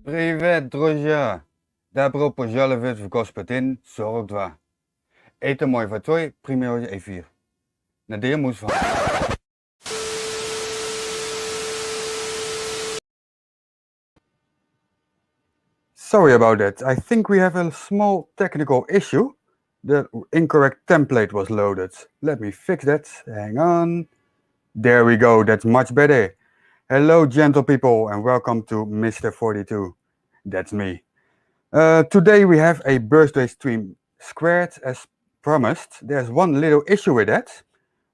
Привет, друзья! Добро пожаловать в господин 42. Это мой второй прямой эфир. Надеюсь, вам... Sorry about that. I think we have a small technical issue. The incorrect template was loaded. Let me fix that. Hang on. There we go. That's much better. Hello, gentle people, and welcome to Mr. 42. That's me. Today we have a birthday stream squared as promised. There's one little issue with that.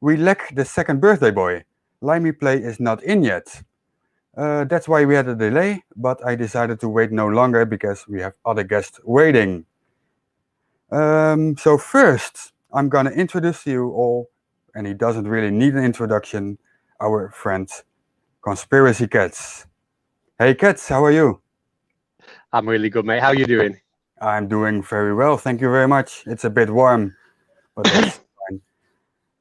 We lack the second birthday boy. LimeyPlay is not in yet. That's why we had a delay, but I decided to wait no longer because we have other guests waiting. So first, I'm gonna introduce you all, and he doesn't really need an introduction, our friend Conspiracy Cats. Hey Cats, how are you? I'm really good, mate. How are you doing? I'm doing very well, thank you very much. It's a bit warm, but that's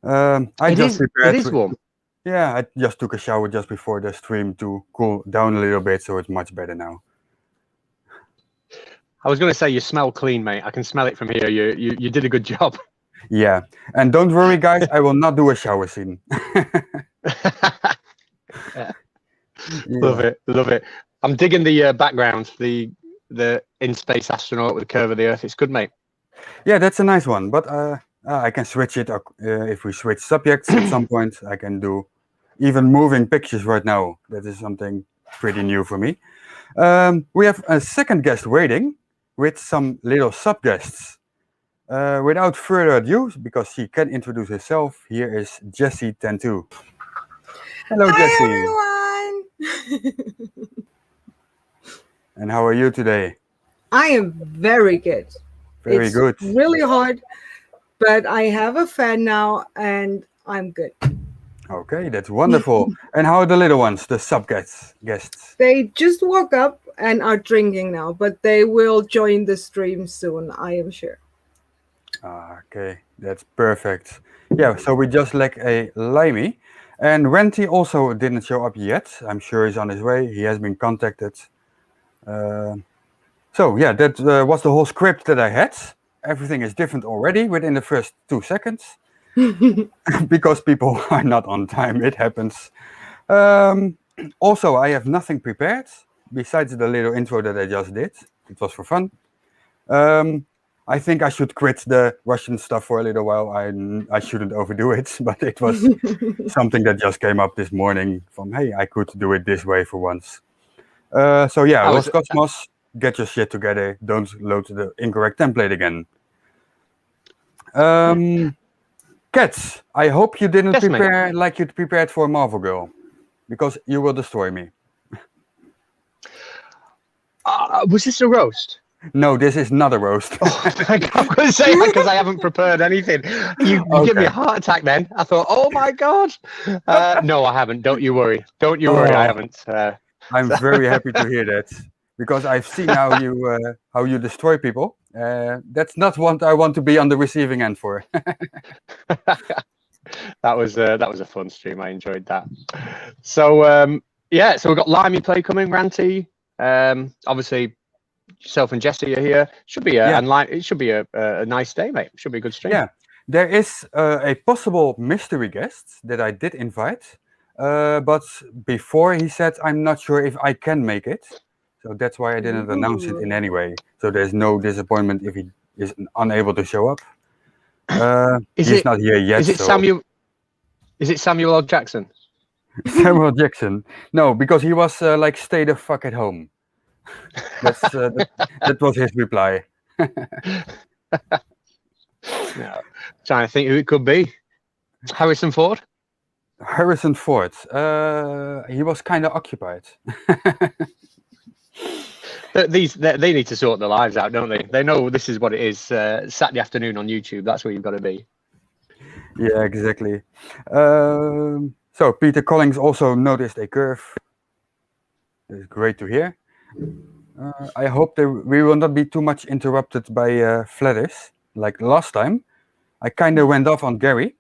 fine. It is warm. Yeah, I just took a shower just before the stream to cool down a little bit, so it's much better now. I was going to say you smell clean, mate. I can smell it from here. You did a good job. Yeah, and don't worry, guys, I will not do a shower scene. Yeah. Love it. I'm digging the background, the in-space astronaut with the curve of the Earth. It's good, mate. Yeah, that's a nice one, but I can switch it if we switch subjects at some point. I can do even moving pictures right now. That is something pretty new for me. We have a second guest waiting with some little sub-guests. Without further ado, because she can introduce herself, here is Jessie102. Hello, Hi, Jessie. everyone. And how are you today? I am very good. Very good. It's really hard, but I have a fan now and I'm good. Okay, that's wonderful. And how are the little ones, the sub-guests? They just woke up and are drinking now, but they will join the stream soon, I am sure. Okay, that's perfect. Yeah, so we just lack a Limey. And Renty also didn't show up yet. I'm sure he's on his way. He has been contacted. So yeah, that was the whole script that I had. Everything is different already within the first 2 seconds. Because people are not on time, it happens. Also, I have nothing prepared besides the little intro that I just did. It was for fun. I think I should quit the Russian stuff for a little while. I shouldn't overdo it, but it was something that just came up this morning from, hey, I could do it this way for once. So yeah, Roscosmos, get your shit together. Don't load the incorrect template again. Cats, I hope you didn't prepare mate. Like you prepared for Marvel Girl, because you will destroy me. Was this a roast? No, this is not a roast. I'm going to say because I haven't prepared anything. You give me a heart attack then. I thought, oh my God. No, I haven't. Don't you worry. Don't you worry, I haven't. I'm very happy to hear that, because I've seen how you destroy people. That's not what I want to be on the receiving end for. That was a fun stream. I enjoyed that. So yeah, so we've got LimeyPlay coming, Ranty. Obviously, yourself and Jessie are here. Should be it should be a nice day, mate. Should be a good stream. Yeah, there is a possible mystery guest that I did invite, but before he said I'm not sure if I can make it. So that's why I didn't announce it in any way. So there's no disappointment if he is unable to show up. He's not here yet. Is it Samuel? Is it Samuel L. Jackson? Samuel Jackson? No, because he was like, stay the fuck at home. That's that was his reply. No, trying to think who it could be. Harrison Ford? Harrison Ford. He was kind of occupied. They need to sort their lives out, don't they? They know this is what it is. Saturday afternoon on YouTube. That's where you've got to be. Yeah, exactly. So Peter Collins also noticed a curve. It's great to hear. I hope we will not be too much interrupted by flatters like last time. I kind of went off on Gary.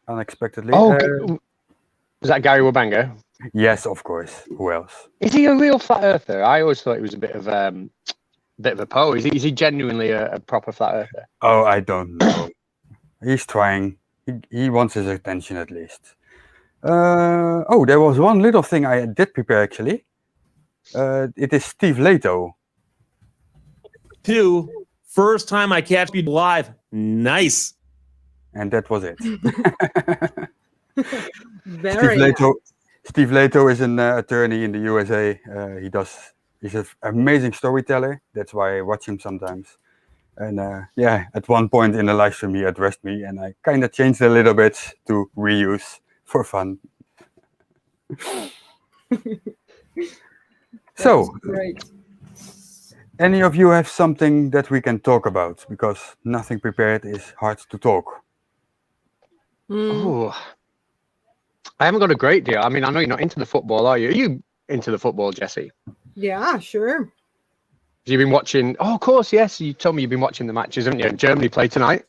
Unexpectedly. Oh, was that Gary Wabanga? Yes, of course. Who else? Is he a real flat earther? I always thought he was a bit of a po. Is he genuinely a proper flat earther? Oh, I don't know. He's trying. He wants his attention at least. Oh, there was one little thing I did prepare actually. It is Steve Leto. 2, first time I catch people live. Nice. And that was it. Very Steve Leto is an attorney in the USA. He's an amazing storyteller. That's why I watch him sometimes. And yeah, at one point in the live stream, he addressed me, and I kind of changed a little bit to reuse for fun. So, great. any of you have something that we can talk about? Because nothing prepared is hard to talk. Oh, I haven't got a great deal. I mean, I know you're not into the football, are you? Are you into the football, Jesse? Yeah, sure. You've been watching. Oh, of course, yes. You told me you've been watching the matches, haven't you? Germany play tonight.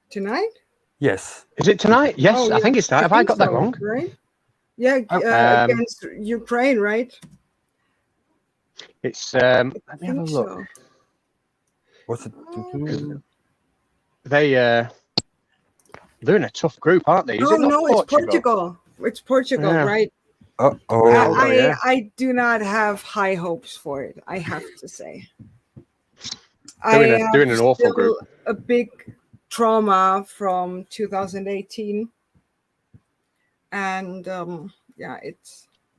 Tonight? Yes. Is it tonight? Yes, Oh, I think it's tonight. Have I got that wrong? Right? Yeah, against Ukraine, right? It's let me I have a think look. so. What's it? They're in a tough group, aren't they? Is Oh it not no, it's Portugal. It's Portugal, Yeah. right? Oh. yeah. I do not have high hopes for it, I have to say. They're in an awful group. A big trauma from 2018. And yeah, it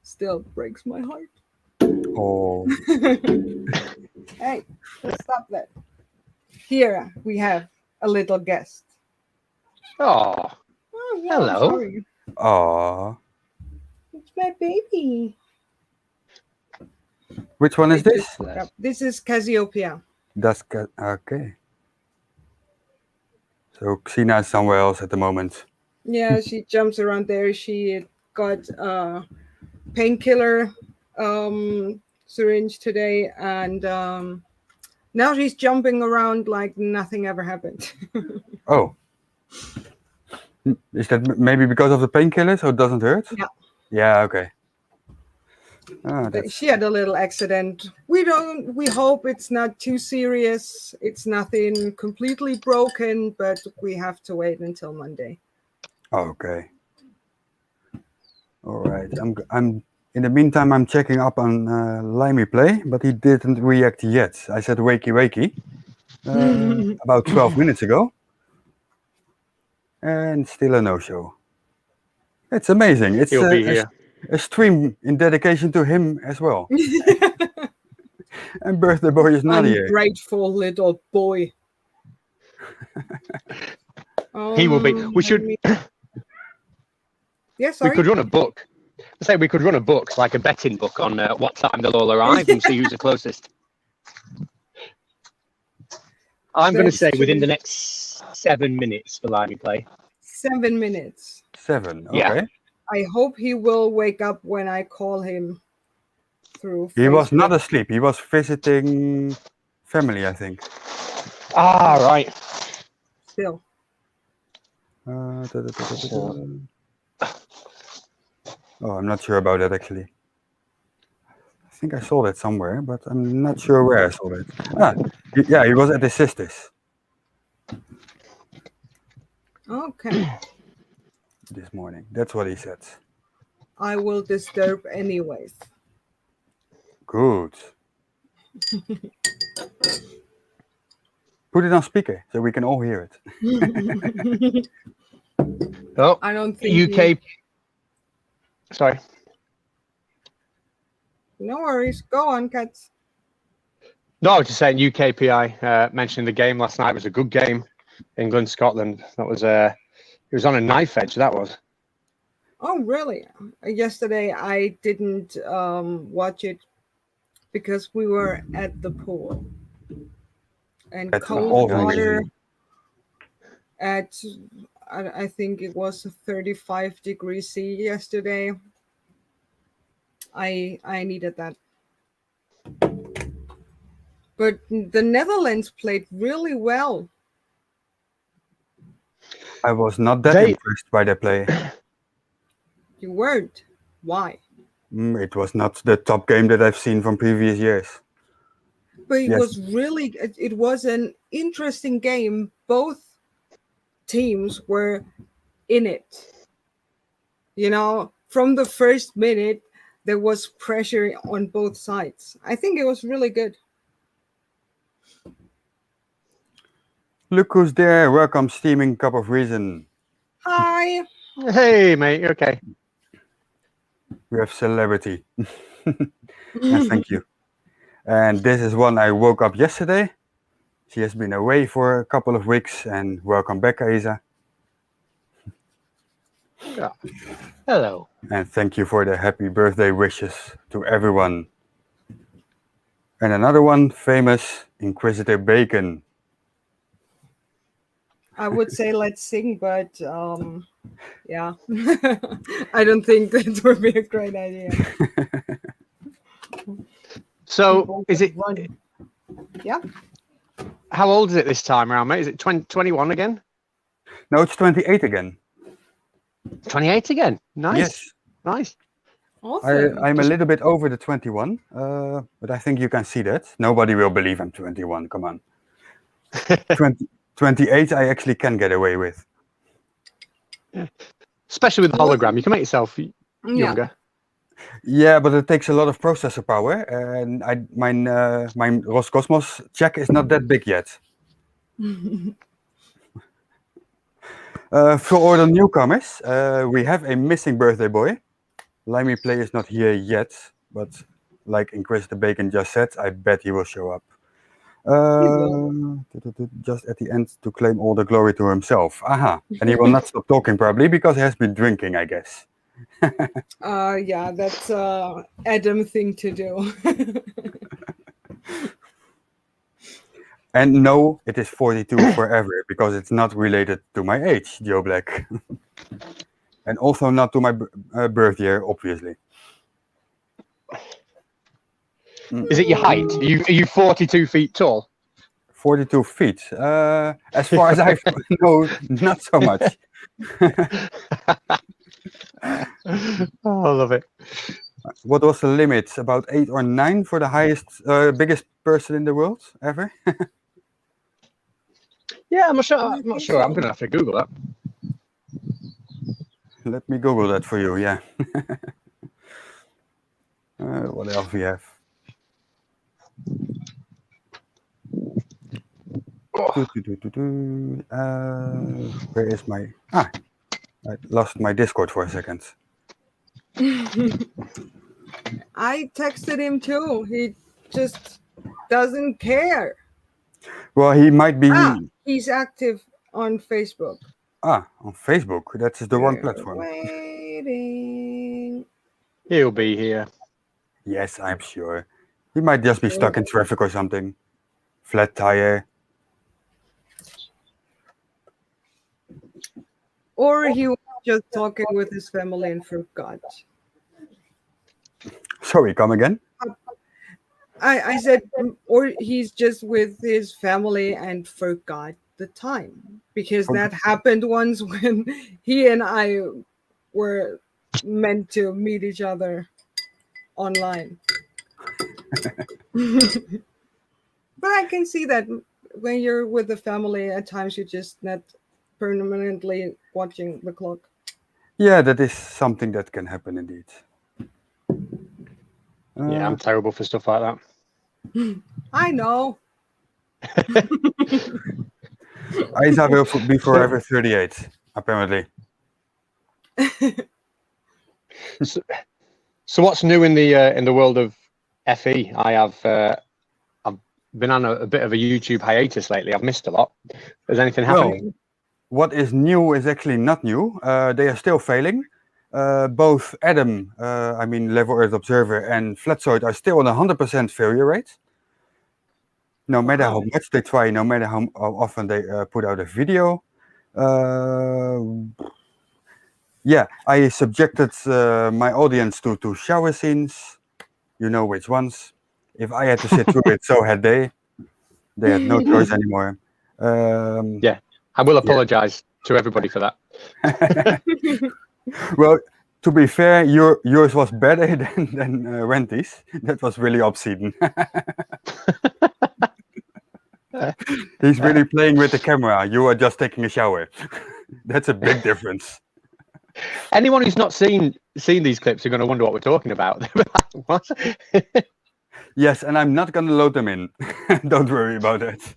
still breaks my heart. Oh. Hey, stop that. Here we have a little guest. Oh, Oh, yeah, Hello. I'm sorry. Aw. It's my baby. Which one is this? Yeah, this is Cassiopeia. Okay. So Xena is somewhere else at the moment. Yeah, she jumps around there. She got a painkiller syringe today, and now she's jumping around like nothing ever happened. Oh. Is that maybe because of the painkillers, so it doesn't hurt? Yeah. Yeah, okay. That's... She had a little accident. We hope it's not too serious. It's nothing completely broken, but we have to wait until Monday. Okay. All right. I'm in the meantime I'm checking up on LimeyPlay, but he didn't react yet. I said wakey wakey about 12 minutes ago. And still a no-show. It's amazing. It's he'll be here. a stream in dedication to him as well. And birthday boy is not here. Ungrateful little boy. He will be. We should. Yes, We could run a book. I say we could run a book, like a betting book, on what time they'll all arrive and see who's the closest. I'm going to say within the next 7 minutes for LimeyPlay. 7 minutes. 7. Okay. Yeah. I hope he will wake up when I call him through He was Facebook. not asleep. He was visiting family, I think. Ah, right. Still. Oh, I'm not sure about that actually. I think I saw that somewhere, but I'm not sure where I saw that. Yeah, he was at his sister's Okay. this morning. That's what he said. I will disturb anyways. Good. Put it on speaker so we can all hear it. Oh, I don't think UK. Sorry. No worries. Go on, Cats. No, I was just saying UKPI mentioned the game last night. It was a good game. England, Scotland. That was it was on a knife edge, that was. Oh, really? Yesterday I didn't watch it because we were at the pool. And That's cold all water reason. at, I think it was 35 degrees C yesterday. I needed that. But the Netherlands played really well. I was not that impressed by their play. You weren't. Why? It was not the top game that I've seen from previous years. But it Yes. was really, it was an interesting game. Both teams were in it. You know, from the first minute, there was pressure on both sides. I think it was really good. Look who's there. Welcome, Steaming Cup of Reason. Hi. Hey, mate. You okay? We have celebrity. And thank you. And this is one I woke up yesterday. She has been away for a couple of weeks, and welcome back, Aiza. Yeah. Hello. And thank you for the happy birthday wishes to everyone. And another one, famous Inquisitor Bacon. I would say let's sing, but yeah, I don't think that would be a great idea. So, is it? Yeah. How old is it this time around, mate? Is it 21 again? No, it's 28 again. 28 again. Nice. Yes. Nice. Awesome. I'm a little bit over the 21, but I think you can see that. Nobody will believe I'm 21. Come on. 28, I actually can get away with. Especially with the hologram, you can make yourself younger. Yeah, but it takes a lot of processor power, and my Roscosmos check is not that big yet. For all the newcomers, we have a missing birthday boy. LimeyPlay is not here yet, but like Inquisitor Bacon just said, I bet he will show up. Just at the end to claim all the glory to himself. Aha. And he will not stop talking probably because he has been drinking, I guess. Yeah, that's Adam thing to do. And no, it is 42 forever because it's not related to my age, Joe Black. And also not to my birth year, obviously. Is it your height? Are you 42 feet tall? 42 feet. As far as I know, not so much. Oh, I love it. What was the limit? About 8 or 9 for the highest, biggest person in the world ever? Yeah, I'm not sure. I'm not sure. I'm gonna have to Google that. Let me Google that for you. Yeah. What else we have? Where is my? I lost my Discord for a second. I texted him too. He just doesn't care. Well, he might be. He's active on Facebook. On Facebook. That's the wrong platform. Waiting. He'll be here. Yes, I'm sure. He might just be stuck in traffic or something. Flat tire. Or he was just talking with his family and forgot. Sorry, come again? I said, or he's just with his family and forgot the time. Because that happened once when he and I were meant to meet each other online. But I can see that when you're with the family, at times you're just not permanently watching the clock. Yeah, that is something that can happen indeed. Yeah, I'm terrible for stuff like that. I know. Aiza will be forever 38, apparently. So what's new in the world of FE? I've been on a bit of a YouTube hiatus lately. I've missed a lot. Is anything happening? Well, what is new is actually not new. They are still failing. Both Adam, Level Earth Observer, and Flatsoid are still on 100% failure rate. No matter how much they try, no matter how often they put out a video. Yeah, I subjected my audience to shower scenes. You know which ones. If I had to sit through it, so had they. They had no choice anymore. Yeah, I will apologize to everybody for that. Well, To be fair, yours was better than Renty's. That was really obscene. He's really playing with the camera. You are just taking a shower. That's a big difference. Anyone who's not seen these clips are going to wonder what we're talking about. What? Yes, and I'm not going to load them in. Don't worry about that.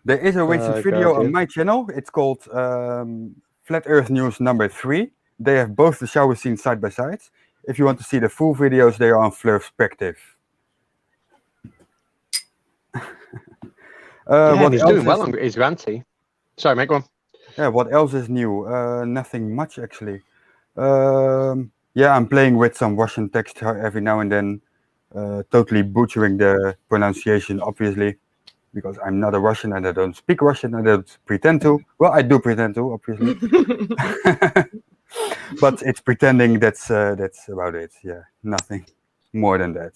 There is a recent video on my channel. It's called Flat Earth News number 3. They have both the shower scenes side by side. If you want to see the full videos, they are on Flurfspective. Yeah, he's doing well on his Ranty. Sorry, mate, go on. Yeah, what else is new? Nothing much, actually. Yeah, I'm playing with some Russian text every now and then. Totally butchering the pronunciation, obviously, because I'm not a Russian and I don't speak Russian. I don't pretend to. Well, I do pretend to, obviously. But it's pretending that's about it. Yeah, nothing more than that.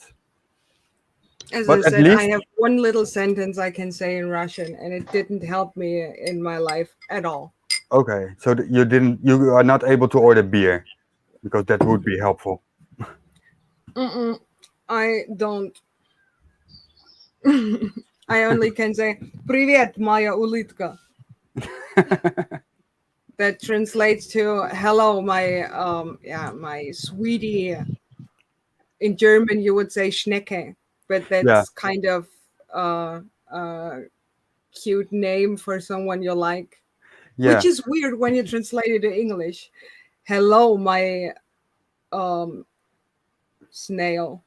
As But I at said, least- I have one little sentence I can say in Russian, and it didn't help me in my life at all. Okay, so you are not able to order beer, because that would be helpful. I don't. I only can say "Привет, моя улитка." That translates to "Hello, my my sweetie." In German, you would say "Schnecke," but that's kind of cute name for someone you like. Yeah. Which is weird when you translate it to English. Hello, my snail.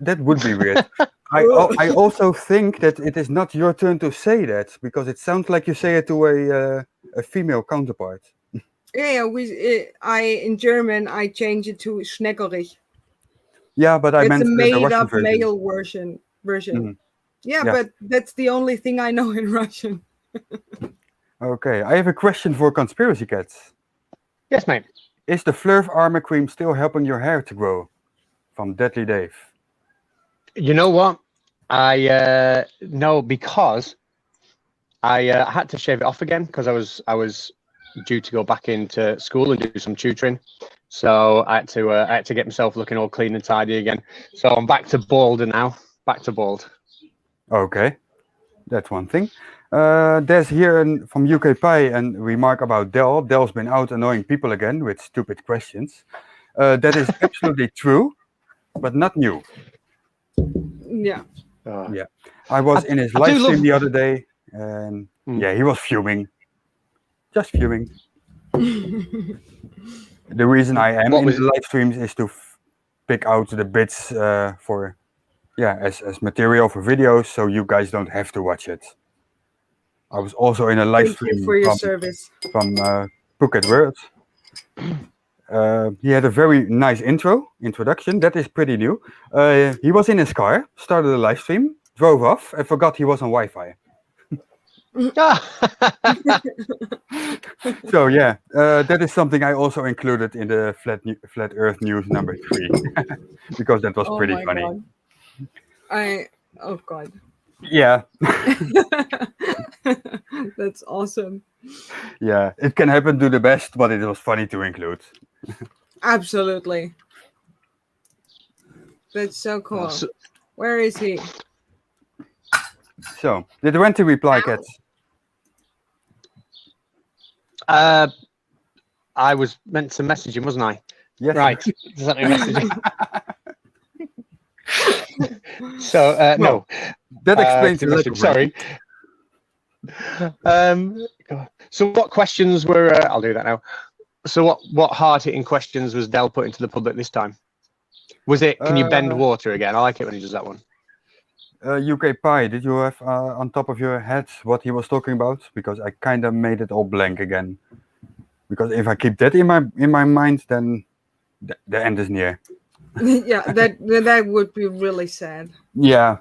That would be weird. I also think that it is not your turn to say that, because it sounds like you say it to a female counterpart. Yeah, in German I change it to Schneckerich. Yeah, but I It's meant a the made Russian up version. male version. Mhm. Yeah, Yeah. but that's the only thing I know in Russian. Okay, I have a question for Conspiracy Cats. Yes, mate. Is the Flurf Armor Cream still helping your hair to grow? From Deadly Dave. You know what? I no, because I had to shave it off again because I was due to go back into school and do some tutoring. So I had to get myself looking all clean and tidy again. So I'm back to bald now. Back to bald. Okay, that's one thing. There's here from UK Pie a remark about Dell. Dell's been out annoying people again with stupid questions. That is absolutely true, but not new. Yeah. Yeah, I was in his live stream the other day, and yeah, he was fuming, just fuming. The reason I am in the live streams is to pick out the bits for, as material for videos, so you guys don't have to watch it. I was also in a live stream for your service from Phuket World. He had a very nice introduction. That is pretty new. He was in his car, started a live stream, drove off, and forgot he was on Wi-Fi. So yeah, that is something I also included in the Flat Earth News number 3 because that was pretty funny. God. Oh God. Yeah. That's awesome. Yeah, it can happen to the best, but it was funny to include. Absolutely. That's so cool. Where is he? So, did Renty reply, Cats? I was meant to message him, wasn't I? Yes. Right. Does that mean messaging? So no. That explains the lack of sorry. So what questions were? I'll do that now. So what hard-hitting questions was Dell put into the public this time? Was it? Can you bend water again? I like it when he does that one. UK Pie, did you have on top of your head what he was talking about? Because I kind of made it all blank again. Because if I keep that in my mind, then the end is near. Yeah, that would be really sad. Yeah.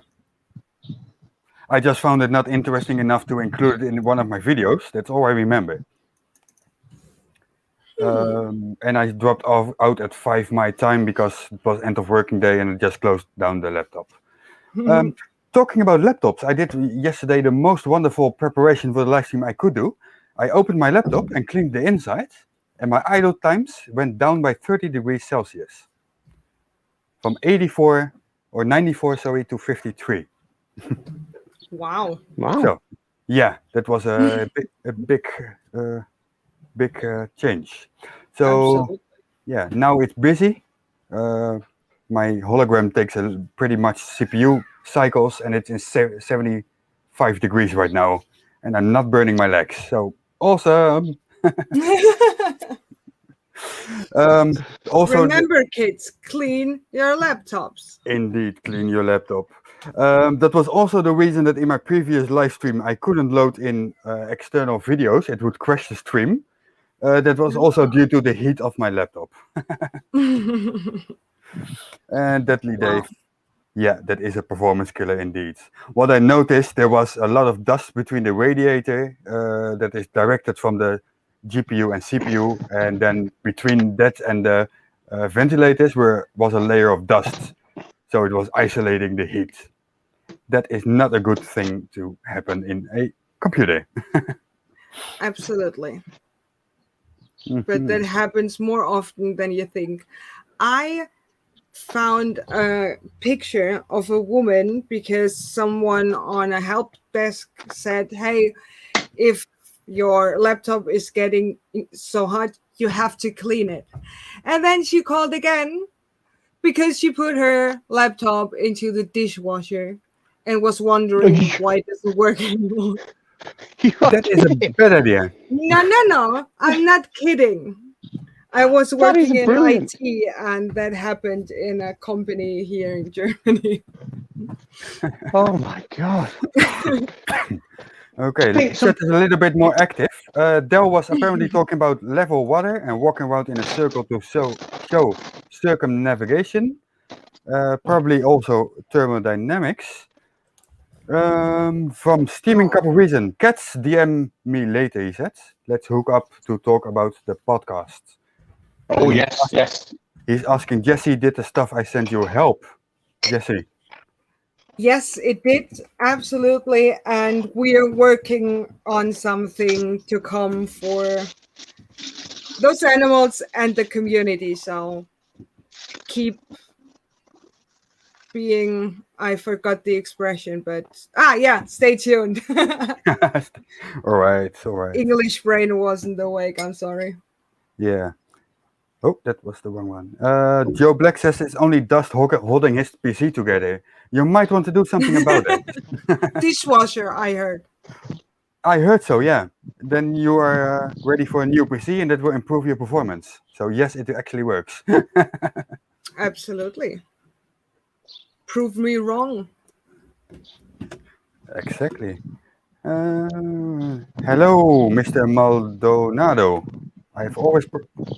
I just found it not interesting enough to include it in one of my videos. That's all I remember. And I dropped out at 5 my time because it was end of working day and I just closed down the laptop. Talking about laptops, I did yesterday the most wonderful preparation for the live stream I could do. I opened my laptop and cleaned the inside, and my idle times went down by 30 degrees Celsius. From 84 or 94, sorry, to 53. Wow. Wow. So, yeah, that was a big change. So, Absolutely. yeah, now it's busy. My hologram takes pretty much CPU cycles, and it's in 75 degrees right now, and I'm not burning my legs. So awesome. Also, Remember, kids, clean your laptops. indeed, clean your laptop. That was also the reason that in my previous live stream I couldn't load in external videos. It would crash the stream. That was also due to the heat of my laptop. And Deadly Wow. Dave, yeah, that is a performance killer indeed. What I noticed, there was a lot of dust between the radiator that is directed from the GPU and CPU, and then between that and the ventilators was a layer of dust. So it was isolating the heat. That is not a good thing to happen in a computer. Absolutely. But that happens more often than you think. I found a picture of a woman because someone on a help desk said, hey, if your laptop is getting so hot, you have to clean it. And then she called again because she put her laptop into the dishwasher and was wondering why it doesn't work anymore. That is a bad idea. No. I'm not kidding. I was That is working in brilliant. IT, and that happened in a company here in Germany. Oh my god. Okay, the chat is a little bit more active. Dell was apparently talking about level water and walking around in a circle to show circumnavigation. Probably also thermodynamics. From Steaming Cup of Reason, Cats DM me later, he said. Let's hook up to talk about the podcast. Oh yes. He's asking, Jesse, did the stuff I sent you help? Jesse. Yes, it did. Absolutely. And we are working on something to come for those animals and the community. So keep being, I forgot the expression, but stay tuned. All right. English brain wasn't awake. I'm sorry. Yeah. Oh, that was the wrong one. Joe Black says it's only dust holding his PC together. You might want to do something about it. Dishwasher, I heard. I heard so, yeah. Then you are ready for a new PC and that will improve your performance. So yes, it actually works. Absolutely. Prove me wrong. Exactly. Hello, Mr. Maldonado. I have always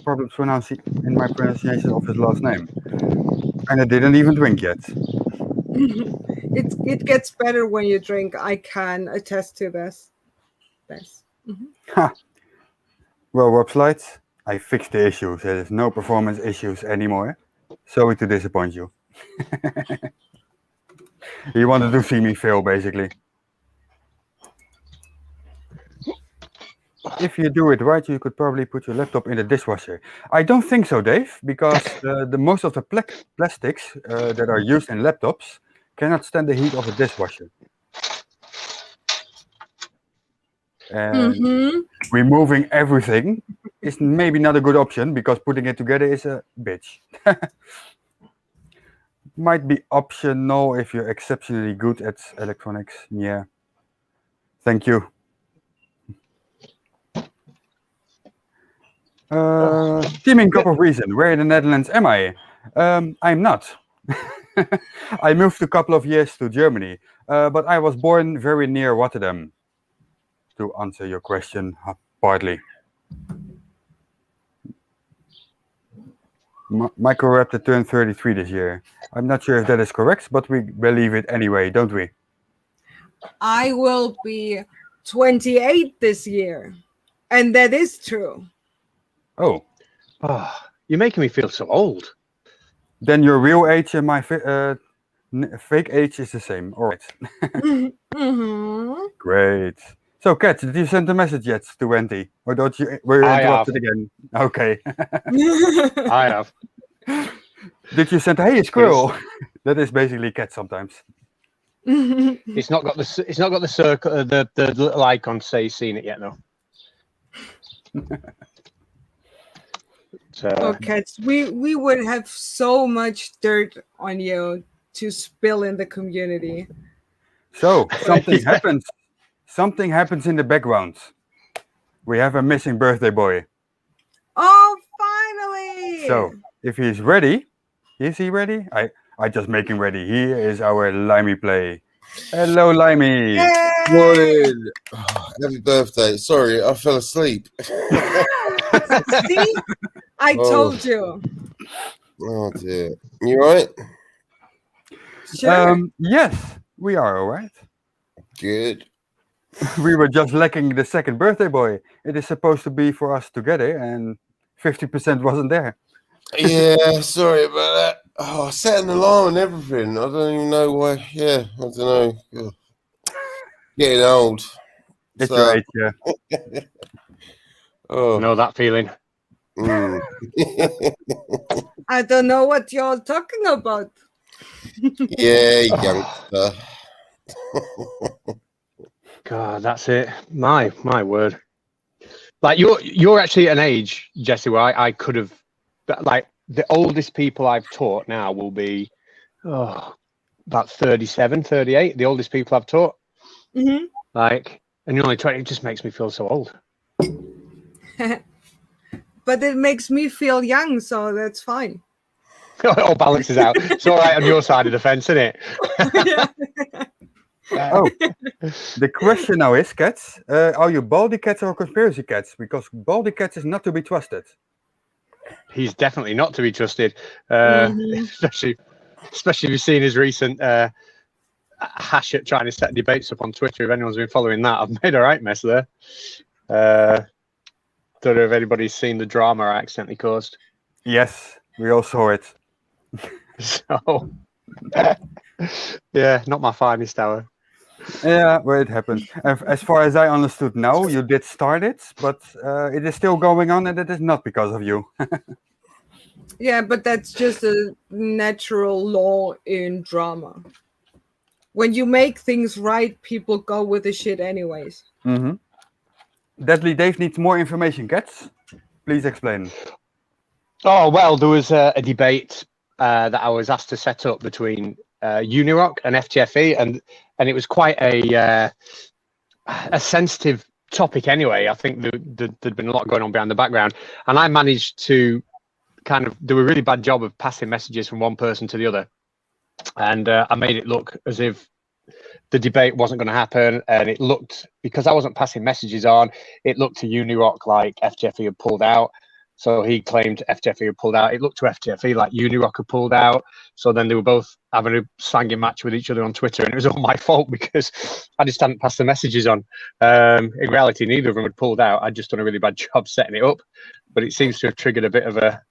problems in my pronunciation of his last name. And I didn't even drink yet. It gets better when you drink. I can attest to this. Ha! Well, Rob Slides, I fixed the issues. There's no performance issues anymore. Sorry to disappoint you. He wanted to see me fail, basically. If you do it right, you could probably put your laptop in the dishwasher. I don't think so, Dave, because the most of the plastics that are used in laptops cannot stand the heat of a dishwasher. And removing everything is maybe not a good option because putting it together is a bitch. Might be optional if you're exceptionally good at electronics. Yeah. Thank you. Steaming Cup of Reason. Where in the Netherlands am I? I'm not. I moved a couple of years to Germany, but I was born very near Rotterdam. To answer your question, partly. Microraptor turned 33 this year. I'm not sure if that is correct, but we believe it anyway, don't we? I will be 28 this year, and that is true. Oh. You're making me feel so old. Then your real age and my fake age is the same. All right. Great. So, Kat, did you send a message yet to Wendy? Or were you I interrupted have. again? Okay. I have. Did you send, hey, squirrel? That is basically Kat sometimes. It's not got the circle, the little icon to say you've seen it yet, though. Okay, we would have so much dirt on you to spill in the community. So, something happens. Something happens in the background. We have a missing birthday boy. Oh, finally! So, if he's ready, is he ready? I just make him ready. Here is our LimeyPlay. Hello, Limey. Yay! Morning. Oh, happy birthday. Sorry, I fell asleep. See? I told you. Oh dear. You right? Sure. Yes, we are all right. Good. We were just lacking the second birthday boy. It is supposed to be for us together, and 50% wasn't there. Yeah, sorry about that. Oh, I set an alarm and everything. I don't even know why. Yeah, I don't know. Ugh. Getting old. It's your age, yeah. Oh. Know that feeling. Mm. I don't know what you're talking about. Yeah, youngster. God, that's it. My word. Like you're actually at an age, Jesse, where I could have, like, the oldest people I've taught now will be about 37, 38. The oldest people I've taught. Mm-hmm. Like, and you're only 20. It just makes me feel so old. But it makes me feel young, so that's fine. It all balances out. It's all right on your side of the fence, isn't it? Oh, the question now is, Cats, are you baldy cats or conspiracy cats? Because baldy cats is not to be trusted. He's definitely not to be trusted, Mhm. especially if you've seen his recent hash at trying to set debates up on Twitter. If anyone's been following that, I've made a right mess there. Don't know if anybody's seen the drama I accidentally caused. Yes, we all saw it. So, yeah, not my finest hour. Yeah, well, it happened. As far as I understood now, you did start it, but it is still going on, and it is not because of you. Yeah, but that's just a natural law in drama. When you make things right, people go with the shit anyways. Mm-hmm. Deadly Dave needs more information, Cats. Please explain. Oh, well, there was a debate that I was asked to set up between Unirock and FTFE, and it was quite a sensitive topic anyway. I think there'd been a lot going on behind the background, and I managed to kind of do a really bad job of passing messages from one person to the other, and I made it look as if the debate wasn't going to happen, and it looked, because I wasn't passing messages on, it looked to Unirock like FTFE had pulled out. So he claimed FTFE had pulled out. It looked to FTFE like Unirock had pulled out. So then they were both having a slanging match with each other on Twitter, and it was all my fault because I just hadn't passed the messages on. In reality, neither of them had pulled out. I'd just done a really bad job setting it up, but it seems to have triggered a bit of a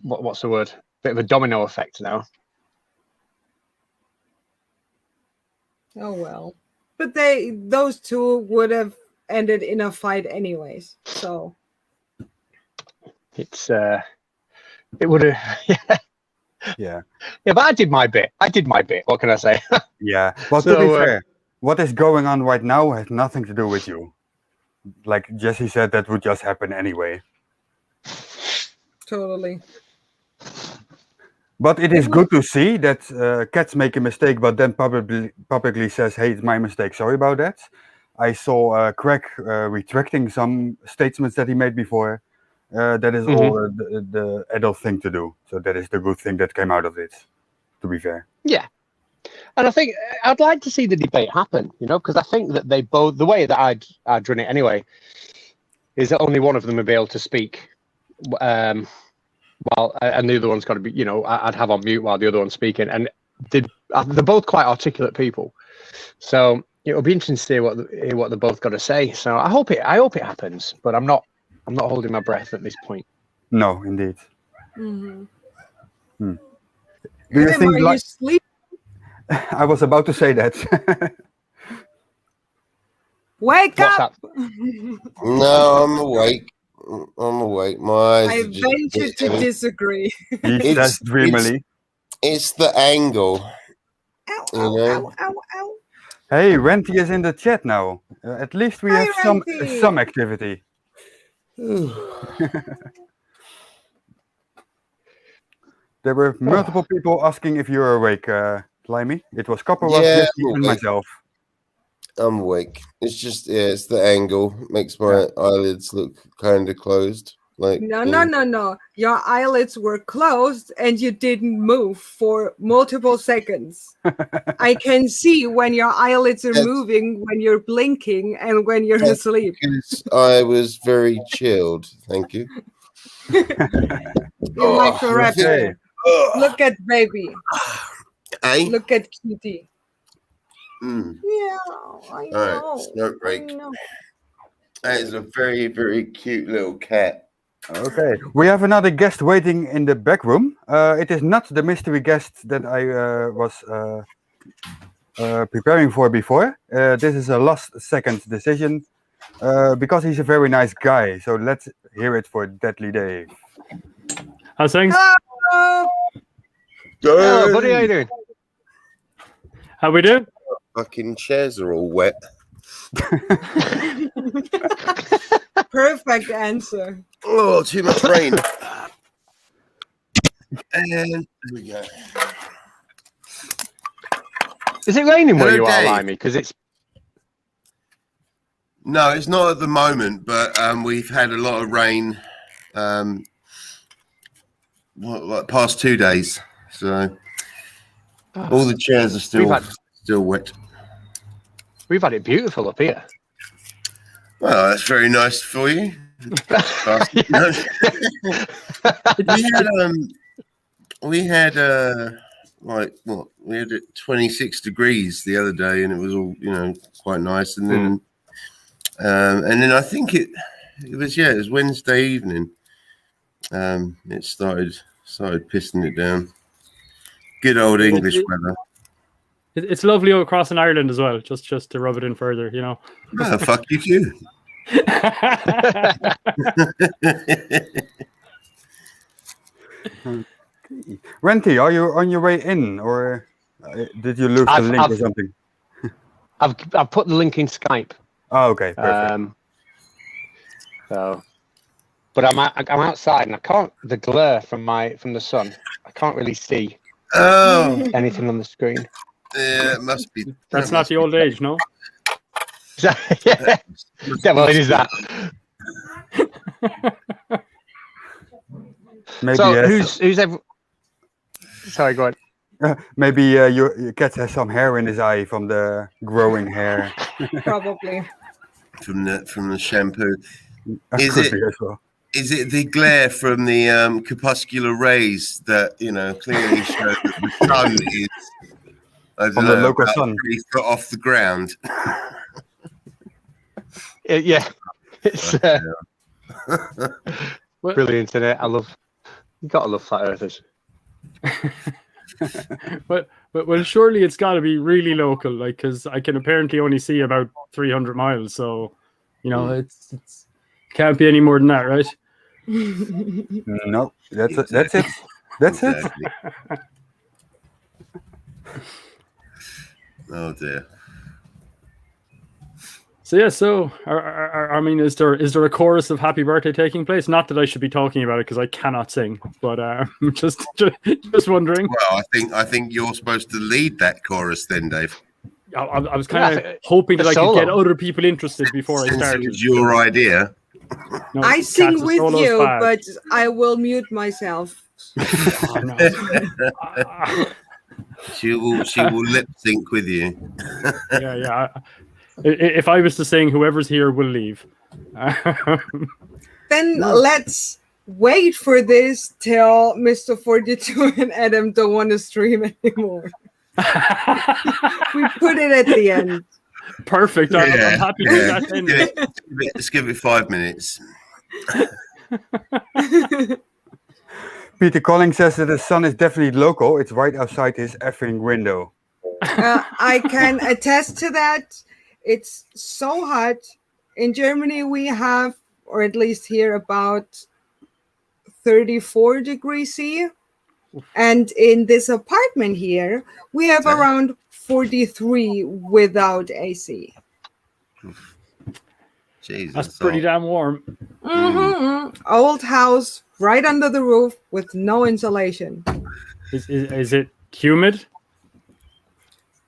what's the word? Bit of a domino effect now. Oh well. But those two would have ended in a fight anyways. So It's it would have Yeah. Yeah, but I did my bit. What can I say? Yeah. Well, So, to be fair, what is going on right now has nothing to do with you. Like Jesse said, that would just happen anyway. totally. But it is good to see that Cats make a mistake, but then publicly says, hey, it's my mistake. Sorry about that. I saw Craig retracting some statements that he made before. That is all the adult thing to do. So that is the good thing that came out of it, to be fair. Yeah. And I think I'd like to see the debate happen, because I think that they both, the way that I'd run it anyway, is that only one of them would be able to speak. And the other one's got to be, I'd have on mute while the other one's speaking. And they're both quite articulate people. So it'll be interesting to hear what they're both got to say. So I hope it happens, but I'm not holding my breath at this point. No, indeed. Mm-hmm. Do you think you sleep? I was about to say that. Wake What's up! No, I'm awake. I'm awake. My eyes. I are just venture to heavy. disagree. He says dreamily. It's the angle. Ow, You ow, know? ow, ow, ow. Hey, Renty is in the chat now. At least we Hi, have Renty. some activity. There were multiple people asking if you were awake, Limey. It was Copper, was Yeah, just I'm even awake. myself. I'm awake. It's just it's the angle makes my eyelids look kind of closed. Like No. Your eyelids were closed and you didn't move for multiple seconds. I can see when your eyelids are moving, when you're blinking, and when you're asleep. Because I was very chilled. Thank you. You micro-raptor. Look at baby. Hey. Look at cutie. Mm. Yeah, I know. All right, smoke break. That is a very, very cute little cat. Okay, we have another guest waiting in the back room. It is not the mystery guest that I was preparing for before. This is a last-second decision because he's a very nice guy. So let's hear it for Deadly Dave. How's things? Hello. Hello, buddy. How you doing? How we doing? Fucking chairs are all wet. Perfect answer. Oh, too much rain. And there we go. Is it raining where Hello, you are, Dave. Limey? Because it's No, it's not at the moment, but we've had a lot of rain like past 2 days. So all the chairs are still wet. we've had it beautiful up here. Well, that's very nice for you. we had it 26 degrees the other day, and it was all quite nice. And then I think it was Wednesday evening. It started pissing it down. Good old English weather. It's lovely across in Ireland as well. Just to rub it in further, Oh, fuck you too. Renty, are you on your way in, or did you lose the link or something? I've put the link in Skype. Oh, okay, perfect. But I'm outside and I can't. The glare from the sun, I can't really see anything on the screen. Yeah, it must be. That's not the old age, no? Yeah, well, it is that. Maybe so who's ever? Sorry, go ahead. Maybe your cat has some hair in his eye from the growing hair. Probably. From the shampoo. Is Is it the glare from the crepuscular rays that clearly show that the sun is from the local sun 3 foot off the ground? Yeah, it's brilliant, isn't it? You gotta love flat earthers. but surely it's got to be really local, like, because I can apparently only see about 300 miles, so it's can't be any more than that, right? No, that's it. That's it. Oh dear. So yeah, I mean, is there a chorus of Happy Birthday taking place? Not that I should be talking about it because I cannot sing, but just wondering. Well, I think you're supposed to lead that chorus then, Dave. I was kind of hoping that I could get other people interested before I started. It was your idea. No, I sing with you, bad. but I will mute myself. Oh, no. She will lip sync with you. Yeah. If I was to sing, whoever's here will leave. Then let's wait for this till Mr. 42 and Adam don't want to stream anymore. We put it at the end. Perfect. I'm happy to do that then. Let's give it 5 minutes. Peter Collins says that the sun is definitely local. It's right outside his effing window. I can attest to that. It's so hot. In Germany, we have, or at least here, about 34 degrees C. And in this apartment here, we have around 43 without AC. Jesus, That's pretty damn warm. Old house, right under the roof with no insulation. Is it humid?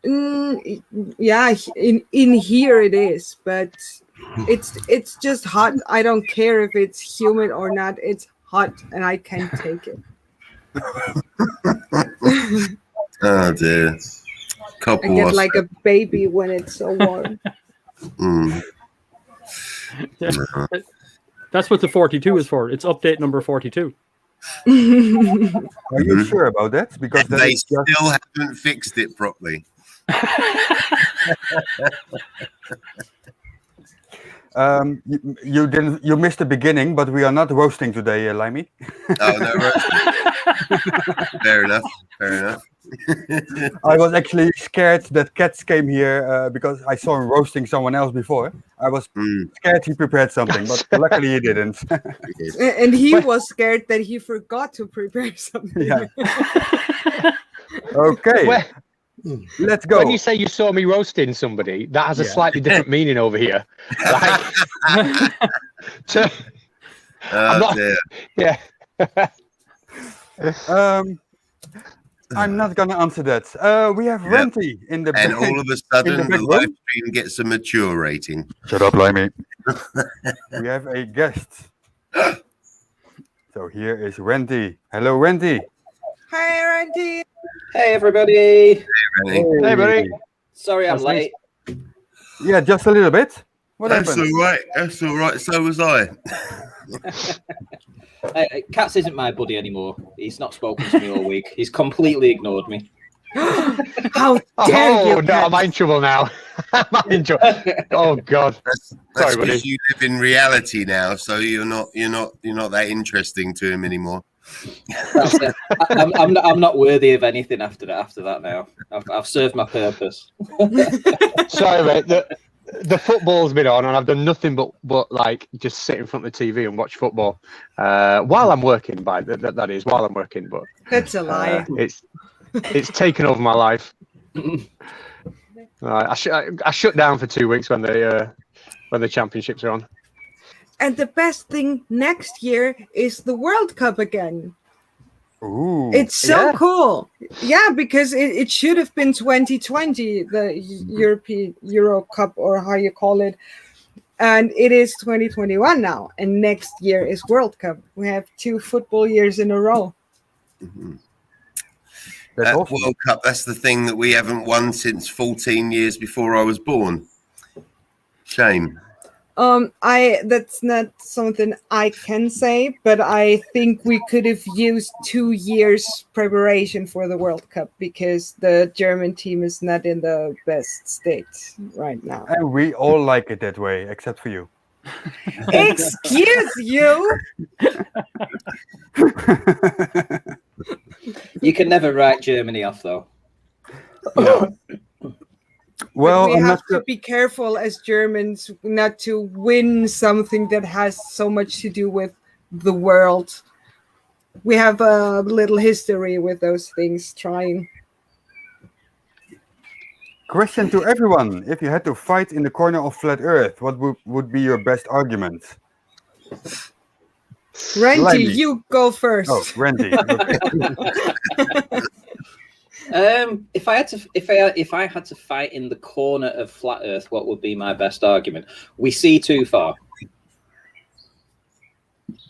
Yeah, in here it is, but it's just hot. I don't care if it's humid or not. It's hot, and I can't take it. Oh dear. I get like a baby when it's so warm. Yeah. That's what the 42 is for. It's update number 42. Are you sure about that? Because they still haven't fixed it properly. You missed the beginning, but we are not roasting today, Limey. Oh no, roasting. Fair enough. I was actually scared that Cats came here because I saw him roasting someone else before. I was scared he prepared something, but luckily he didn't. And he was scared that he forgot to prepare something. Yeah. Okay. Let's go. When you say you saw me roasting somebody, that has a slightly different meaning over here. Like, I'm not, yeah. I'm not gonna answer that. We have Renty in the and all of a sudden the live stream gets a mature rating. Shut up, Limey. We have a guest. So here is Renty. Hello, Renty. Hi, Renty. Hey, everybody. Hey, buddy. Sorry I'm late. Yeah, just a little bit. That's all right. That's all right. So was I. Katz isn't my buddy anymore. He's not spoken to me all week. He's completely ignored me. How dare you? No, am I in trouble now? Am I in trouble? Oh God. That's Sorry, buddy. because you live in reality now, so you're not that interesting to him anymore. That's it. I'm not worthy of anything after that now. I've served my purpose. Sorry, mate. The football's been on, and I've done nothing but like just sit in front of the TV and watch football while I'm working. That is while I'm working, but That's a lie. It's taken over my life. I shut down for 2 weeks when the championships are on. And the best thing next year is the World Cup again. Ooh. It's so cool. Yeah, because it should have been 2020, the European Euro Cup, or how you call it. And it is 2021 now. And next year is World Cup. We have 2 football years in a row. Mm-hmm. That's awesome. World Cup, that's the thing that we haven't won since 14 years before I was born. Shame. That's not something I can say, but I think we could have used 2 years preparation for the World Cup because the German team is not in the best state right now. And we all like it that way, except for you. Excuse you. You can never write Germany off, though. No. Well, we have to be careful as Germans not to win something that has so much to do with the world. We have a little history with those things trying. Question to everyone. If you had to fight in the corner of flat Earth, what would be your best argument? Renty, Limey. you go first. Oh, Renty. Okay. If I had to fight in the corner of flat Earth, what would be my best argument? We see too far.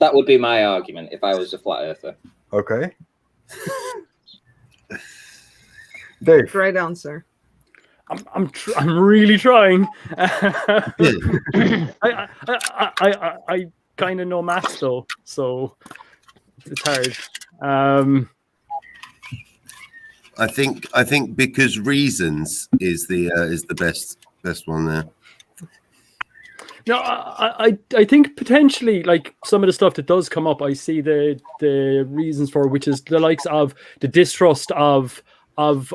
That would be my argument if I was a flat earther. Okay. Dave. Great answer. I'm really trying. I kind of know maths though, so it's hard. I think because reasons is the best one there. No, I think potentially like some of the stuff that does come up, I see the reasons for, which is the likes of the distrust of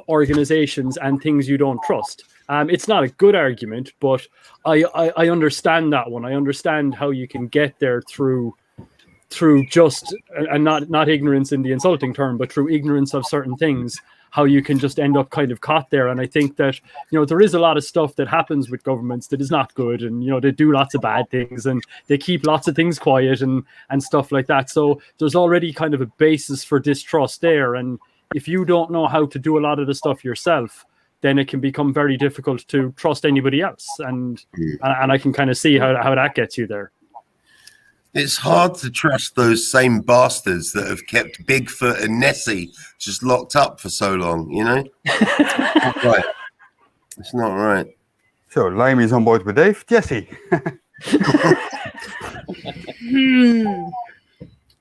organizations and things you don't trust. It's not a good argument, but I understand that one. I understand how you can get there through just, and not ignorance in the insulting term, but through ignorance of certain things, how you can just end up kind of caught there. And I think that, there is a lot of stuff that happens with governments that is not good, and they do lots of bad things, and they keep lots of things quiet and stuff like that. So there's already kind of a basis for distrust there, and if you don't know how to do a lot of the stuff yourself, then it can become very difficult to trust anybody else, and I can kind of see how that gets you there. It's hard to trust those same bastards that have kept Bigfoot and Nessie just locked up for so long, It's not right. It's not right. So, Limey's on board with Dave. Jesse.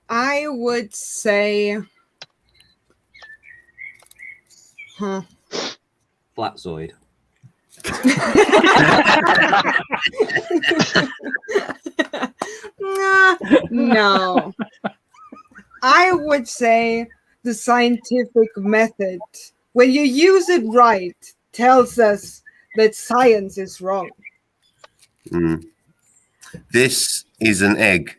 I would say... Flatzoid. No. I would say the scientific method, when you use it right, tells us that science is wrong. This is an egg.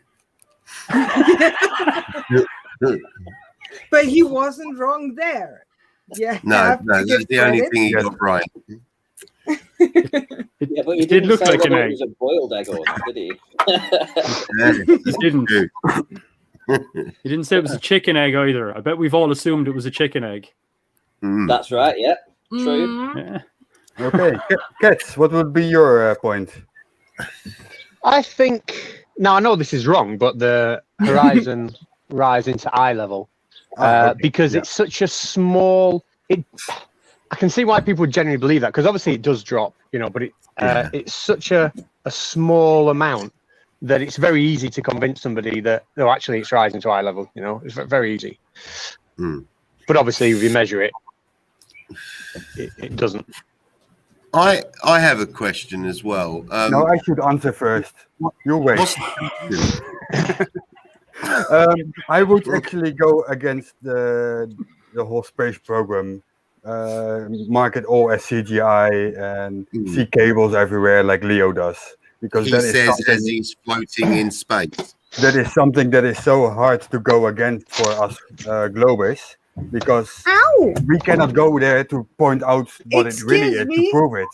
But he wasn't wrong there. Yeah. No, that's the only thing he got right. Yeah, but he did look say like an whether egg. It was a boiled egg or not, did he? He didn't. He didn't say it was a chicken egg either. I bet we've all assumed it was a chicken egg. That's right. Yeah, true. Yeah. Okay, Kets, what would be your point? I think, now I know this is wrong, but the horizon rise into eye level, because it's such a small, I can see why people would generally believe that, because obviously it does drop, but it's such a small amount that it's very easy to convince somebody that, no, actually it's rising to eye level, it's very easy. But obviously if you measure it, it doesn't. I have a question as well. No, I should answer first. You wait. I would actually go against the whole space program. Mark it all as CGI and see cables everywhere like Leo does. Because He that is says something, as he's floating in space. that is something that is so hard to go against for us Globers. Because we cannot go there to point out what it really is, to prove it.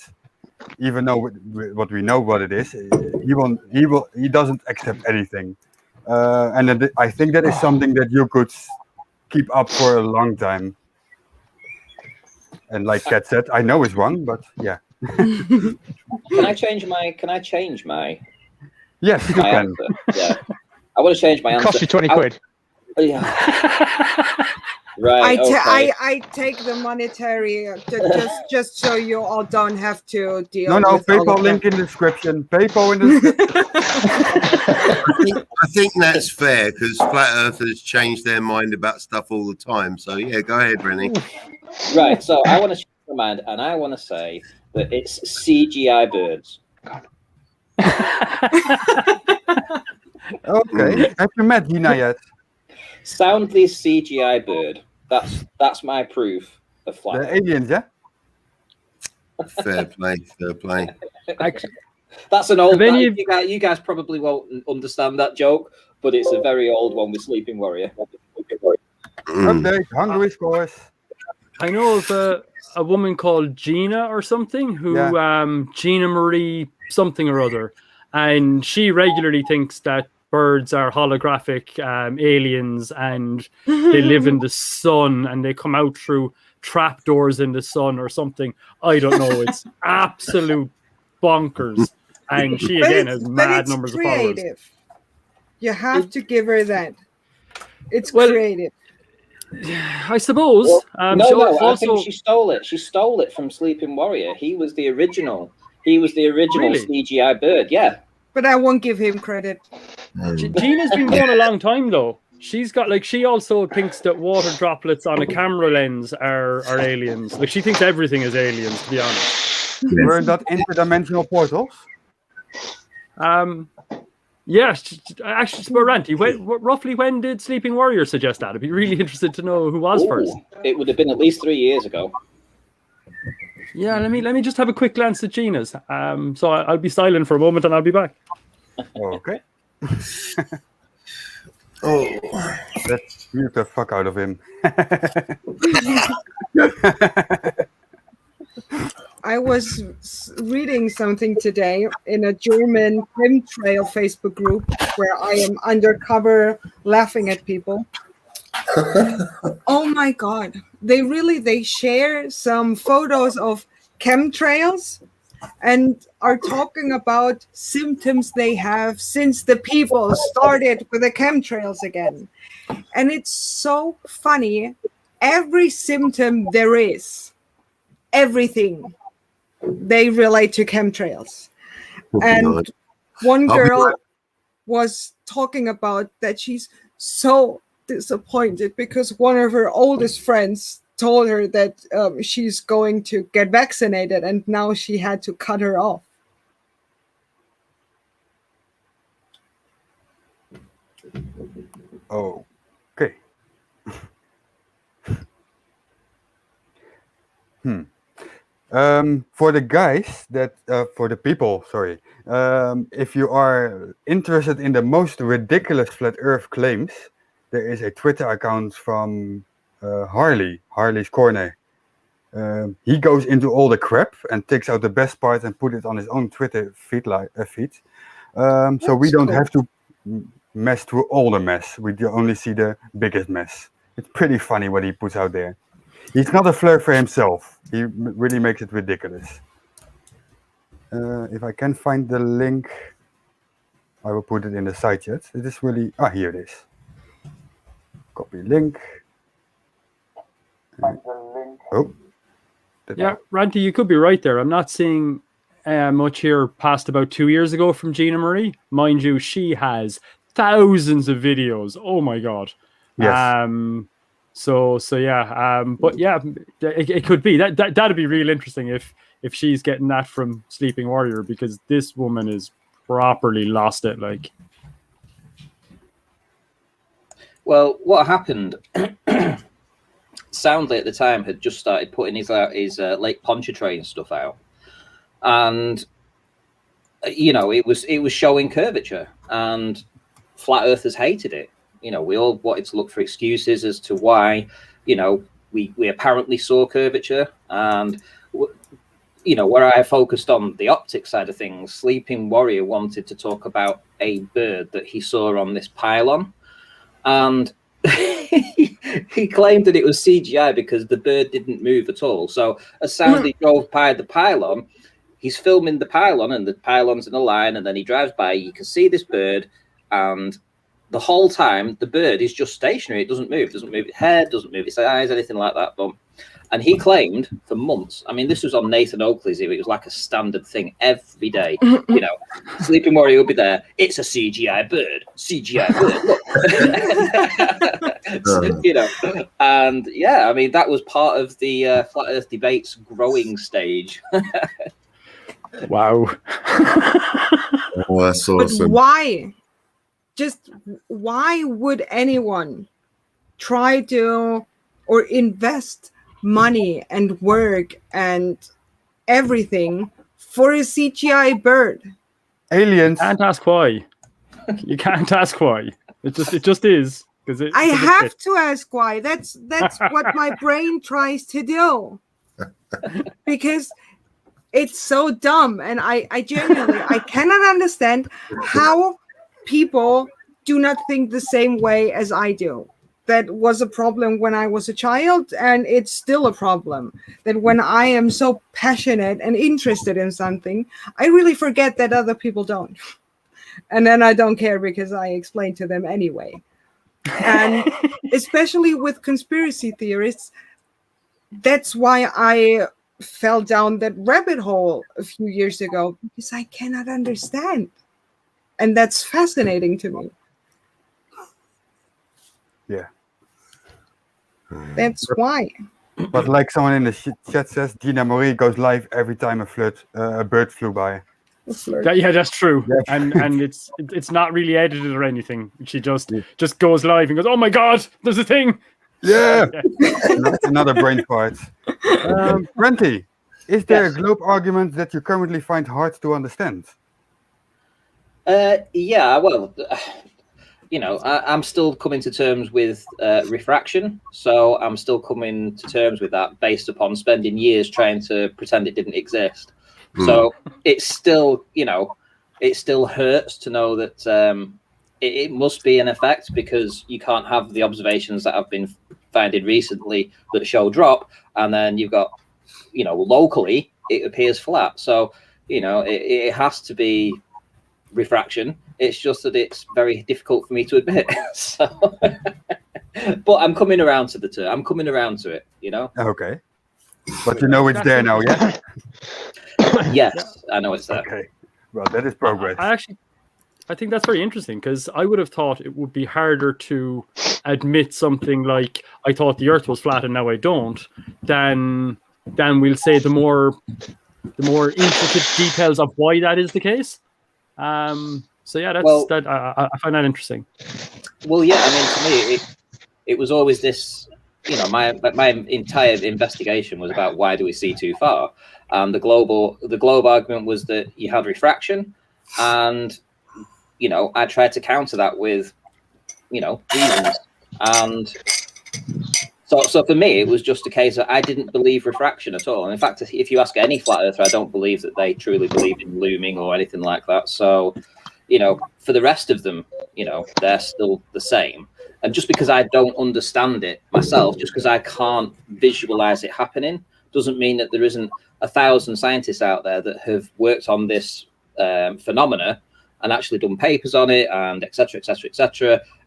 Even though what we know what it is, he doesn't accept anything. And I think that is something that you could keep up for a long time. And like Kat said, I know it's wrong, but yeah. Can I change my? Yes, you my can. answer? Yeah, I want to change my answer. Cost you 20 quid. Yeah. Right. I take the monetary just so you all don't have to deal. No, with all PayPal of link that. in the description. PayPal in the description. I think that's fair because flat earthers change their mind about stuff all the time. So yeah, go ahead, Rennie. Right. So I want to change my mind, and I want to say that it's CGI birds. Okay. Have you met Hina yet? Soundly CGI bird. That's my proof of flat The Earth. aliens, yeah? Fair play, fair play. That's an old. Have any You guys probably won't understand that joke, but it's a very old one with Sleeping Warrior. Update, Hungary scores. I know of a woman called Gina or something who Gina Marie something or other, and she regularly thinks that birds are holographic aliens and they live in the sun and they come out through trapdoors in the sun or something. I don't know. It's absolute bonkers. And she again has mad numbers of followers. You have to give her that. It's creative. I suppose. I think she stole it. She stole it from Sleeping Warrior. He was the original. Really? CGI bird. Yeah. But I won't give him credit. Gina's been going a long time though. She's got she also thinks that water droplets on a camera lens are aliens. Like she thinks everything is aliens, to be honest. Were that interdimensional portals? Yes, actually, Ranty, roughly when did Sleeping Warrior suggest that? I'd be really interested to know who was first. It would have been at least 3 years ago. Yeah, let me just have a quick glance at Gina's. So I'll be silent for a moment and I'll be back. Okay. Oh, Let's mute the fuck out of him. I was reading something today in a German chemtrail Facebook group where I am undercover laughing at people. Oh my God. They share some photos of chemtrails and are talking about symptoms they have since the people started with the chemtrails again. And it's so funny. Every symptom there is, everything, they relate to chemtrails. And one girl was talking about that she's so disappointed because one of her oldest friends told her that she's going to get vaccinated and now she had to cut her off. Okay. For the guys for the people, sorry. If you are interested in the most ridiculous flat Earth claims, there is a Twitter account from Harley's Corner. He goes into all the crap and takes out the best part and put it on his own Twitter feed. So we don't have to mess through all the mess. We only see the biggest mess. It's pretty funny what he puts out there. He's not a flirt for himself. He really makes it ridiculous. If I can find the link, I will put it in the side chat. It is really... here it is. Copy link. Yeah, Ranty, you could be right there. I'm not seeing much here past about 2 years ago from Gina Marie. Mind you, she has thousands of videos. Oh my God. Yes. So yeah. But yeah, it could be that'd be real interesting if she's getting that from Sleeping Warrior, because this woman is properly lost it. Like, well, what happened? Soundly at the time had just started putting his Lake Pontchartrain stuff out, and it was showing curvature, and flat earthers hated it. We all wanted to look for excuses as to why we apparently saw curvature, and where I focused on the optic side of things, Sleeping Warrior wanted to talk about a bird that he saw on this pylon, and he claimed that it was CGI because the bird didn't move at all. So as Soundy drove by the pylon, he's filming the pylon, and the pylon's in a line, and then he drives by. You can see this bird, and the whole time the bird is just stationary. It doesn't move its head, doesn't move its eyes, anything like that. And he claimed for months, I mean, this was on Nathan Oakley's, it was like a standard thing every day. Sleeping Warrior would be there. It's a CGI bird. Look. And yeah, I mean, that was part of the Flat Earth debate's growing stage. Wow. Oh, that's awesome. But why? Just why would anyone try to or invest money and work and everything for a CGI bird? Aliens. You can't ask why. You can't ask why. It just is. I have to ask why. That's what my brain tries to do. Because it's so dumb, and I genuinely I cannot understand how people do not think the same way as I do. That was a problem when I was a child, and it's still a problem. That when I am so passionate and interested in something, I really forget that other people don't. And then I don't care because I explain to them anyway. And especially with conspiracy theorists, that's why I fell down that rabbit hole a few years ago, because I cannot understand. And that's fascinating to me. Yeah. That's why. But like someone in the chat says, Gina Marie goes live every time a bird flew by. Yeah, that's true. Yeah. And it's not really edited or anything. She just goes live and goes, "Oh my God, there's a thing." Yeah. Another brain fart. Renty, Is there Yes. a globe argument that you currently find hard to understand? Yeah, well, I'm still coming to terms with refraction, so I'm still coming to terms with that based upon spending years trying to pretend it didn't exist. So it's still, it still hurts to know that it must be an effect, because you can't have the observations that have been finding recently that show drop, and then you've got, locally it appears flat. So, it has to be refraction. It's just that it's very difficult for me to admit. So, but I'm coming around to the term. I'm coming around to it. Okay, but you know it's there now, yeah. Yes, I know it's there. Okay, well that is progress. I think that's very interesting, because I would have thought it would be harder to admit something like I thought the Earth was flat and now I don't, than we'll say the more intricate details of why that is the case. So yeah, I find that interesting. Well, yeah, I mean, to me, it was always this. My entire investigation was about why do we see too far, and the globe argument was that you had refraction, and I tried to counter that with reasons, and so for me it was just a case that I didn't believe refraction at all. And in fact, if you ask any flat earther, I don't believe that they truly believe in looming or anything like that. So for the rest of them, they're still the same. And just because I don't understand it myself, just because I can't visualize it happening, doesn't mean that there isn't 1,000 scientists out there that have worked on this phenomena and actually done papers on it, and et cetera,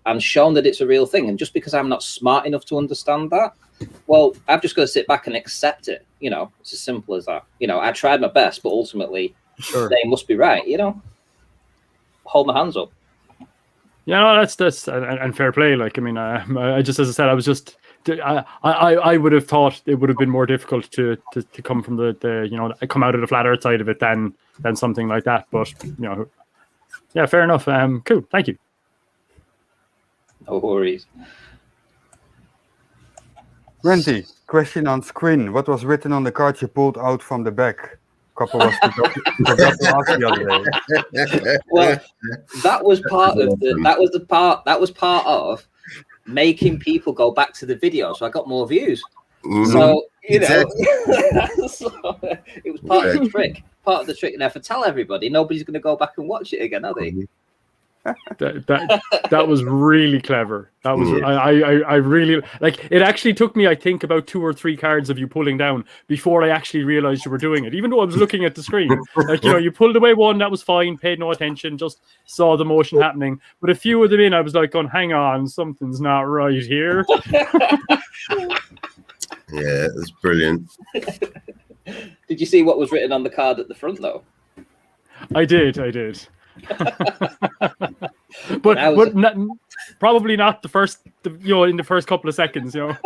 and shown that it's a real thing. And just because I'm not smart enough to understand that, well, I've just got to sit back and accept it. It's as simple as that. I tried my best, but ultimately they must be right. Hold my hands up. Yeah, no, that's and fair play. Like, I mean, I just, as I said, I was just, I would have thought it would have been more difficult to come from the come out of the flat Earth side of it than something like that. But yeah, fair enough. Cool, thank you. No worries. Randy, question on screen. What was written on the card you pulled out from the back? Couple was forgot to ask the other day. Well, that was part of making people go back to the video, so I got more views. Mm-hmm. So Exactly. so it was part of the trick. Part of the trick. Now, if I tell everybody, nobody's going to go back and watch it again, are they? That was really clever. That was I really like it. Actually took me, I think, about 2 or 3 cards of you pulling down before I actually realized you were doing it, even though I was looking at the screen. Like, you pulled away one, that was fine, paid no attention, just saw the motion happening. But a few of them in, I was like, going, hang on, something's not right here. Yeah, it was brilliant. Did you see what was written on the card at the front, though? I did. but probably not the first, in the first couple of seconds, Well,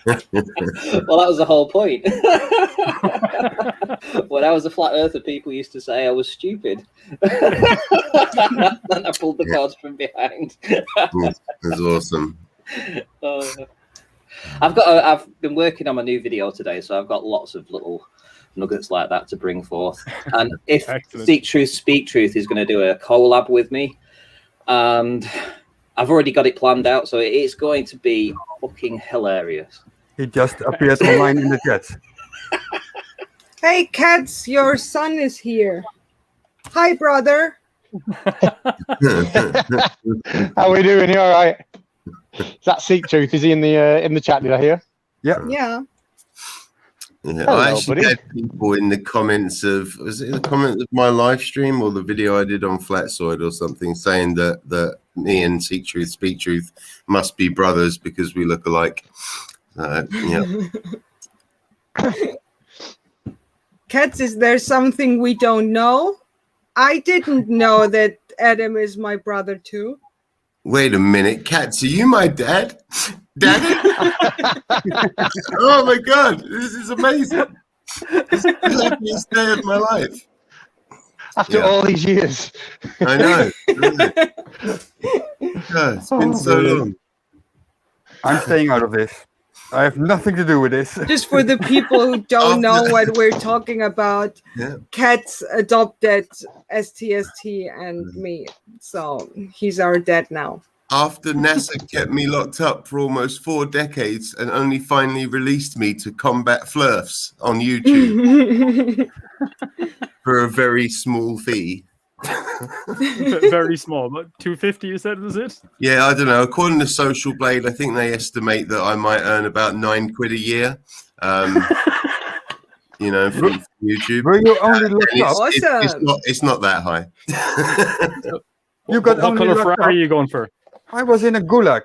that was the whole point. When I was a flat earther, people used to say I was stupid. Then I pulled the cards from behind. That's awesome. I've been working on my new video today, so I've got lots of little nuggets like that to bring forth. And if Seek Truth, Speak Truth is going to do a collab with me, and I've already got it planned out, so it's going to be fucking hilarious. He just appeared online in the chat. Hey, Cats, your son is here. Hi, brother. How are we doing? You all right? Is that Seek Truth? Is he in the chat? Did I hear? Yeah. Yeah. Yeah, Hello, I actually buddy. had people in the comments was it the comment of my live stream or the video I did on Flatsoid or something, saying that me and Seek Truth, Speak Truth must be brothers because we look alike. Yeah. Cats, is there something we don't know? I didn't know that Adam is my brother too. Wait a minute, Cats, are you my dad? Daddy? Oh my god, this is amazing. This is the happiest day of my life. After all these years. I know. God, it's been so long. I'm staying out of this. I have nothing to do with this. Just for the people who don't know what we're talking about, Cats adopted STST and me. So he's our dad now. After NASA kept me locked up for almost 4 decades and only finally released me to combat flirfs on YouTube for a very small fee. Very small, but 250 you said, was it? Yeah, I don't know. According to Social Blade, I think they estimate that I might earn about £9 a year. You know, from YouTube. Were you only looked up? Awesome. It's not that high. You got what only color looked Ferrari up. are you going for? I was in a gulag.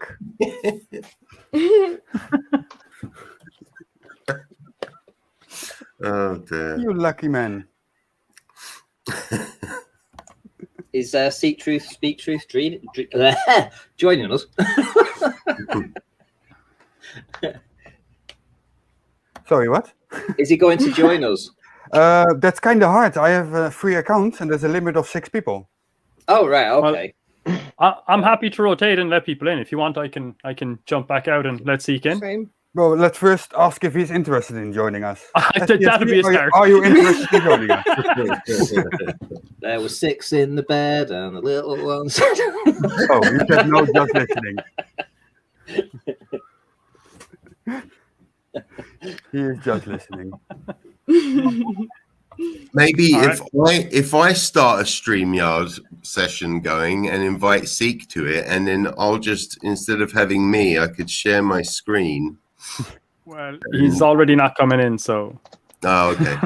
Oh dear. You lucky man. Is Seek Truth, Speak Truth joining us? Sorry, what? Is he going to join us? That's kind of hard. I have a free account and there's a limit of 6 people. Oh, right. Okay. I'm happy to rotate and let people in. If you want, I can jump back out and let Seek in. Same. Well, let's first ask if he's interested in joining us. That'd be a start. Are you interested in joining us? There were 6 in the bed and the little ones. Oh, you said no, just listening. He is just listening. Maybe All if I start a StreamYard session going and invite Seek to it, and then I'll just, instead of having me, I could share my screen. Well, he's already not coming in, so. Oh, okay.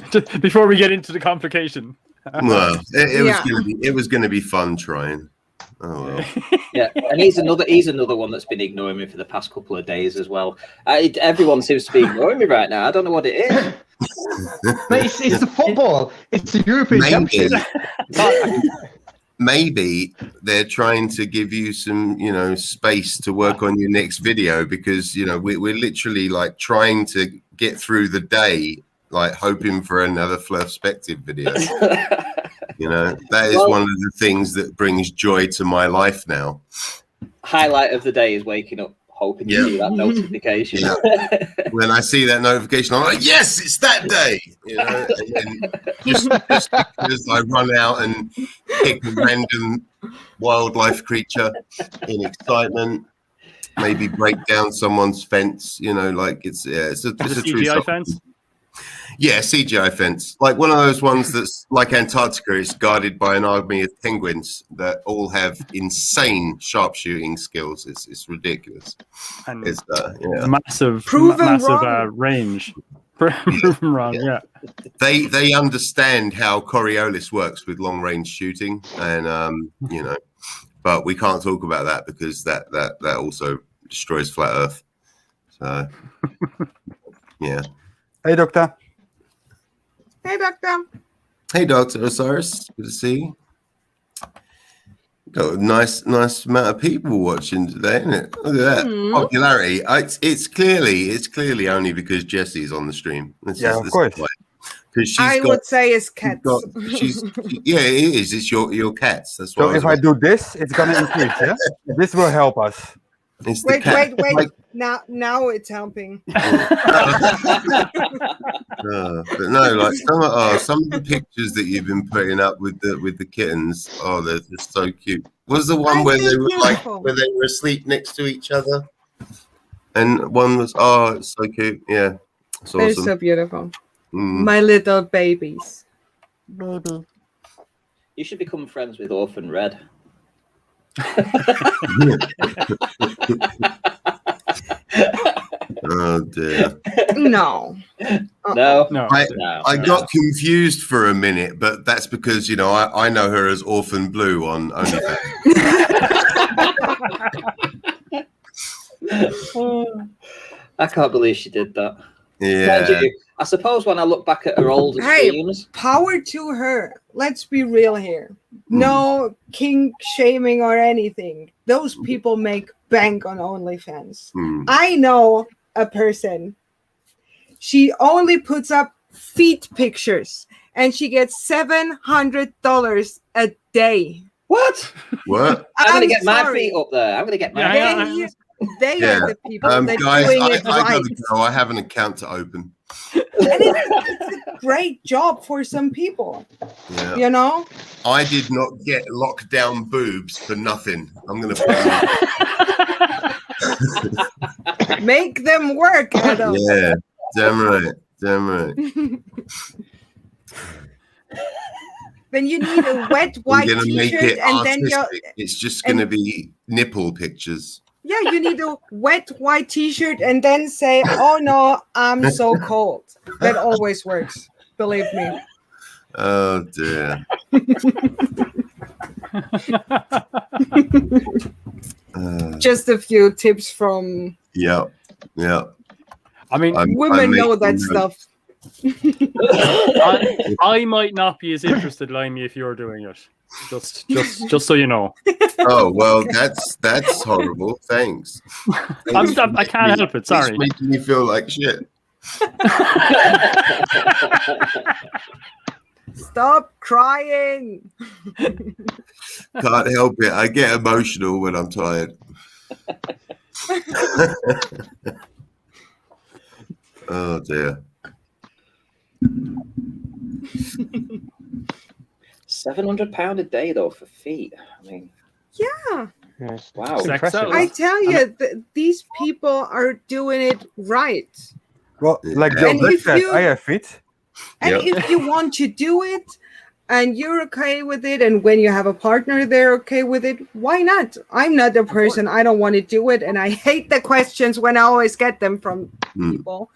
Just before we get into the complication. Well, it was going to be fun trying. Oh well. Yeah, and he's another one that's been ignoring me for the past couple of days as well. Everyone seems to be ignoring me right now. I don't know what it is. But it's the football. It's the European Championship. Maybe they're trying to give you some, space to work on your next video, because we're literally like trying to get through the day, like hoping for another Flirspective video. That is one of the things that brings joy to my life now. Highlight of the day is waking up hoping to see that notification. Yeah. When I see that notification, I'm like, yes, it's that day. And then just because I run out and pick a random wildlife creature in excitement, maybe break down someone's fence. It's a true CGI fence. Yeah, CGI fence. Like one of those ones that's like Antarctica. It's guarded by an army of penguins that all have insane sharpshooting skills. It's ridiculous. And it's massive range. Prove them wrong. Yeah. They understand how Coriolis works with long range shooting, and but we can't talk about that because that also destroys flat Earth. So yeah. Hey, Doctor. Hey, Doctor. Hey, Dr. Osiris. Good to see you. Got a nice amount of people watching today, isn't it? Look at that popularity. It's clearly only because Jessie's on the stream. Of course. Because I would say it's cats. Yeah, it is. It's your cats. That's so if I do this, it's gonna increase. Yeah, this will help us. Wait. Now it's helping. But no, like some of the pictures that you've been putting up with the kittens. Oh, they're just so cute. Was the one where they were asleep next to each other, and one was it's so cute. Yeah, it's awesome. They're so beautiful. My little babies. Baby. You should become friends with Orphan Red. Oh dear. No. No. I got confused for a minute, but that's because I know her as Orphan Blue on OnlyFans. I can't believe she did that. Yeah. I suppose when I look back at her older streams, power to her. Let's be real here. No kink shaming or anything. Those people make bank on OnlyFans. I know a person. She only puts up feet pictures, and she gets $700 a day. What? What? I'm gonna get my feet up there. I'm gonna get my They are the people that guys, doing I it right. gotta go. I have an account to open. And it's a great job for some people. Yeah. You know? I did not get lockdown boobs for nothing. I'm gonna put Make them work, Adam. Yeah, damn right. Then you need a wet white I'm gonna make t-shirt it and then artistic. It's just gonna be nipple pictures. yeah, you need a wet white t-shirt and then say, "Oh no, I'm so cold." That always works. Believe me. Oh dear. Just a few tips from Yeah. I mean, women know making that notes. stuff. I might not be as interested, Limey, if you're doing it. Just so you know. Oh well, that's horrible. Thanks. I can't help it. Sorry. It's making me feel like shit. Stop crying. Can't help it. I get emotional when I'm tired. Oh dear. £700 a day though for feet. I mean, Yeah. Yes. wow. It's impressive. I tell you, these people are doing it right. Well, like Joe And Black if said, you- I have feet. And if you want to do it and you're okay with it, and when you have a partner, they're okay with it, why not? I'm not the person, I don't want to do it. And I hate the questions when I always get them from people.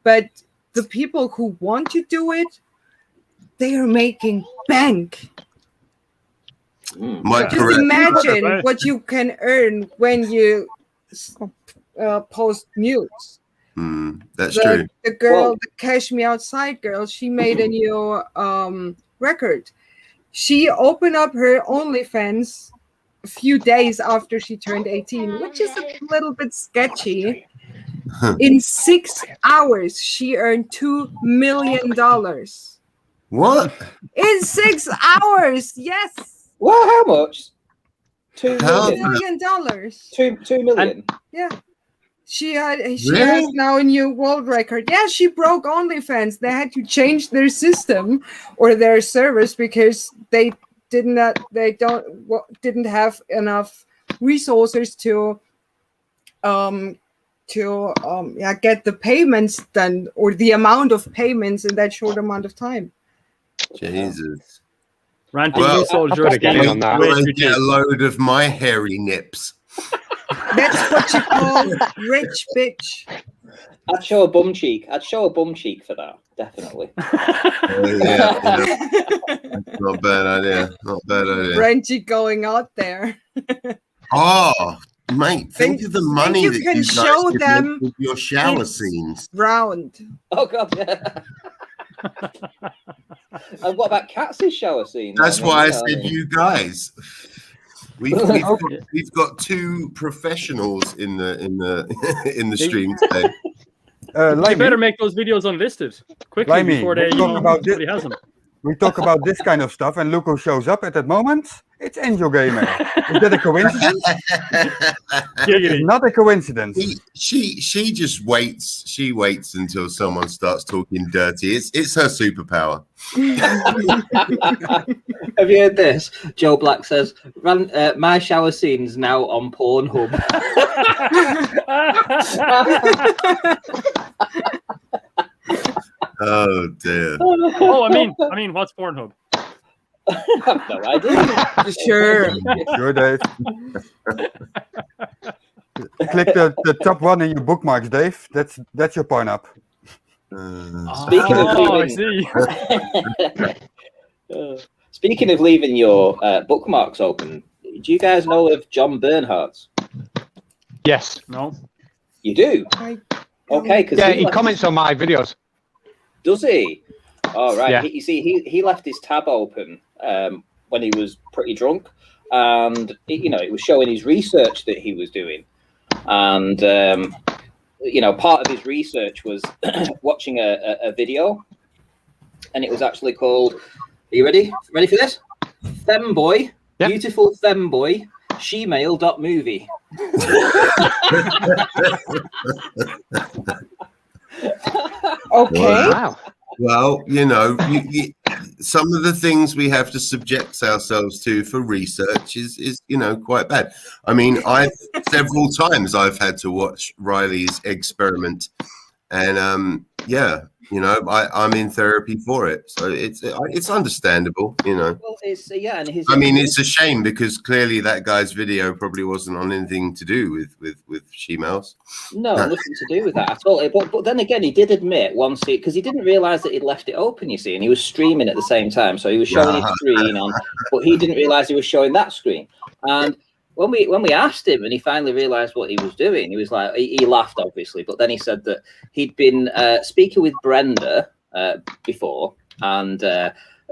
But the people who want to do it, they are making bank. Just imagine what you can earn when you post news. That's true. The girl, the Cash Me Outside girl, she made a new record. She opened up her OnlyFans a few days after she turned 18, which is a little bit sketchy. In 6 hours, she earned $2 million. What? In 6 hours, yes. Well, how much? $2 $2 million. million. 2 million. Yeah. She has now a new world record. Yeah, she broke OnlyFans. They had to change their system or their service because they didn't have enough resources to get the payments done or the amount of payments in that short amount of time. Jesus. Ranting Well, soldier getting on that. I get a load of my hairy nips. That's what you call rich bitch. I'd show a bum cheek. I'd show a bum cheek for that, definitely. Not bad idea. Renji going out there. Oh, mate, think of the money you that can you guys show could them make with your shower scenes. Round. Oh god, yeah. And what about Katz's shower scene? That's why I said you guys. We've got two professionals in the stream today. You better make those videos unlisted quickly before they somebody has them. We talk about this kind of stuff, and look who shows up at that moment. It's Angel Gamer. Is that a coincidence? It's not a coincidence. She just waits. She waits until someone starts talking dirty. It's her superpower. Have you heard this? Joe Black says, my shower scene's now on Pornhub. Oh dear. Oh, I mean, what's Pornhub? I have no idea. Sure, Dave. Click the top one in your bookmarks, Dave. That's your porn up. Speaking of leaving your bookmarks open, do you guys know of John Bernhardt's? Yes. No. You do? Okay. He comments on my videos. Does he? All right. Yeah. You see, he left his tab open when he was pretty drunk, and it was showing his research that he was doing, and part of his research was watching a video, and it was actually called. Are you ready? Ready for this? Femboy, beautiful femboy, Shemail.movie. Okay. Wow. Well, some of the things we have to subject ourselves to for research is quite bad. I mean, several times I've had to watch Riley's experiment, and I'm in therapy for it, so it's understandable, Well, it's and his. I mean, it's a shame because clearly that guy's video probably wasn't on anything to do with she-males. No, nothing to do with that at all. But then again, he did admit once because he didn't realise that he'd left it open. You see, and he was streaming at the same time, so he was showing his screen on, but he didn't realise he was showing that screen. And when we asked him, and he finally realised what he was doing, he was like, he laughed obviously, but then he said that he'd been speaking with Brenda before, and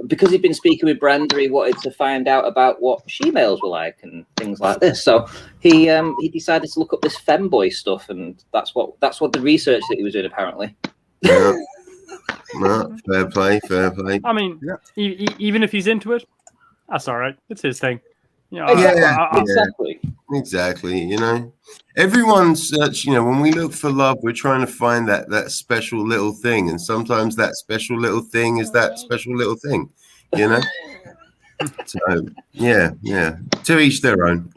because he'd been speaking with Brenda, he wanted to find out about what she-males were like and things like this. So he decided to look up this femboy stuff, and that's what the research that he was doing apparently. Yeah. Fair play. I mean, even if he's into it, that's all right. It's his thing. Exactly. Everyone's search. When we look for love, we're trying to find that special little thing, and sometimes that special little thing is that special little thing. So yeah. To each their own.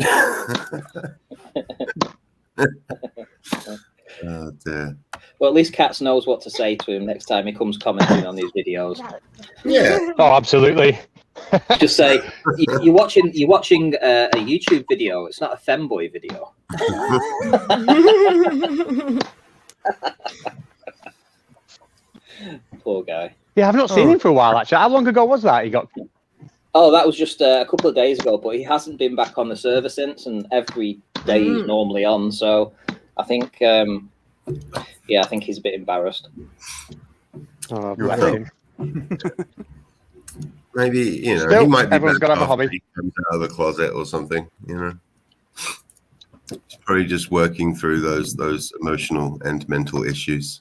Oh dear. Well, at least Katz knows what to say to him next time he comes commenting on these videos. Yeah. Oh, absolutely. Just say you're watching a YouTube video. It's not a femboy video. Poor guy. Yeah, I've not seen him for a while actually. How long ago was that? He got. Oh, that was just a couple of days ago, but he hasn't been back on the server since, and every day he's normally on. So I think, I think he's a bit embarrassed. Oh, bless him. Maybe Still, he might be. Everyone's got to have a hobby. He comes out of the closet or something. He's probably just working through those emotional and mental issues.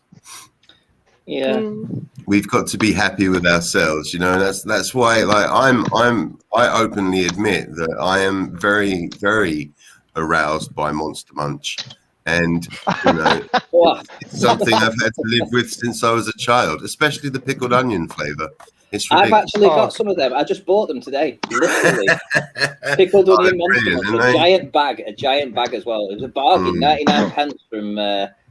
Yeah, we've got to be happy with ourselves, and that's why, like, I openly admit that I am very, very aroused by Monster Munch, and it's something I've had to live with since I was a child, especially the pickled onion flavor. It's ridiculous. I've actually got some of them. I just bought them today, literally. Pickled onion Monster Munch, a giant bag as well. It was a bargain, 99 pence from.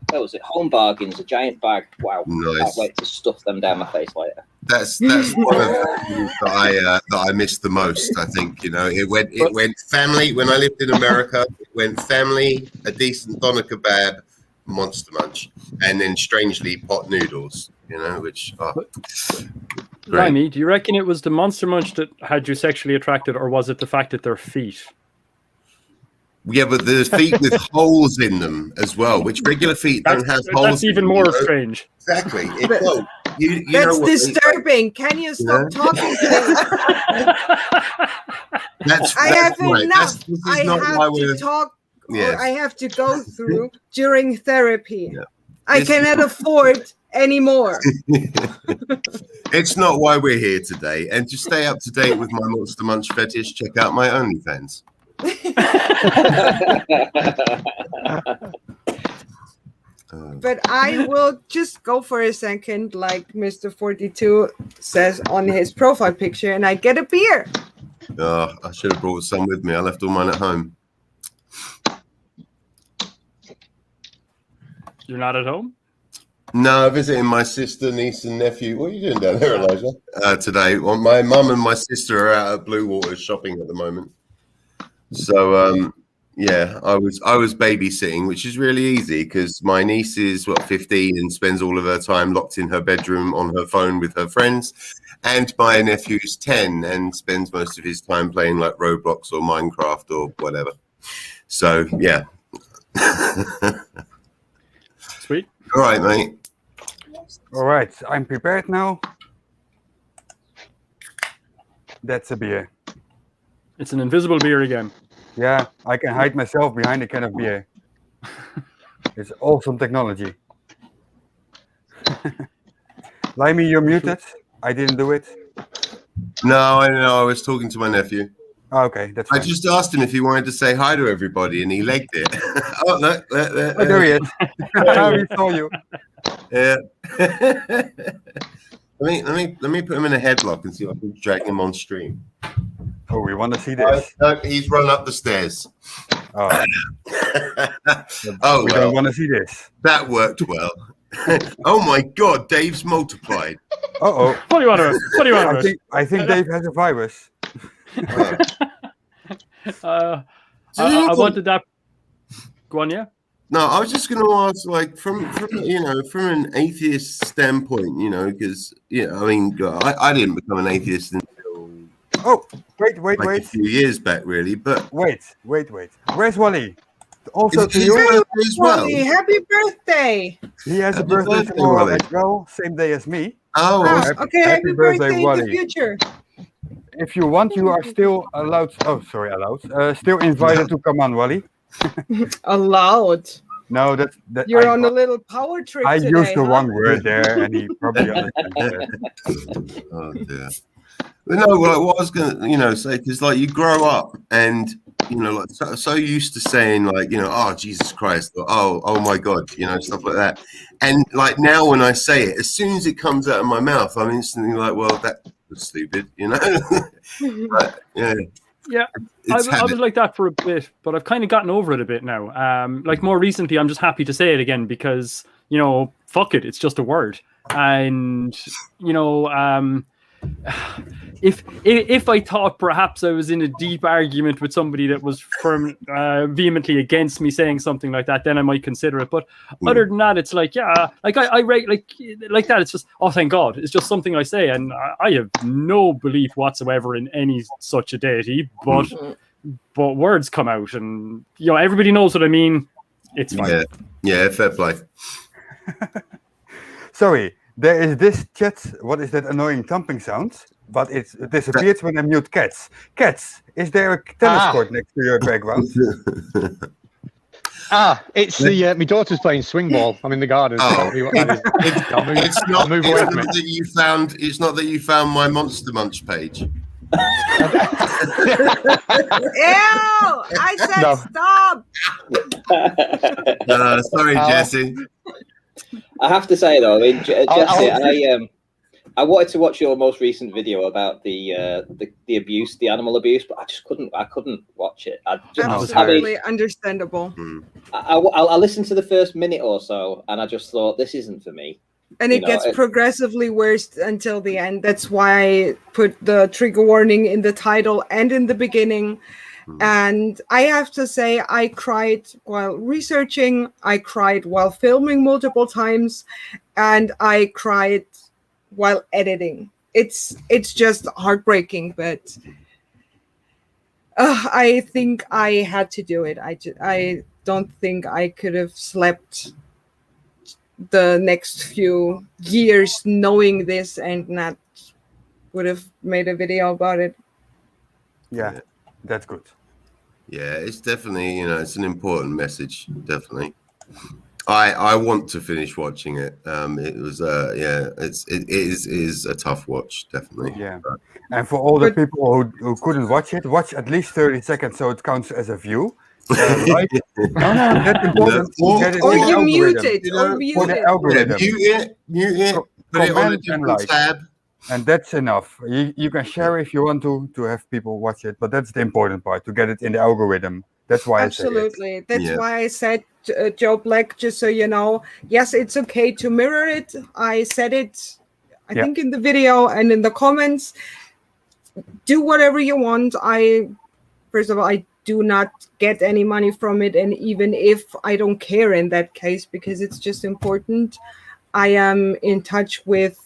What was it? Home Bargains, a giant bag. Wow! Nice. Can't wait to stuff them down my face later. That's one of the things that I miss the most. I think it went family when I lived in America. It went family, a decent doner kebab, Monster Munch, and then strangely pot noodles. Which Limey, do you reckon it was the Monster Munch that had you sexually attracted, or was it the fact that they're feet? Yeah, but there's feet with holes in them as well, which regular feet don't have holes. That's even more strange. Exactly. That's disturbing. Can you stop talking to me? I have enough. I have to talk. Yes. I have to go through during therapy. Yeah. I cannot afford anymore. It's not why we're here today. And to stay up to date with my Monster Munch fetish, check out my OnlyFans. But I will just go for a second, like Mr. 42 says on his profile picture, and I get a beer. Oh, I should have brought some with me. I left all mine at home. You're not at home? No, visiting my sister, niece, and nephew. What are you doing down there, Elijah? Today, well, my mum and my sister are out at Blue Water shopping at the moment. So, I was babysitting, which is really easy because my niece is 15 and spends all of her time locked in her bedroom on her phone with her friends, and my nephew's 10 and spends most of his time playing like Roblox or Minecraft or whatever. So, yeah. Sweet. All right, mate. All right, I'm prepared now. That's a beer. It's an invisible beer again. Yeah, I can hide myself behind a can of beer. It's awesome technology. Limey, you're muted. I didn't do it. No, I know. I was talking to my nephew. Oh, okay, that's I fine. just asked him if he wanted to say hi to everybody, and he legged it. Oh, look, Oh, there he is. We saw you. Yeah. let me put him in a headlock and see if I can drag him on stream. Oh, we want to see this. No, he's run up the stairs. Oh, Oh, we well, don't want to see this. that worked well. Oh my God, Dave's multiplied. Uh-oh. What do you want to? I think Dave has a virus. I wanted that. Go on, yeah. No, I was just going to ask, like, from an atheist standpoint, because I mean, I didn't become an atheist until Wait. a few years back, really. But Wait. Where's Wally? is Also it to his you, birthday as well? Wally, happy birthday! he has a Happy birthday birthday, tomorrow Wally. as well, same day as me. Oh, Ah, awesome. okay, happy happy birthday, birthday in Wally. the future. If you want, you are still allowed. Oh, sorry, allowed. Still invited to come on, Wally. Allowed. No, that You're on a little power trip I today, used the huh? wrong word there, and he probably understands that. Oh dear. But no, like, what I was gonna, say, because like you grow up and like so used to saying like, oh Jesus Christ, or oh my God, stuff like that. And like now when I say it, as soon as it comes out of my mouth, I'm instantly like, well, that was stupid, But, yeah. Yeah, I was like that for a bit, but I've kind of gotten over it a bit now. Like more recently, I'm just happy to say it again because fuck it, it's just a word. And if I thought perhaps I was in a deep argument with somebody that was vehemently against me saying something like that, then I might consider it. But other than that, it's like, yeah, like I like that. It's just, oh, thank God, it's just something I say, and I have no belief whatsoever in any such a deity. But words come out, and everybody knows what I mean. It's fine. Yeah, fair play. Sorry, there is this chat. What is that annoying thumping sound? But it disappears when I mute cats. Cats, is there a tennis court next to your background? It's my daughter's playing swing ball. I'm in the garden. Oh. It's not that you found my Monster Munch page. Ew! I said No. stop! Sorry, Jesse. I have to say though, I mean, Jesse, I wanted to watch your most recent video about the abuse, the animal abuse, but I just couldn't. I couldn't watch it. Absolutely understandable. I listened to the first minute or so, and I just thought, this isn't for me. And it gets progressively worse until the end. That's why I put the trigger warning in the title and in the beginning. And I have to say, I cried while researching, I cried while filming multiple times, and I cried while editing. It's just heartbreaking, but I think I had to do it. I don't think I could have slept the next few years knowing this and not would have made a video about it. Yeah, that's good. Yeah, it's definitely, it's an important message. Definitely. I want to finish watching it. It was, it is a tough watch, definitely. Yeah. And for all the people who couldn't watch it, watch at least 30 seconds so it counts as a view. Right? No, that's important. Or you mute it. For the algorithm. Mute it. Put it on a different tab. And that's enough. You can share if you want to have people watch it, but that's the important part, to get it in the algorithm. That's why absolutely. That's why I said, Joe Black, just so you know, yes, it's okay to mirror it. I said it, I think, in the video and in the comments. Do whatever you want. First of all, I do not get any money from it, and even if I don't care in that case, because it's just important. I am in touch with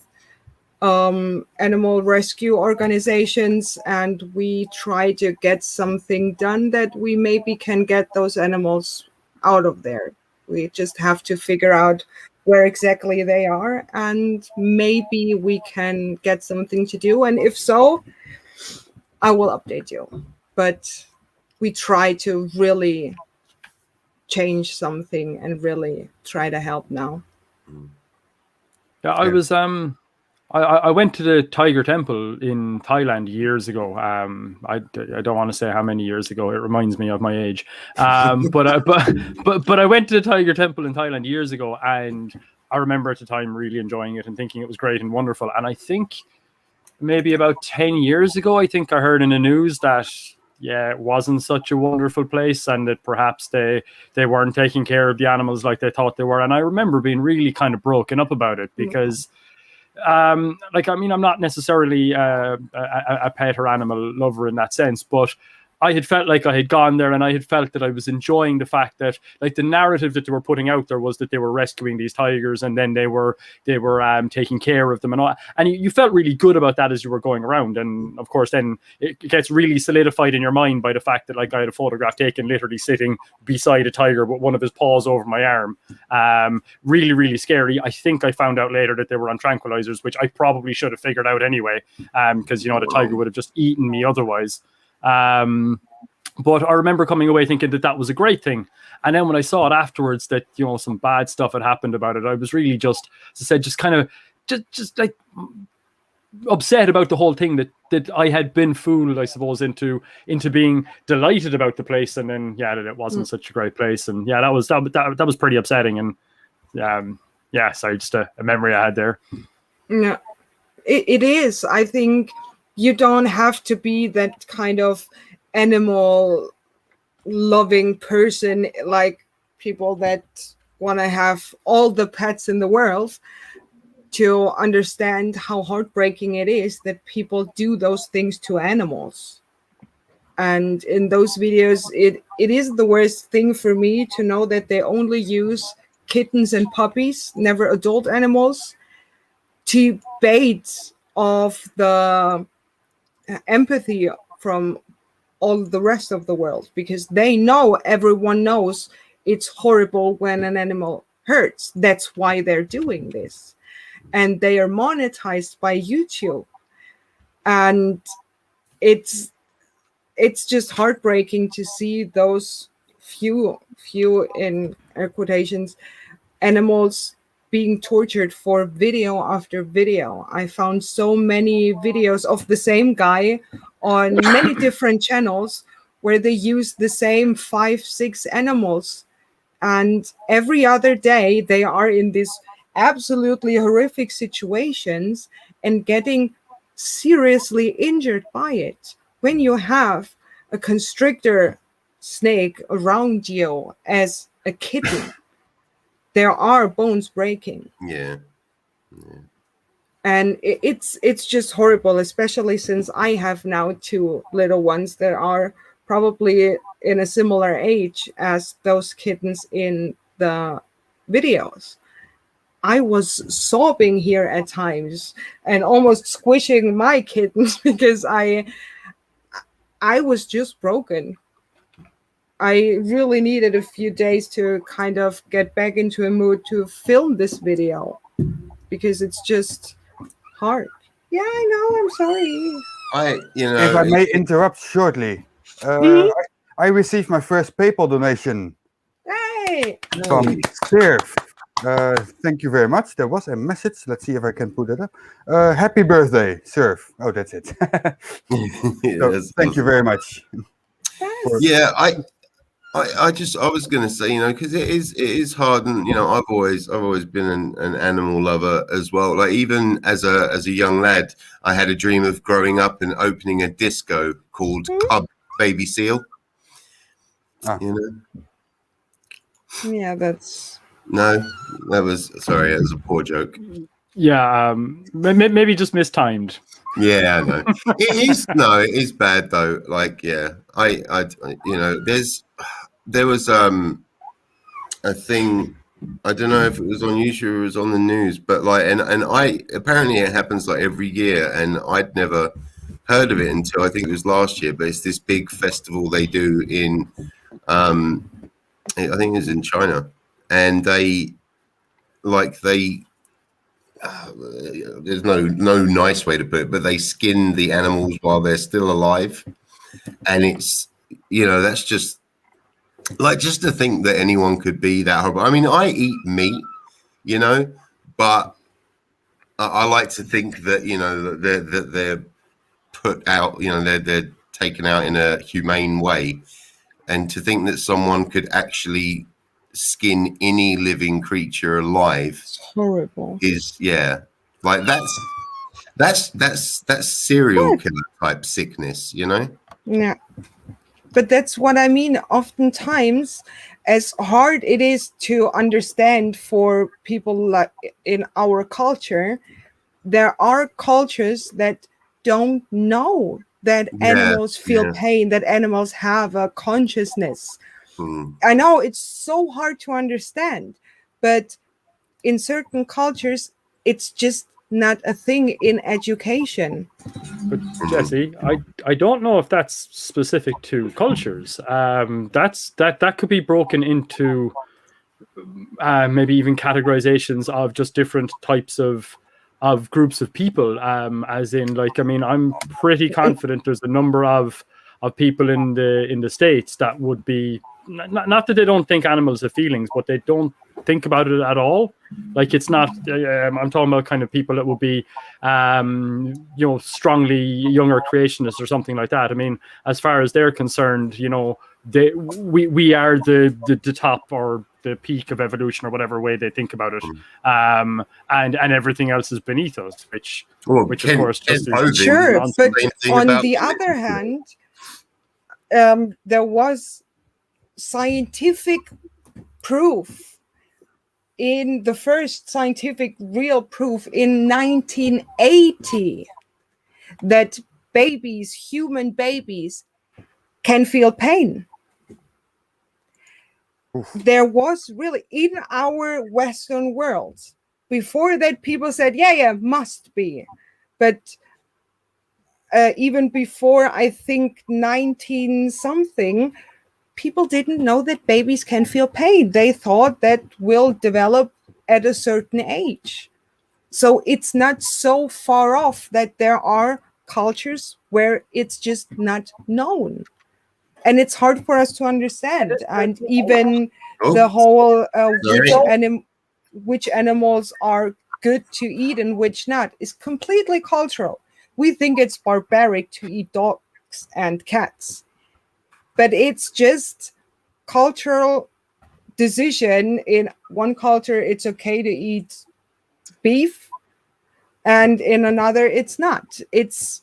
animal rescue organizations, and we try to get something done that we maybe can get those animals out of there. We just have to figure out where exactly they are, and maybe we can get something to do, and if so, I will update you. But we try to really change something and really try to help now. Yeah, I went to the Tiger Temple in Thailand years ago. I don't want to say how many years ago. It reminds me of my age. But I went to the Tiger Temple in Thailand years ago, and I remember at the time really enjoying it and thinking it was great and wonderful. And I think maybe about 10 years ago, I think I heard in the news that it wasn't such a wonderful place, and that perhaps they weren't taking care of the animals like they thought they were. And I remember being really kind of broken up about it because. I'm not necessarily a pet or animal lover in that sense, but I had felt like I had gone there and I had felt that I was enjoying the fact that like the narrative that they were putting out there was that they were rescuing these tigers and then they were taking care of them and all. And you felt really good about that as you were going around. And of course, then it gets really solidified in your mind by the fact that like I had a photograph taken literally sitting beside a tiger with one of his paws over my arm. Really, really scary. I think I found out later that they were on tranquilizers, which I probably should have figured out anyway, because the tiger would have just eaten me otherwise. But I remember coming away thinking that was a great thing. And then when I saw it afterwards that, some bad stuff had happened about it, I was really just, as I said, just kind of just like upset about the whole thing that I had been fooled, I suppose, into being delighted about the place. And then, that it wasn't such a great place. And that was pretty upsetting. And sorry, just a memory I had there. Yeah, it is. I think you don't have to be that kind of animal loving person, like people that want to have all the pets in the world, to understand how heartbreaking it is that people do those things to animals. And in those videos, it is the worst thing for me to know that they only use kittens and puppies, never adult animals, to bait of the empathy from all the rest of the world, because everyone knows it's horrible when an animal hurts. That's why they're doing this, and they are monetized by YouTube. And it's just heartbreaking to see those few in air quotations animals being tortured for video after video. I found so many videos of the same guy on many different channels where they use the same 5-6 animals, and every other day they are in these absolutely horrific situations and getting seriously injured by it. When you have a constrictor snake around you as a kitten, there are bones breaking. Yeah. And it's just horrible, especially since I have now 2 little ones that are probably in a similar age as those kittens in the videos. I was sobbing here at times and almost squishing my kittens because I was just broken. I really needed a few days to kind of get back into a mood to film this video because it's just hard. Yeah, I know. I'm sorry. If I may interrupt shortly, I received my first PayPal donation Hey! from Surf. Thank you very much. There was a message. Let's see if I can put it up. Happy birthday, Surf. Oh, that's it. So, thank you very much. Yeah, I was going to say, because it is hard, and I've always been an animal lover as well. Like even as a young lad, I had a dream of growing up and opening a disco called Pub Baby Seal. Yeah, that's. No, that was a poor joke. Yeah, maybe just mistimed. Yeah, I know. It is bad though. Like, yeah, there was a thing, I don't know if it was on YouTube or it was on the news, but like, and I apparently it happens like every year, and I'd never heard of it until I think it was last year. But it's this big festival they do in, I think it was in China, and there's no nice way to put it, but they skin the animals while they're still alive, and it's that's just. Like, just to think that anyone could be that horrible. I mean, I eat meat, but I like to think that, you know, that they're put out, you know, they're taken out in a humane way, and to think that someone could actually skin any living creature alive It's horrible. is, yeah, like that's serial What? killer type sickness, you know. Yeah. But that's what I mean. Oftentimes, as hard it is to understand for people like in our culture, there are cultures that don't know that animals feel pain, that animals have a consciousness. I know it's so hard to understand, but in certain cultures, it's just not a thing in education. But Jesse, I don't know if that's specific to cultures. That could be broken into maybe even categorizations of just different types of groups of people. As in, like, I mean, I'm pretty confident there's a number of people in the States that would be not that they don't think animals have feelings, but they don't think about it at all. Like, it's not I'm talking about kind of people that would be you know, strongly younger creationists or something like that. I mean, as far as they're concerned, you know, we are the top or the peak of evolution, or whatever way they think about it, and everything else is beneath us, which of course just is sure. But on the about other hand, there was scientific proof, in the first scientific real proof in 1980, that babies, human babies, can feel pain. There was really, in our Western world, before that, people said, yeah, must be. But even before, I think 19 something, people didn't know that babies can feel pain. They thought that will develop at a certain age. So it's not so far off that there are cultures where it's just not known. And it's hard for us to understand. And even the whole which animals are good to eat and which not is completely cultural. We think it's barbaric to eat dogs and cats, but it's just cultural decision. In one culture, it's okay to eat beef, and in another, it's not. It's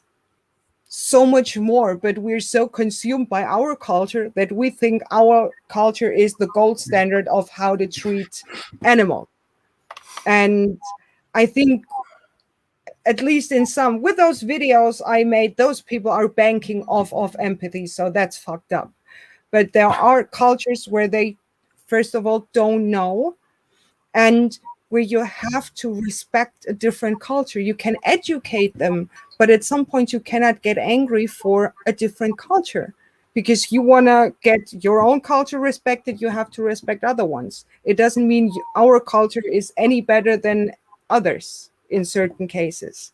so much more, but we're so consumed by our culture that we think our culture is the gold standard of how to treat animals. And I think, at least in some, with those videos I made, those people are banking off of empathy, so that's fucked up. But there are cultures where they, first of all, don't know, and where you have to respect a different culture. You can educate them, but at some point you cannot get angry for a different culture, because you want to get your own culture respected. You have to respect other ones. It doesn't mean our culture is any better than others in certain cases.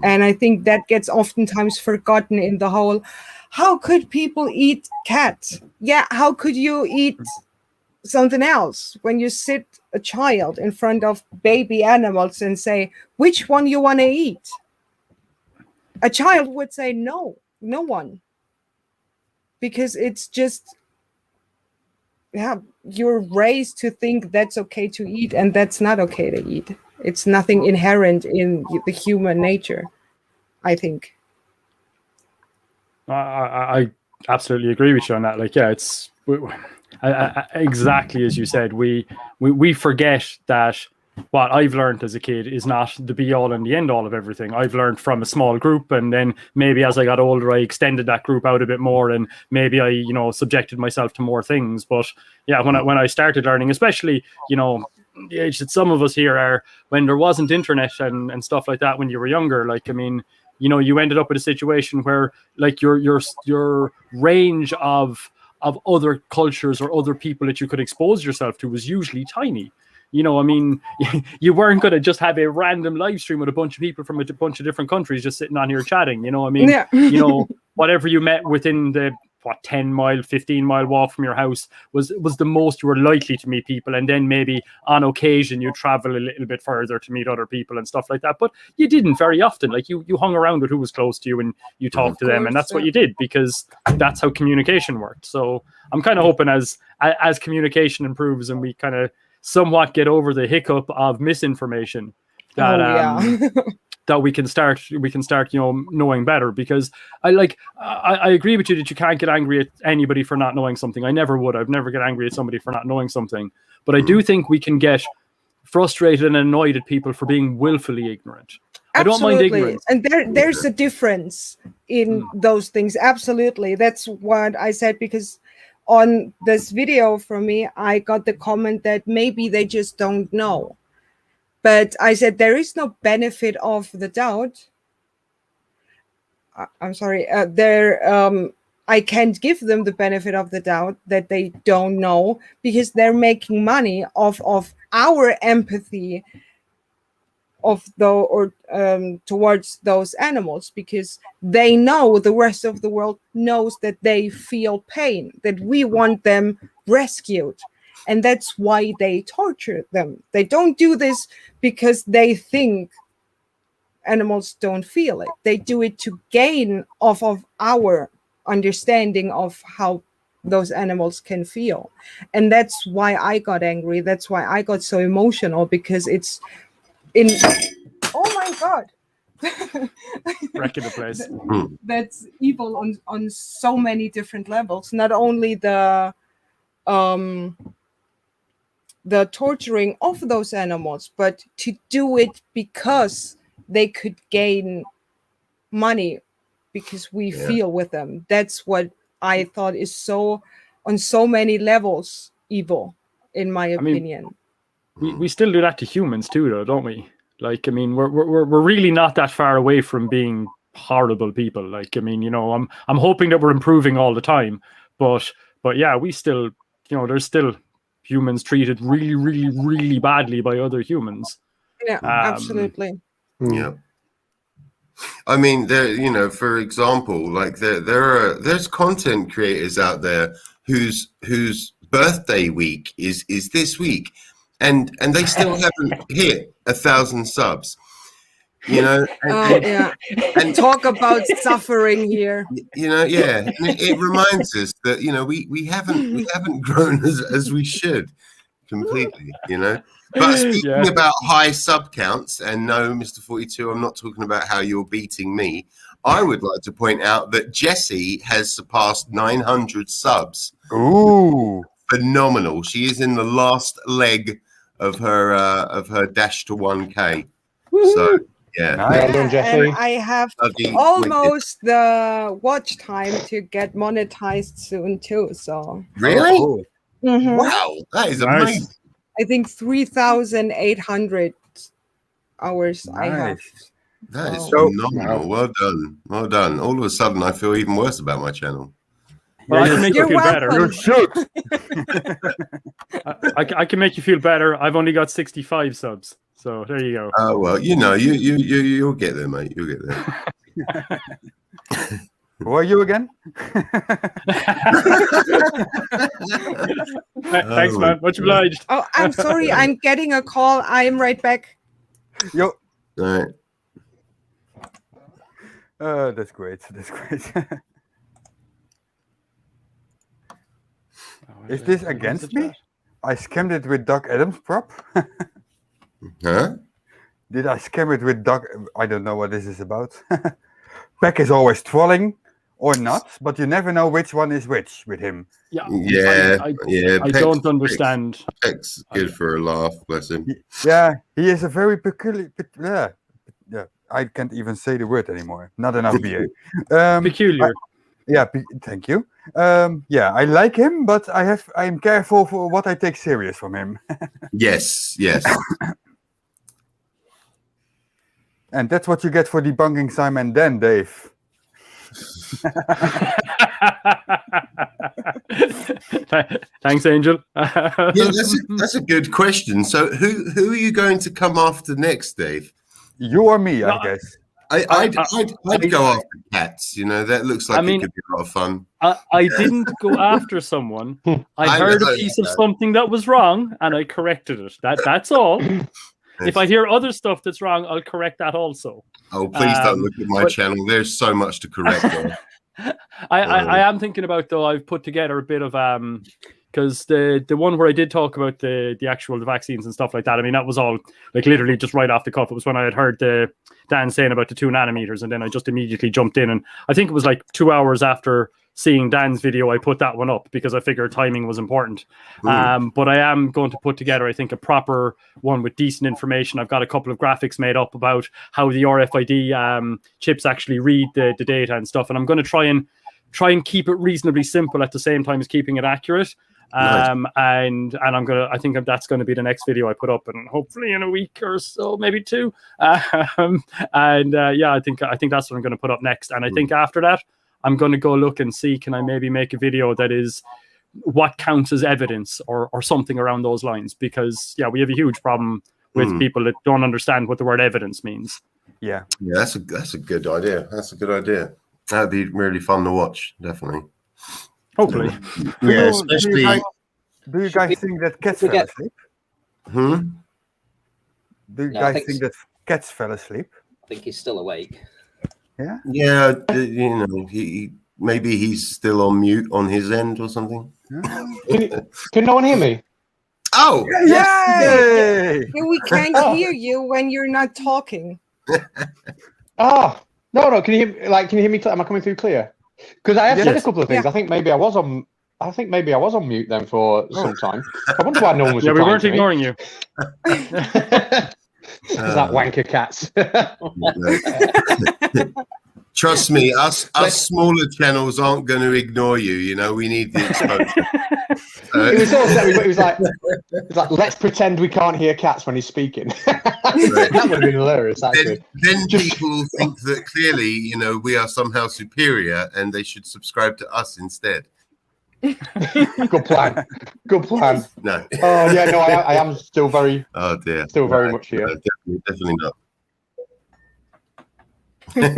And I think that gets oftentimes forgotten in the whole, how could people eat cat? Yeah, how could you eat something else when you sit a child in front of baby animals and say, which one you want to eat? A child would say, no one. Because it's just, you're raised to think that's okay to eat and that's not okay to eat. It's nothing inherent in the human nature, I think. I absolutely agree with you on that. Like, yeah, it's exactly as you said. We forget that what I've learned as a kid is not the be all and the end all of everything. I've learned from a small group, and then maybe as I got older, I extended that group out a bit more, and maybe I, subjected myself to more things. But yeah, when I started learning, especially, the age that some of us here are, when there wasn't internet and stuff like that when you were younger, like, I mean, you ended up with a situation where, like, your range of other cultures or other people that you could expose yourself to was usually tiny. I mean, you weren't going to just have a random live stream with a bunch of people from a bunch of different countries just sitting on here chatting. I mean, yeah. Whatever you met within the 10-mile, 15-mile walk from your house was the most you were likely to meet people, and then maybe on occasion you travel a little bit further to meet other people and stuff like that. But you didn't very often. Like you hung around with who was close to you and you talked to them, and that's what you did, because that's how communication worked. So I'm kind of hoping as communication improves and we kind of somewhat get over the hiccup of misinformation, that that we can start knowing better. Because I agree with you that you can't get angry at anybody for not knowing something. I never would. I've never get angry at somebody for not knowing something. But I do think we can get frustrated and annoyed at people for being willfully ignorant. Absolutely. I don't mind ignorance. And there's a difference in those things. Absolutely. That's what I said, because on this video from me, I got the comment that maybe they just don't know. But I said there is no benefit of the doubt. I'm sorry. I can't give them the benefit of the doubt that they don't know, because they're making money off of our empathy towards those animals, because they know, the rest of the world knows that they feel pain, that we want them rescued. And that's why they torture them. They don't do this because they think animals don't feel it. They do it to gain off of our understanding of how those animals can feel. And that's why I got angry. That's why I got so emotional, because it's in... Oh my God. Wrecking the place. That's evil on so many different levels. Not only the torturing of those animals, but to do it because they could gain money, because we feel with them. That's what I thought is so, on so many levels, evil, in my opinion. We still do that to humans too, though, don't we? Like, I mean, we're really not that far away from being horrible people. Like, I mean, I'm hoping that we're improving all the time, but yeah, we still, there's still humans treated really, really, really badly by other humans. Yeah, absolutely. Yeah. I mean, for example, like there's content creators out there whose birthday week is this week, and they still haven't hit 1,000 subs. And talk about suffering here. And it reminds us that we haven't grown as we should completely. But speaking about high sub counts, and no, Mr. 42, I'm not talking about how you're beating me. I would like to point out that Jessie has surpassed 900 subs. Ooh, phenomenal! She is in the last leg of her dash to 1K. Woo-hoo. So. Yeah, well done, Jessie. And I have almost the watch time to get monetized soon too. So really, wow, that is amazing. I think 3,800 hours I have. That is phenomenal. Well done, well done. All of a sudden, I feel even worse about my channel. Well, I can make you feel better. You should. I can make you feel better. I've only got 65 subs. So there you go. Oh well, you'll get there, mate. You'll get there. Who are you again? Thanks, man. Much obliged. Oh, I'm sorry. I'm getting a call. I'm right back. Yo. All right. That's great. That's great. Is this against me? I scammed it with Doug Adams prop. Huh? Did I scam it with Doug? I don't know what this is about. Peck is always trolling or not, but you never know which one is which with him. Yeah. I don't understand. Peck's good for a laugh, bless him. Yeah, he is a very peculiar. Yeah, I can't even say the word anymore. Not enough beer. Peculiar. Thank you. I like him, but I'm careful for what I take serious from him. Yes. And that's what you get for debunking Simon then, Dave. Thanks, Angel. That's a good question. So who are you going to come after next, Dave? You or me, I guess. I'd go after cats. You know, that looks like it could be a lot of fun. I didn't go after someone. I heard a piece of something that was wrong, and I corrected it. That's all. If I hear other stuff that's wrong, I'll correct that also. Oh, please don't look at my channel. There's so much to correct. I am thinking about, though, I've put together a bit of because the one where I did talk about the actual vaccines and stuff like that, I mean, that was all like literally just right off the cuff. It was when I had heard Dan saying about the 2 nanometers, and then I just immediately jumped in, and I think it was like 2 hours after seeing Dan's video, I put that one up because I figured timing was important. But I am going to put together, I think, a proper one with decent information. I've got a couple of graphics made up about how the RFID chips actually read the data and stuff, and I'm going to try and keep it reasonably simple at the same time as keeping it accurate. And I think that's going to be the next video I put up, and hopefully in a week or so, maybe 2. I think that's what I'm going to put up next. And I think after that, I'm going to go look and see, can I maybe make a video that is what counts as evidence or something around those lines? Because we have a huge problem with people that don't understand what the word evidence means. Yeah, that's a good idea. That's a good idea. That'd be really fun to watch, definitely. Hopefully. Yeah, especially. Do you guys think that cats fell asleep? Do you guys think that cats fell asleep? I think he's still awake. Yeah. Yeah, you know, maybe he's still on mute on his end or something. Can no one hear me? Oh, yay! We can't hear you when you're not talking. No. Can you hear me? Am I coming through clear? Because I have said a couple of things. I think maybe I was on mute then for some time. I wonder why no one was. Yeah, we weren't ignoring you. That wanker cats. Trust me, us smaller channels aren't going to ignore you. You know, we need the exposure. It was like, let's pretend we can't hear cats when he's speaking. That would have been hilarious, actually. Then people will think that clearly, you know, we are somehow superior and they should subscribe to us instead. Good plan. No. Oh yeah, no, I am still very. Oh dear. Still very much here. Definitely not.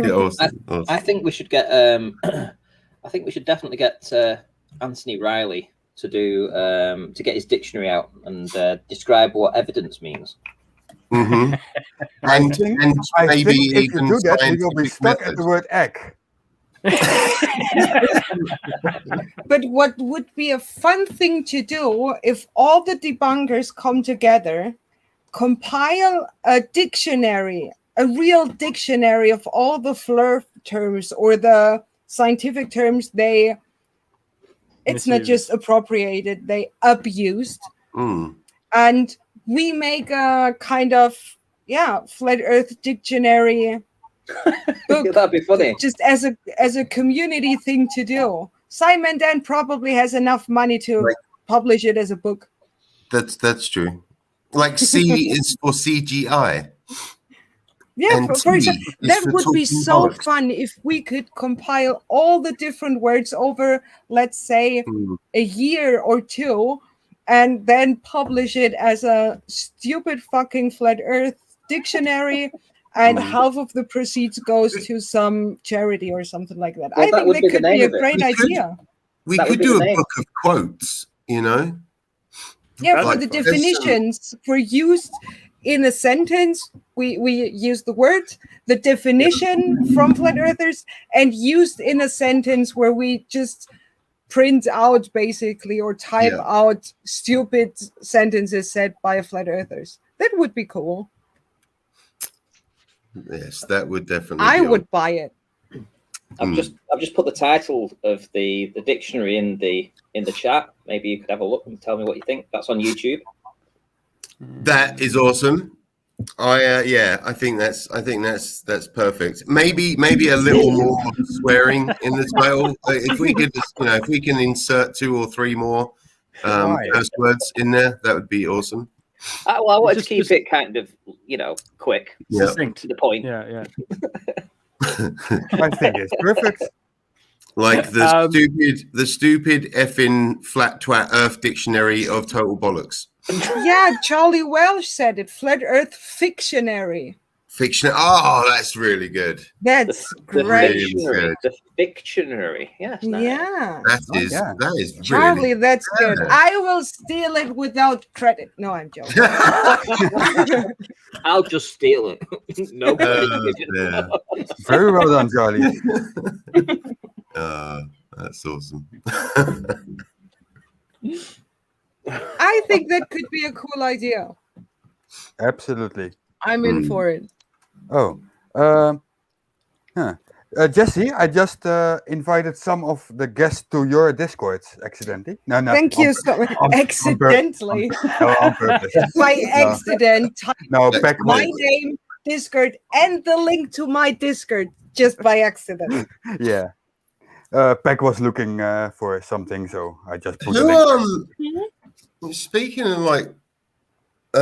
Awesome. I think we should get. I think we should definitely get Anthony Riley to do to get his dictionary out and describe what evidence means. Mm-hmm. I think maybe if even you do that, we will be stuck at the word egg. But what would be a fun thing to do if all the debunkers come together, compile a dictionary, a real dictionary of all the flirt terms or the scientific terms it's not just appropriated, they abused. And we make a kind of flat earth dictionary book. That'd be funny. Just as a community thing to do. Simon Dan probably has enough money to publish it as a book. That's true. Like C is for CGI. Yeah, for example, that would be so fun if we could compile all the different words over, let's say, a year or 2, and then publish it as a stupid fucking flat earth dictionary, and half of the proceeds goes to some charity or something like that. Well, I think that could be a great idea. We could do a book of quotes, you know? Yeah, for the definitions, for used in a sentence, we use the word, the definition from flat earthers, and used in a sentence where we just print out basically or type out stupid sentences said by flat earthers. That would be cool. Yes, that would definitely. I would buy it. I've just put the title of the dictionary in the chat. Maybe you could have a look and tell me what you think. That's on YouTube. That is awesome. I think that's perfect. Maybe a little more swearing in the title. If we can insert 2 or 3 more curse words in there, that would be awesome. I wanted to keep it kind of, quick, succinct to the point. Yeah. I think it's perfect. Like the stupid effing flat twat Earth dictionary of total bollocks. Yeah, Charlie Welsh said it. Flat Earth Fictionary. Fiction. Oh, that's really good. That's The great. Really Fictionary. good. The Fictionary. Yes. Nice. Yeah. That Oh, is yeah. that is Charlie, really. that's good. Yeah. I will steal it without credit. No, I'm joking. I'll just steal it. No credit. Yeah. Very well done, Charlie. That's awesome. I think that could be a cool idea. Absolutely. I'm in for it. Oh, Jesse, I just invited some of the guests to your Discord accidentally. No, Thank you so much. Accidentally. No, on purpose. By accident. No, back My name, Discord, and the link to my Discord just by accident. Yeah. Peck was looking for something, so I just put it in. Speaking of like, I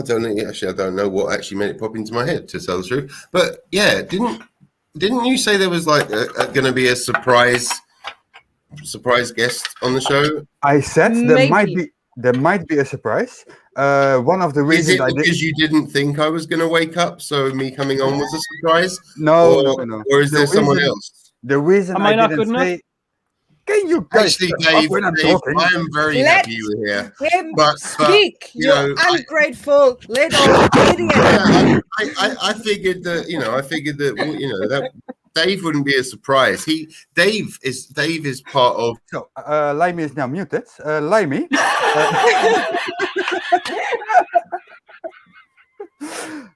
don't know. Actually, I don't know what actually made it pop into my head, to tell the truth. But yeah, didn't you say there was like going to be a surprise guest on the show? I said there might be a surprise. One of the Is reasons it because you didn't think I was going to wake up, so me coming on was a surprise? No. Or is there someone else? The reason Am I not didn't good enough? say. Can you guys Actually, shut up Dave, when I'm Dave, talking? I am very happy you were here. Him But speak, you you know, ungrateful little idiot. Yeah, I figured that that Dave wouldn't be a surprise. Dave is part of. So Limey is now muted. Limey.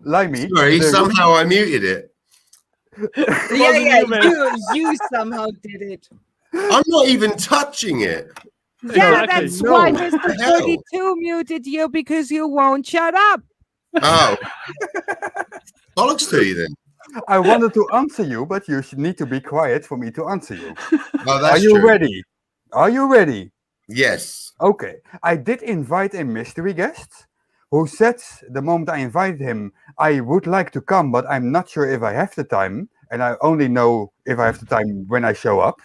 Limey. Sorry, somehow I muted it. You somehow did it. I'm not even touching it. Yeah, Exactly. that's No. why What Mr. the hell? 32 muted you because you won't shut up. Oh, bollocks to you then. I wanted to answer you, but you should need to be quiet for me to answer you. Oh, that's Are you true. ready? Are you ready? Yes. Okay. I did invite a mystery guest who said the moment I invited him, I would like to come, but I'm not sure if I have the time. And I only know if I have the time when I show up.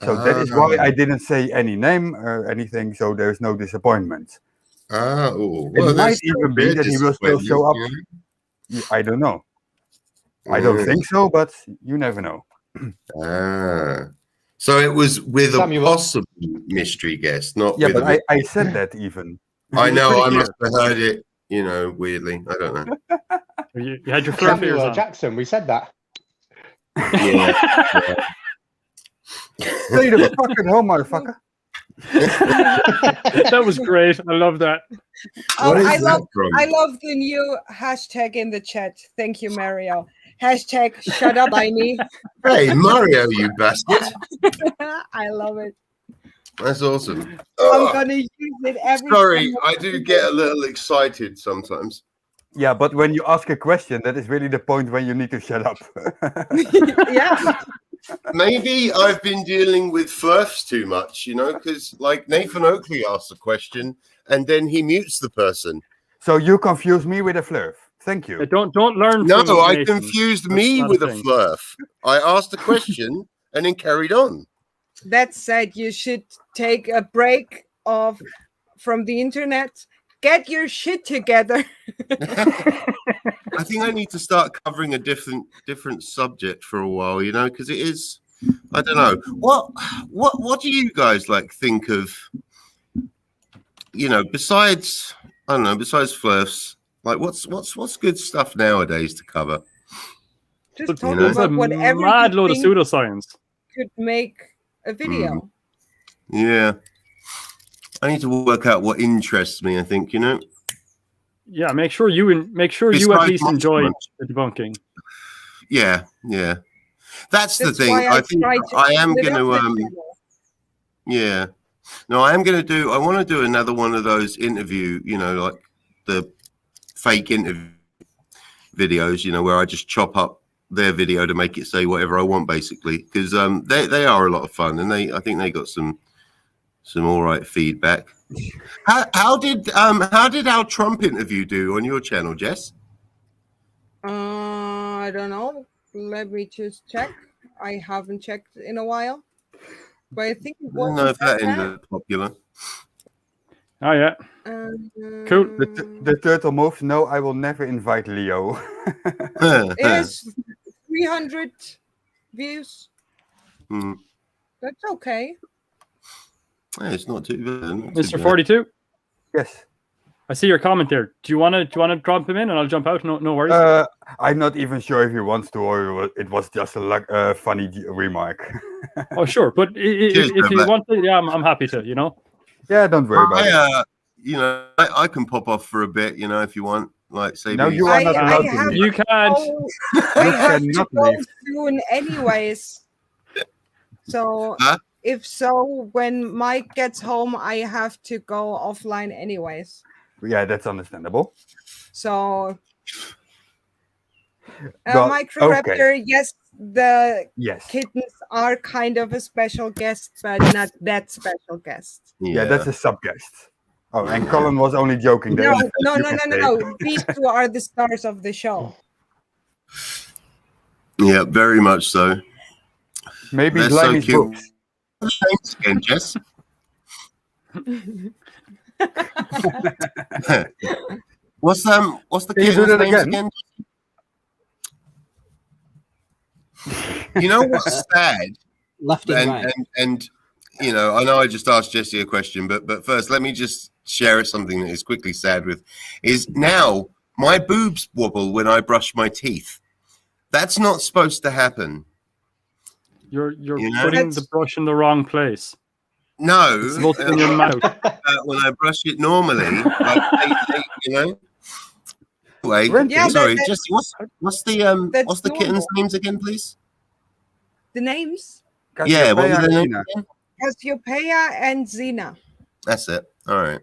So that is why I didn't say any name or anything. So there's no disappointment. Oh, It might even be that he will still show up. I don't know. I don't think so, but you never know. So it was with Samuel. a possible mystery guest, not Yeah, with but a. I said that even. I know. I Pretty must have heard it. Weirdly. I don't know. You had your fur fears Samuel on. Jackson, we said that. Yeah. Stay the fuck at home, motherfucker. That was great. I love that. Oh, What is I that love from? I love the new hashtag in the chat. Thank you, Mario. Hashtag shut up, I me. Hey, Mario, you bastard. I love it. That's awesome. I'm gonna use it every Sorry, time. I do get a little excited sometimes. Yeah, but when you ask a question, that is really the point when you need to shut up. Yeah. Maybe I've been dealing with flirfs too much, because like Nathan Oakley asks a question and then he mutes the person. So you confuse me with a flurf. Thank you. Don't learn. No, from I Nathan. confused That's me not with a thing. flurf. I asked a question and then carried on. That said, you should take a break from the internet. Get your shit together. I think I need to start covering a different subject for a while, because it is. I don't know what do you guys think of? Besides flirfs, like what's good stuff nowadays to cover? Just talk There's a about whatever mad you load of think pseudoscience. could make a video. Yeah, I need to work out what interests me. I think Yeah, make sure you at Besides least Monster enjoy Munch. the debunking. Yeah. That's the thing. why I think try to I am split up going the to. channel. Yeah. No, I am going to I want to do another one of those interview, like the fake interview videos, where I just chop up their video to make it say whatever I want, basically, because they are a lot of fun, and I think they got some all right feedback. How did our Trump interview do on your channel, Jess? I don't know. Let me just check. I haven't checked in a while, but I think it I don't know if that wasn't ended up popular. Oh yeah. Cool. The turtle moves. No, I will never invite Leo. It has 300 views. Hmm. That's okay. Yeah, it's not too bad. Not Mr. too bad. 42. Yes. I see your comment there. Do you wanna drop him in and I'll jump out? No worries. I'm not even sure if he wants to, or it was just a funny remark. Oh sure, but if you man. want to, yeah, I'm happy to. You know. Yeah, don't worry about it. You know, I can pop off for a bit, you know, if you want. Like, say, No, me- you are not I allowed to have- leave. You can't. I have to cannot go leave. soon anyways. So Huh? if so, when Mike gets home, I have to go offline anyways. Yeah, that's understandable. So Well, Microraptor, yes, the Yes. kittens are kind of a special guest, but not that special guest. Yeah, that's a sub guest. Oh, and Colin was only joking there. No. You can say. These two are the stars of the show. Yeah, very much so. Maybe They're so Limey's cute. boobs. Thanks again, Jess. What's the Can you do kitten's that names again? You know what's sad? Left and right. And you know, I know I just asked Jesse a question, but first let me just share something that is quickly sad with is now my boobs wobble when I brush my teeth. That's not supposed to happen. You're You know? putting the brush in the wrong place. No, It's supposed to be in your mouth. when I brush it normally, like, you know. Anyway, Yeah, sorry, that- Jesse, what's the that's kittens' normal. names again, please? The names? Yeah, what were Cassiopeia the and names Xena. again? Cassiopeia and Xena. That's it. All right.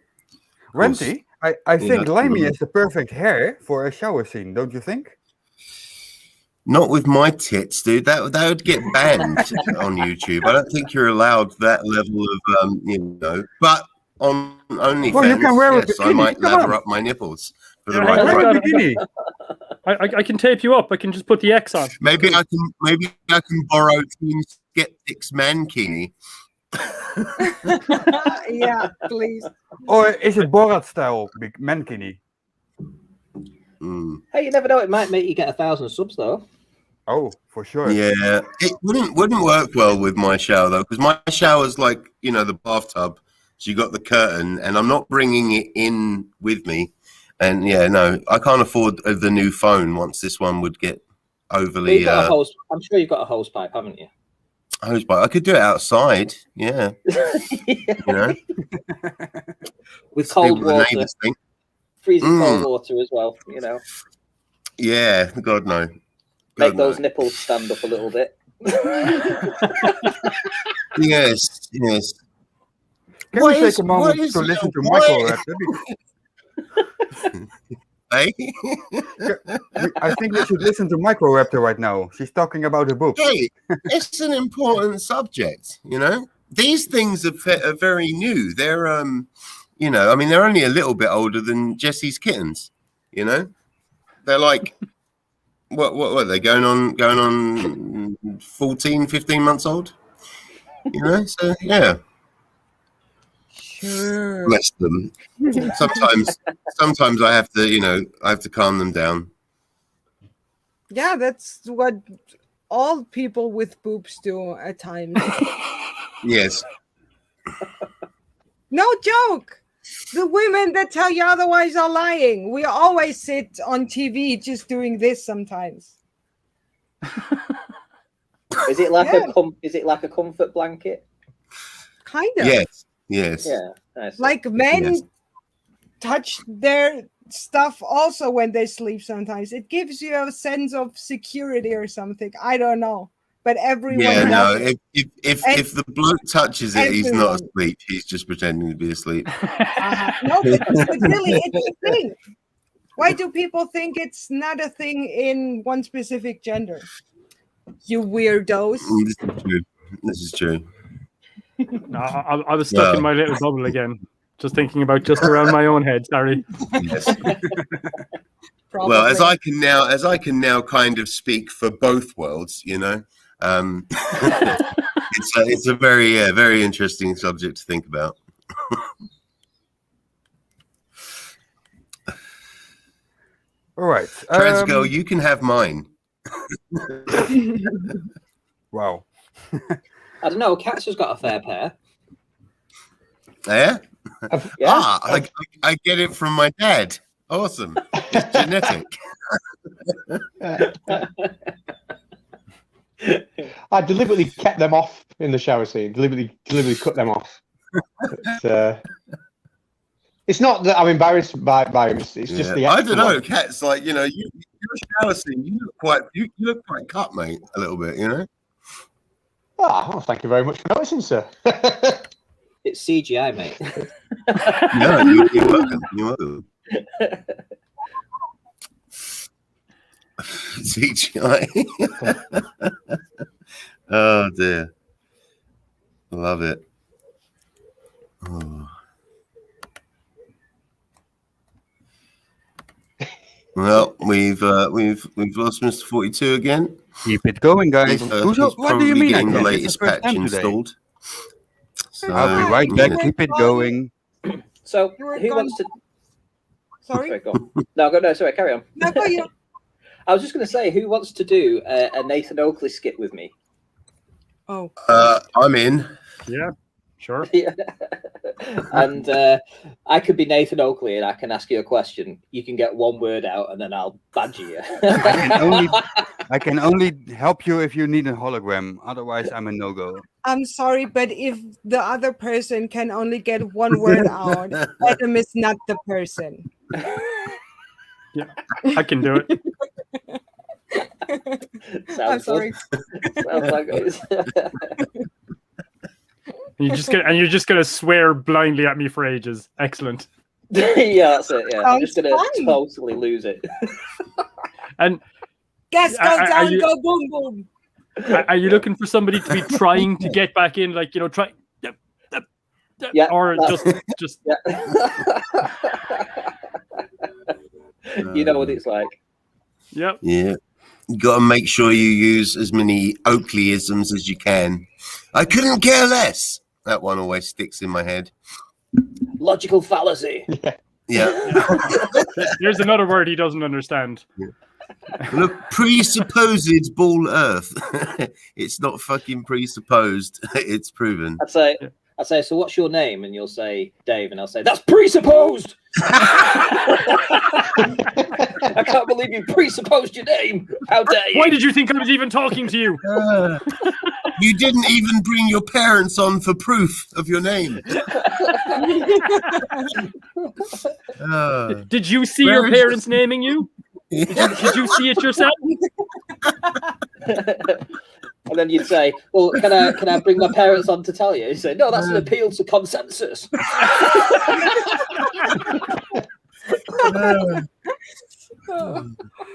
Renty, I think that's Limey good. has the perfect hair for a shower scene, don't you think? Not with my tits, dude. That would get banned on YouTube. I don't think you're allowed that level of you know. But on OnlyFans, Well, you can wear a yes, I bikini, might come lather on. up my nipples for the Yeah, right I Wear got a price. it. bikini. I can tape you up. I can just put the X on. Maybe I can borrow Team Skeptic's mankini. Yeah, please. Or is it Borat style big mankini? Mm. Hey, you never know. It might make you get 1,000 subs though. Oh, for sure. Yeah, it wouldn't work well with my shower though, because my shower's like, you know, the bathtub. So you got the curtain, and I'm not bringing it in with me. And yeah, no, I can't afford the new phone once this one would get overly. You've got a hose. I'm sure you've got a hose pipe, haven't you? Hose pipe. I could do it outside. Yeah, you know, With see cold what the water, neighbours think. freezing cold water as well. You know, Yeah, God no. make God, those no. nipples stand up a little bit. Yes. Can What we take is- a moment what is- to listen to what- Microraptor? Hey, I think we should listen to Microraptor right now. She's talking about her boobs. hey, it's an important subject. You know, these things are very new. They're you know, I mean, they're only a little bit older than Jesse's kittens. You know, they're like what are they going on 14, 15 months old? You know, so yeah. Sure. Bless them. Sometimes I have to, you know, I have to calm them down. Yeah, that's what all people with boobs do at times. Yes. No joke. The women that tell you otherwise are lying. We always sit on TV just doing this sometimes. Is it like Yeah. is it like a comfort blanket? Kind of. Yes. Yeah. Nice. Like men Yes. touch their stuff also when they sleep sometimes. It gives you a sense of security or something. I don't know. But everyone Yeah, no. does it. If the bloke touches it, he's not Everyone. asleep. He's just pretending to be asleep. No, but really, it's a thing. Why do people think it's not a thing in one specific gender? You weirdos. This is true. This is true. No, I was stuck in my little bubble again, just thinking about just around my own head. Sorry. Yes. Probably. Well, as I can now kind of speak for both worlds, you know, it's a very very interesting subject to think about. All right. Trans girl, you can have mine. Wow. I don't know. Cats has got a fair pair. Yeah? Yeah. I get it from my dad. Awesome. It's genetic. I deliberately kept them off in the shower scene. Deliberately cut them off. It's not that I'm embarrassed by them. It's just the. I don't know. one. Cats, like, you know, your shower scene. You look quite cut, mate. A little bit, you know. Oh, thank you very much for noticing, sir. It's CGI, mate. No, you're welcome. You're welcome. CGI. Oh dear. Love it. Oh. Well, we've lost Mr. 42 again. Keep it going, guys. He's What do you mean? getting the It's latest the first patch time today. installed. So, I'll be right back. Keep it going. So You were who gone- wants to? Sorry. Sorry, go on. No, go. No, sorry. Carry on. No, go you. I was just going to say, who wants to do a Nathan Oakley skit with me? Oh. I'm in. Yeah, sure. Yeah. And I could be Nathan Oakley, and I can ask you a question. You can get one word out, and then I'll badger you. I can only help you if you need a hologram. Otherwise, I'm a no-go. I'm sorry, but if the other person can only get one word out, Adam is not the person. Yeah, I can do it. I'm sorry. Sounds like it. And you're just gonna swear blindly at me for ages. Excellent. Yeah, that's it. Yeah, I'm just Sounds gonna fun. totally lose it. And Gas go Are down, you- go boom boom. are you looking for somebody to be trying to get back in, like, you know, try, Yeah, or that's- just Yeah. You know what it's like. yep. Yeah. You got to make sure you use as many Oakleyisms as you can. I couldn't care less. That one always sticks in my head. Logical fallacy. Yeah. Here's another word he doesn't understand. Look, presupposed ball Earth. It's not fucking presupposed. It's proven. I'd say, so what's your name? And you'll say Dave, and I'll say, that's presupposed. I can't believe you presupposed your name. How dare you? Why did you think I was even talking to you? You didn't even bring your parents on for proof of your name. Did you see Where your is parents naming you? Did you see it yourself? And then you'd say, well, can I bring my parents on to tell you? You'd say, no, that's an appeal to consensus.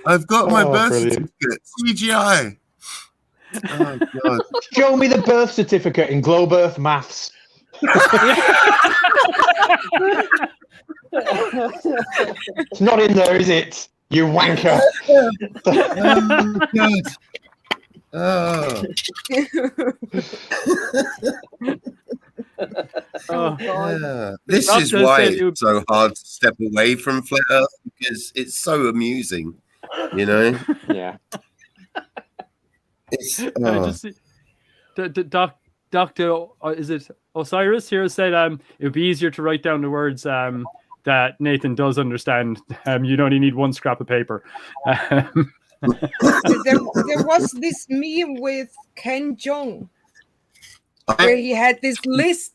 I've got my Oh, birth brilliant. certificate. CGI. Oh, God. Show me the birth certificate in Globe Earth maths. It's not in there, is it? You wanker. Oh, God. Oh. Oh, Yeah. This Rob is just why said it would- it's so hard to step away from Flat Earth, because it's so amusing, you know? Yeah. It's I oh. just see, Dr. Is it Osiris here said it would be easier to write down the words that Nathan does understand. You'd only need one scrap of paper. There was this meme with Ken Jeong where he had this list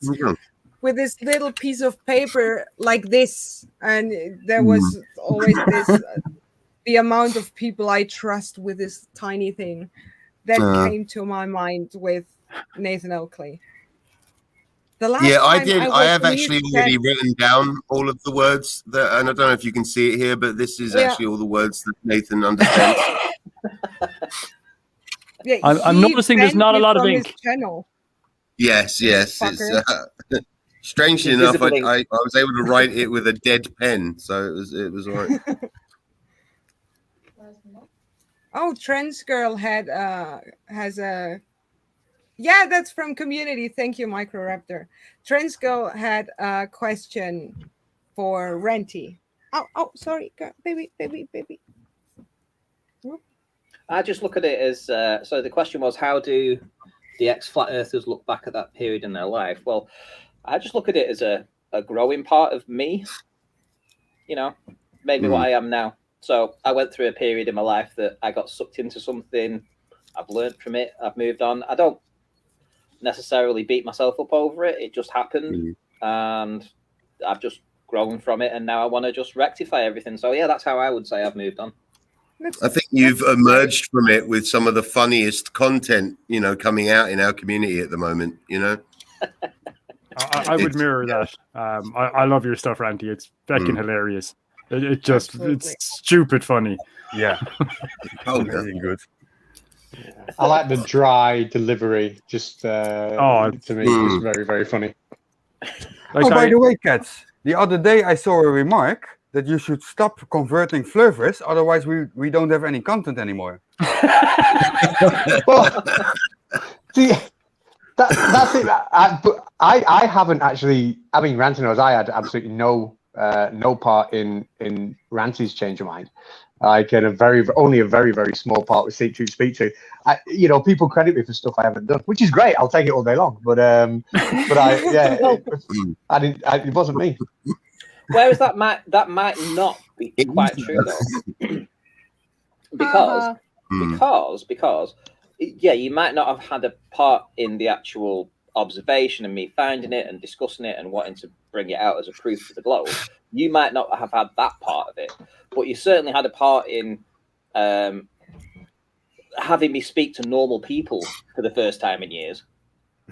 with this little piece of paper like this, and there was always this the amount of people I trust with this tiny thing. That came to my mind with Nathan Oakley. The last Yeah, I time did. I was have with actually Ken- already written down all of the words that, and I don't know if you can see it here, but this is actually all the words that Nathan understands. Yeah, I'm he noticing there's banned not a me lot of from his ink. channel. Yes. It's strangely enough, Invisible ink. I was able to write it with a dead pen, so it was all right. Oh, Trans Girl has a that's from Community. Thank you, Microraptor. Trans Girl had a question for Renty. Oh, sorry, girl, baby. I just look at it as so. The question was, how do the ex-flat earthers look back at that period in their life? Well, I just look at it as a growing part of me. You know, made me what I am now. So I went through a period in my life that I got sucked into something. I've learned from it. I've moved on. I don't necessarily beat myself up over it. It just happened, and I've just grown from it. And now I want to just rectify everything. So yeah, that's how I would say I've moved on. I think you've emerged from it with some of the funniest content, coming out in our community at the moment, I would mirror that. I love your stuff, Ranty. It's fucking hilarious. It's stupid funny. Yeah. Very good. I like the dry delivery. Just to me, it's very, very funny. By the way, cats, the other day I saw a remark that you should stop converting flurvers, otherwise we don't have any content anymore. Well, see, that's it. But I haven't actually. I mean, Ranty knows I had absolutely no part in Ranty's change of mind. Like only a very, very small part with Speak to. People credit me for stuff I haven't done, which is great. I'll take it all day long. But I didn't. It wasn't me. Whereas that might not be quite true though, because you might not have had a part in the actual observation and me finding it and discussing it and wanting to bring it out as a proof to the globe. You might not have had that part of it, but you certainly had a part in having me speak to normal people for the first time in years.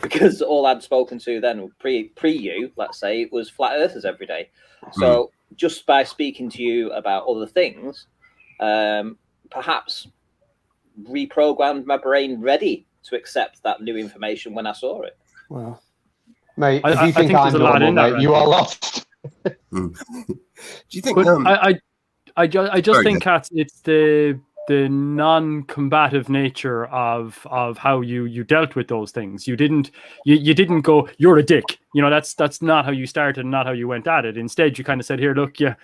Because all I'd spoken to then, pre you, let's say, was flat earthers every day. So just by speaking to you about other things, perhaps reprogrammed my brain ready to accept that new information when I saw it. Well, mate, if you I think I'm normal, mate, you are lost. Do you think? I just think, Kat, it's the non-combative nature of how you dealt with those things. You didn't go, you're a dick. That's not how you started and not how you went at it. Instead, you kind of said, here, look, you're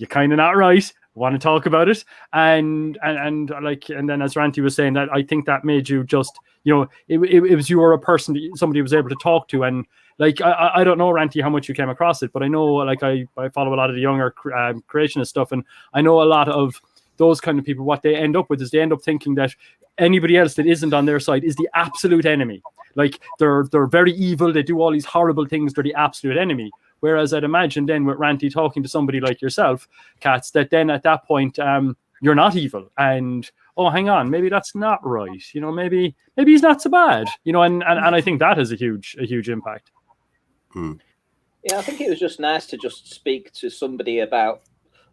kind of not right. Want to talk about it? And then as Ranty was saying, that I think that made you just, it was you were a person somebody was able to talk to. And like, I don't know, Ranty, how much you came across it, but I know, like, I follow a lot of the younger creationist stuff, and I know a lot of those kind of people, what they end up with is they end up thinking that anybody else that isn't on their side is the absolute enemy. Like, they're very evil, they do all these horrible things, they're the absolute enemy. Whereas I'd imagine then with Ranty talking to somebody like yourself, Katz, that then at that point you're not evil, and hang on, maybe that's not right. Maybe he's not so bad. And I think that has a huge impact. Yeah, I think it was just nice to just speak to somebody about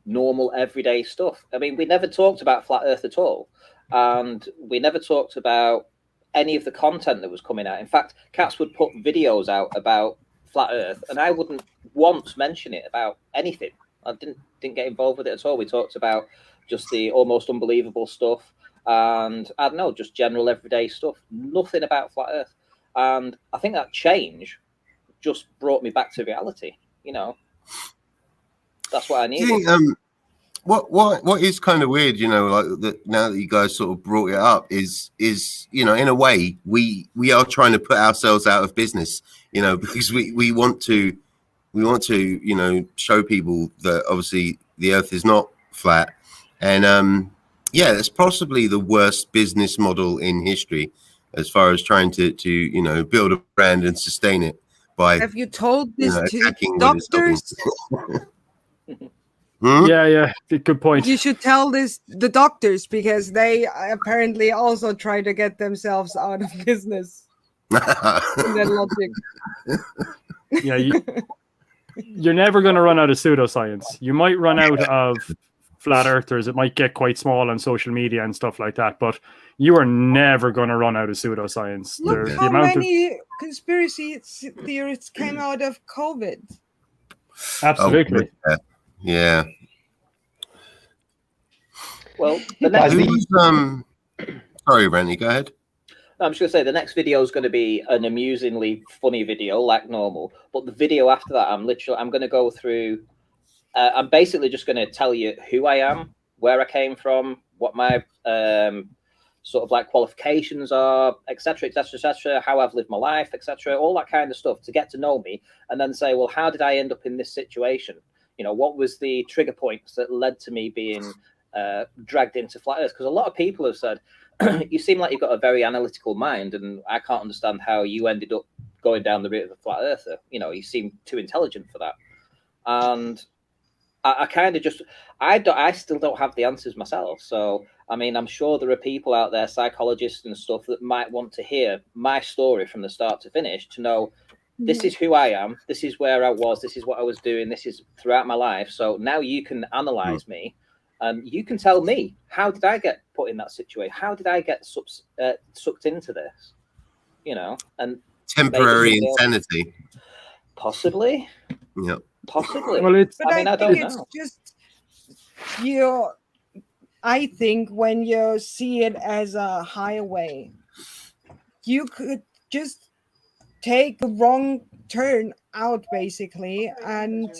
normal everyday stuff. I mean, we never talked about flat earth at all, and we never talked about any of the content that was coming out. In fact, Katz would put videos out about flat earth and I wouldn't once mention it about anything. I didn't get involved with it at all. We talked about just the almost unbelievable stuff and I don't know, just general everyday stuff, nothing about flat earth. And I think that change just brought me back to reality. That's what I needed. What is kind of weird, like that now that you guys sort of brought it up is in a way we are trying to put ourselves out of business, because we want to show people that obviously the earth is not flat, and it's possibly the worst business model in history as far as trying to build a brand and sustain it by. Have you told this to doctors? Yeah, good point. You should tell the doctors, because they apparently also try to get themselves out of business. In that logic. Yeah, you're never going to run out of pseudoscience. You might run out of flat earthers. It might get quite small on social media and stuff like that, but you are never going to run out of pseudoscience. Look how many conspiracy theories came out of COVID. Absolutely. Oh, yeah. Well, the next sorry, Randy, go ahead. I'm just going to say the next video is going to be an amusingly funny video like normal. But the video after that, I'm going to go through. I'm basically just going to tell you who I am, where I came from, what my sort of like qualifications are, etc., etc., etc., how I've lived my life, etc., all that kind of stuff, to get to know me, and then say, well, how did I end up in this situation? You know, what was the trigger points that led to me being dragged into flat Earth? Because a lot of people have said, you seem like you've got a very analytical mind, and I can't understand how you ended up going down the route of a flat earther. You know, you seem too intelligent for that. And I kind of just, I still don't have the answers myself. So, I mean, I'm sure there are people out there, psychologists and stuff, that might want to hear my story from the start to finish, to know this is who I am, this is where I was, this is what I was doing, this is throughout my life. So now you can analyze me, and you can tell me, how did I get put in that situation? How did I get sucked into this? You know, and temporary insanity. Possibly. Yeah. Possibly. Well, it's. But I mean, I I don't think it's know. just I think when you see it as a highway, you could just take the wrong turn out, basically, and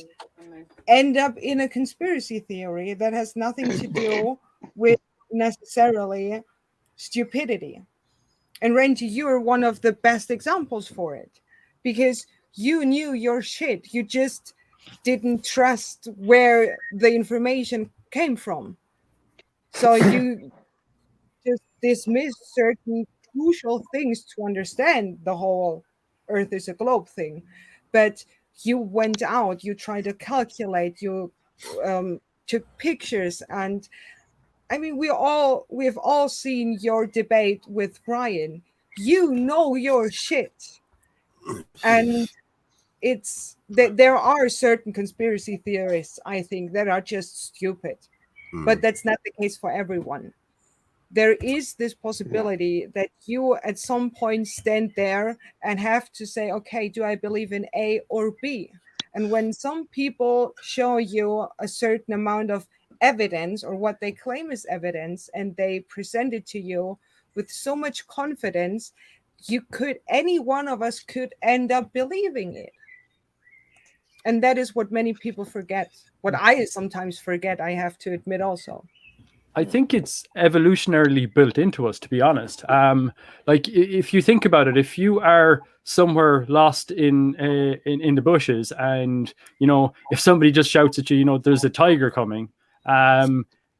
end up in a conspiracy theory that has nothing to do with necessarily stupidity. And Randy, you're one of the best examples for it, because you knew your shit. You just didn't trust where the information came from. So you just dismissed certain crucial things to understand the whole Earth is a globe thing. But you went out, you tried to calculate, you took pictures, and I mean, we've all seen your debate with Brian. You know your shit. And it's that there are certain conspiracy theorists, I think, that are just stupid, but that's not the case for everyone. There is this possibility that you at some point stand there and have to say, okay, do I believe in A or B? And when some people show you a certain amount of evidence, or what they claim is evidence, and they present it to you with so much confidence, any one of us could end up believing it. And that is what many people forget. What I sometimes forget, I have to admit also. I think it's evolutionarily built into us, to be honest. Like, if you think about it, if you are somewhere lost in the bushes, and you know, if somebody just shouts at you, you know, there's a tiger coming.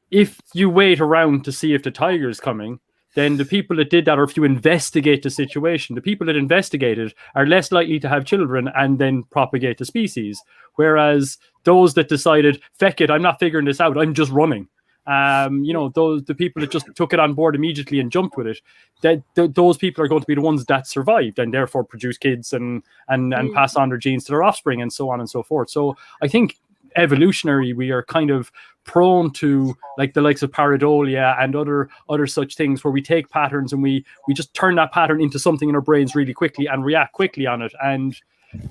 If you wait around to see if the tiger is coming, then the people that did that, or if you investigate the situation, the people that investigated are less likely to have children and then propagate the species. Whereas those that decided, feck it, I'm not figuring this out, I'm just running. You know, the people that just took it on board immediately and jumped with it, those people are going to be the ones that survived, and therefore produce kids and pass on their genes to their offspring, and so on and so forth. So I think evolutionary, we are kind of prone to, like, the likes of pareidolia and other such things, where we take patterns and we just turn that pattern into something in our brains really quickly and react quickly on it. And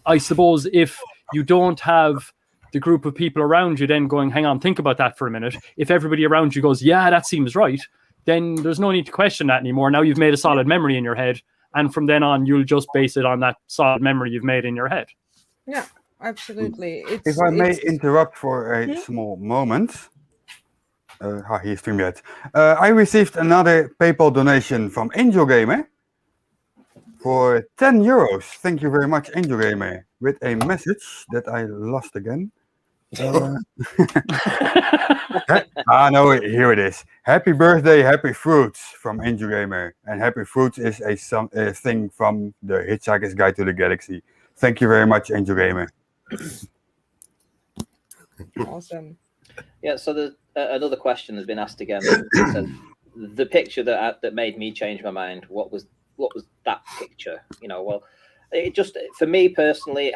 I suppose if you don't have the group of people around you then going, hang on, think about that for a minute, if everybody around you goes, yeah, that seems right, then there's no need to question that anymore. Now you've made a solid memory in your head, and from then on you'll just base it on that solid memory you've made in your head. Yeah, absolutely. If I may interrupt for a small moment. Here's StreamYet. I received another PayPal donation from Angel Gamer for €10. Thank you very much, Angel Gamer, with a message that I lost again. No, here it is. Happy birthday, Happy Fruits from Angel Gamer. And Happy Fruits is a thing from the Hitchhiker's Guide to the Galaxy. Thank you very much, Angel Gamer. Awesome. Yeah, so another question has been asked again. So the picture that made me change my mind, what was that picture? You know, well, it just, for me personally,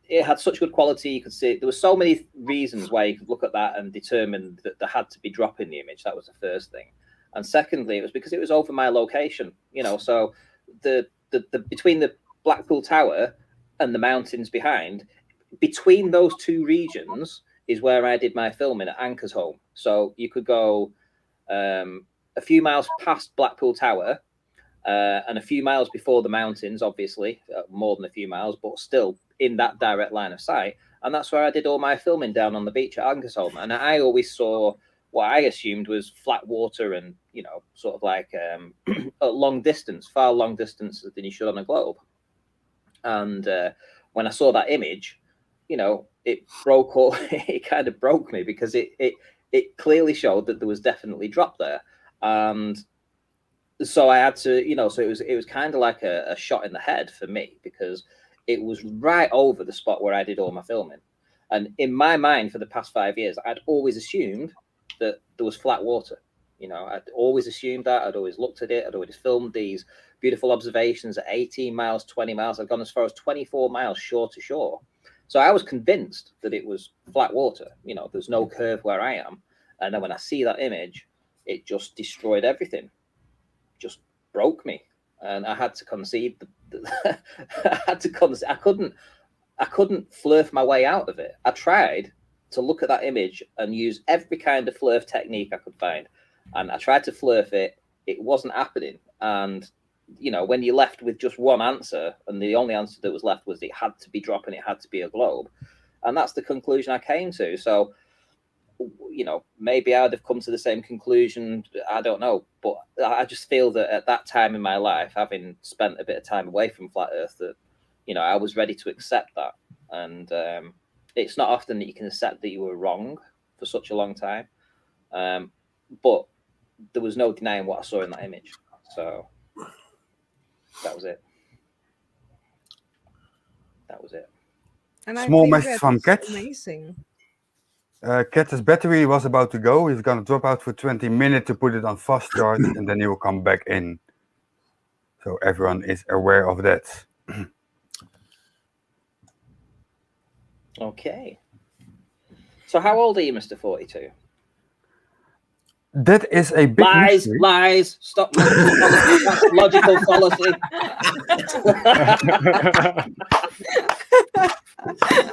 it had such good quality. You could see there were so many reasons why you could look at that and determine that there had to be drop in the image. That was the first thing. And secondly, it was because it was over my location. You know, so the between the Blackpool Tower and the mountains behind, between those two regions is where I did my filming at Anchor's home. So you could go a few miles past Blackpool Tower and a few miles before the mountains, obviously, more than a few miles, but still in that direct line of sight. And that's where I did all my filming, down on the beach at Ankersholm. And I always saw what I assumed was flat water and, you know, sort of like a long distance, far long distances than you should on a globe. And when I saw that image, you know, it kind of broke me, because it clearly showed that there was definitely drop there. And so I had to, you know, so it was kind of like a shot in the head for me, because it was right over the spot where I did all my filming. And in my mind, for the past 5 years, I'd always assumed that there was flat water. You know, I'd always assumed that. I'd always looked at it. I'd always filmed these beautiful observations at 18 miles, 20 miles. I've gone as far as 24 miles shore to shore. So I was convinced that it was flat water. You know, there's no curve where I am. And then when I see that image, it just destroyed everything. Just broke me. And I had to concede. I had to concede. I couldn't flirf my way out of it. I tried to look at that image and use every kind of flirf technique I could find. And I tried to flirf it. It wasn't happening. And, you know, when you're left with just one answer, and the only answer that was left was it had to be dropping, it had to be a globe. And that's the conclusion I came to. So, you know, maybe I'd have come to the same conclusion. I don't know. But I just feel that at that time in my life, having spent a bit of time away from flat Earth, that, you know, I was ready to accept that. And it's not often that you can accept that you were wrong for such a long time. But there was no denying what I saw in that image. So that was it. That was it. And Small I think message from Kat. amazing. Kat's battery was about to go. He's going to drop out for 20 minutes to put it on fast charge, and then he will come back in. So everyone is aware of that. Okay. So how old are you, Mr. 42? That is a big mystery. Lies. Stop logical fallacy.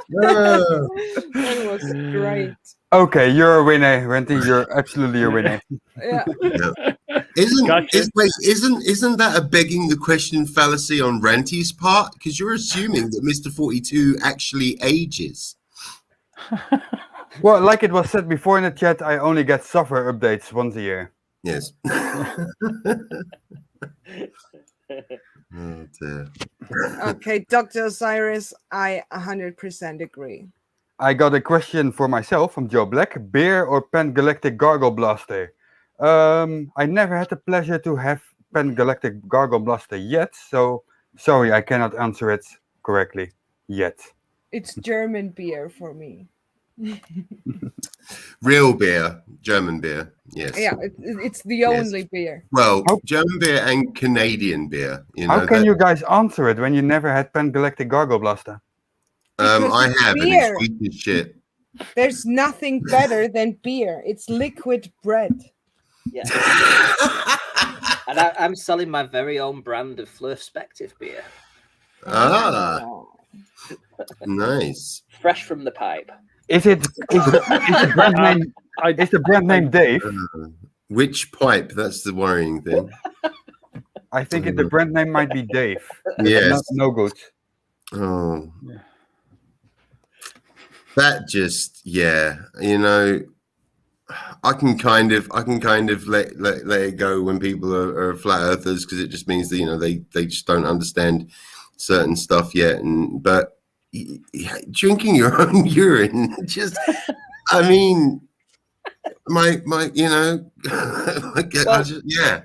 That was great. Okay, you're a winner, Renty. You're absolutely a winner. Yeah. Isn't Gotcha. isn't that a begging the question fallacy on Ranty's part? Because you're assuming that Mr. 42 actually ages. Well, like it was said before in the chat, I only get software updates once a year. Yes. Oh dear. Okay, Dr. Osiris, I 100% agree. I got a question for myself from Joe Black. Beer or Pan-Galactic Gargle Blaster? I never had the pleasure to have Pan-Galactic Gargle Blaster yet, so sorry, I cannot answer it correctly yet. It's German beer for me. Real beer, German beer. Yes. Yeah, it's the only beer. Well, German beer and Canadian beer. You know. How can you guys answer it when you never had Pan-Galactic Gargle Blaster? I have, and beer. it's weak as shit. There's nothing better than beer. It's liquid bread. Yeah. And I'm selling my very own brand of Flurfspective beer. Ah, Oh. nice. Fresh from the pipe. Is the brand name? Is the brand name Dave? Which pipe? That's the worrying thing. I think the brand name might be Dave. Yes. No good. Oh. That just, yeah, you know, I can kind of let it go when people are flat earthers, because it just means that, you know, they just don't understand certain stuff yet. But drinking your own urine, just, I mean, my you know, yeah.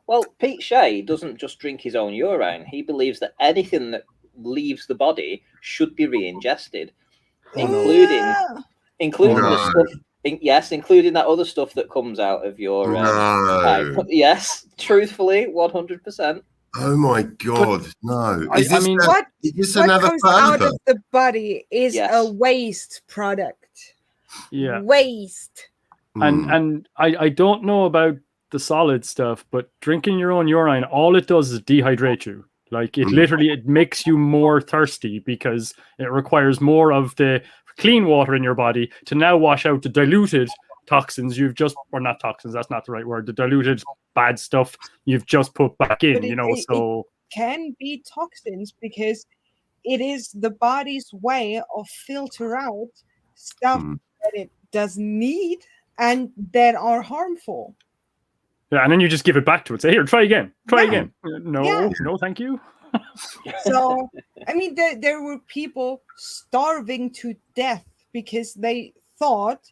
Well, Pete Shea doesn't just drink his own urine. He believes that anything that leaves the body should be re-ingested, including the stuff. Including that other stuff that comes out of your pipe. Yes, truthfully, 100%. Oh my God, no! What goes out of the body is a waste product. Yeah, waste. And I don't know about the solid stuff, but drinking your own urine, all it does is dehydrate you. Like it literally, it makes you more thirsty because it requires more of the clean water in your body to now wash out the diluted toxins you've just, or not toxins, that's not the right word, the diluted bad stuff you've just put back in, But you know. So it can be toxins because it is the body's way of filter out stuff that it doesn't need and that are harmful. Yeah, and then you just give it back to it. Say, here, try again. Try Yeah. again. No, Yeah. no, thank you. So, I mean, there were people starving to death because they thought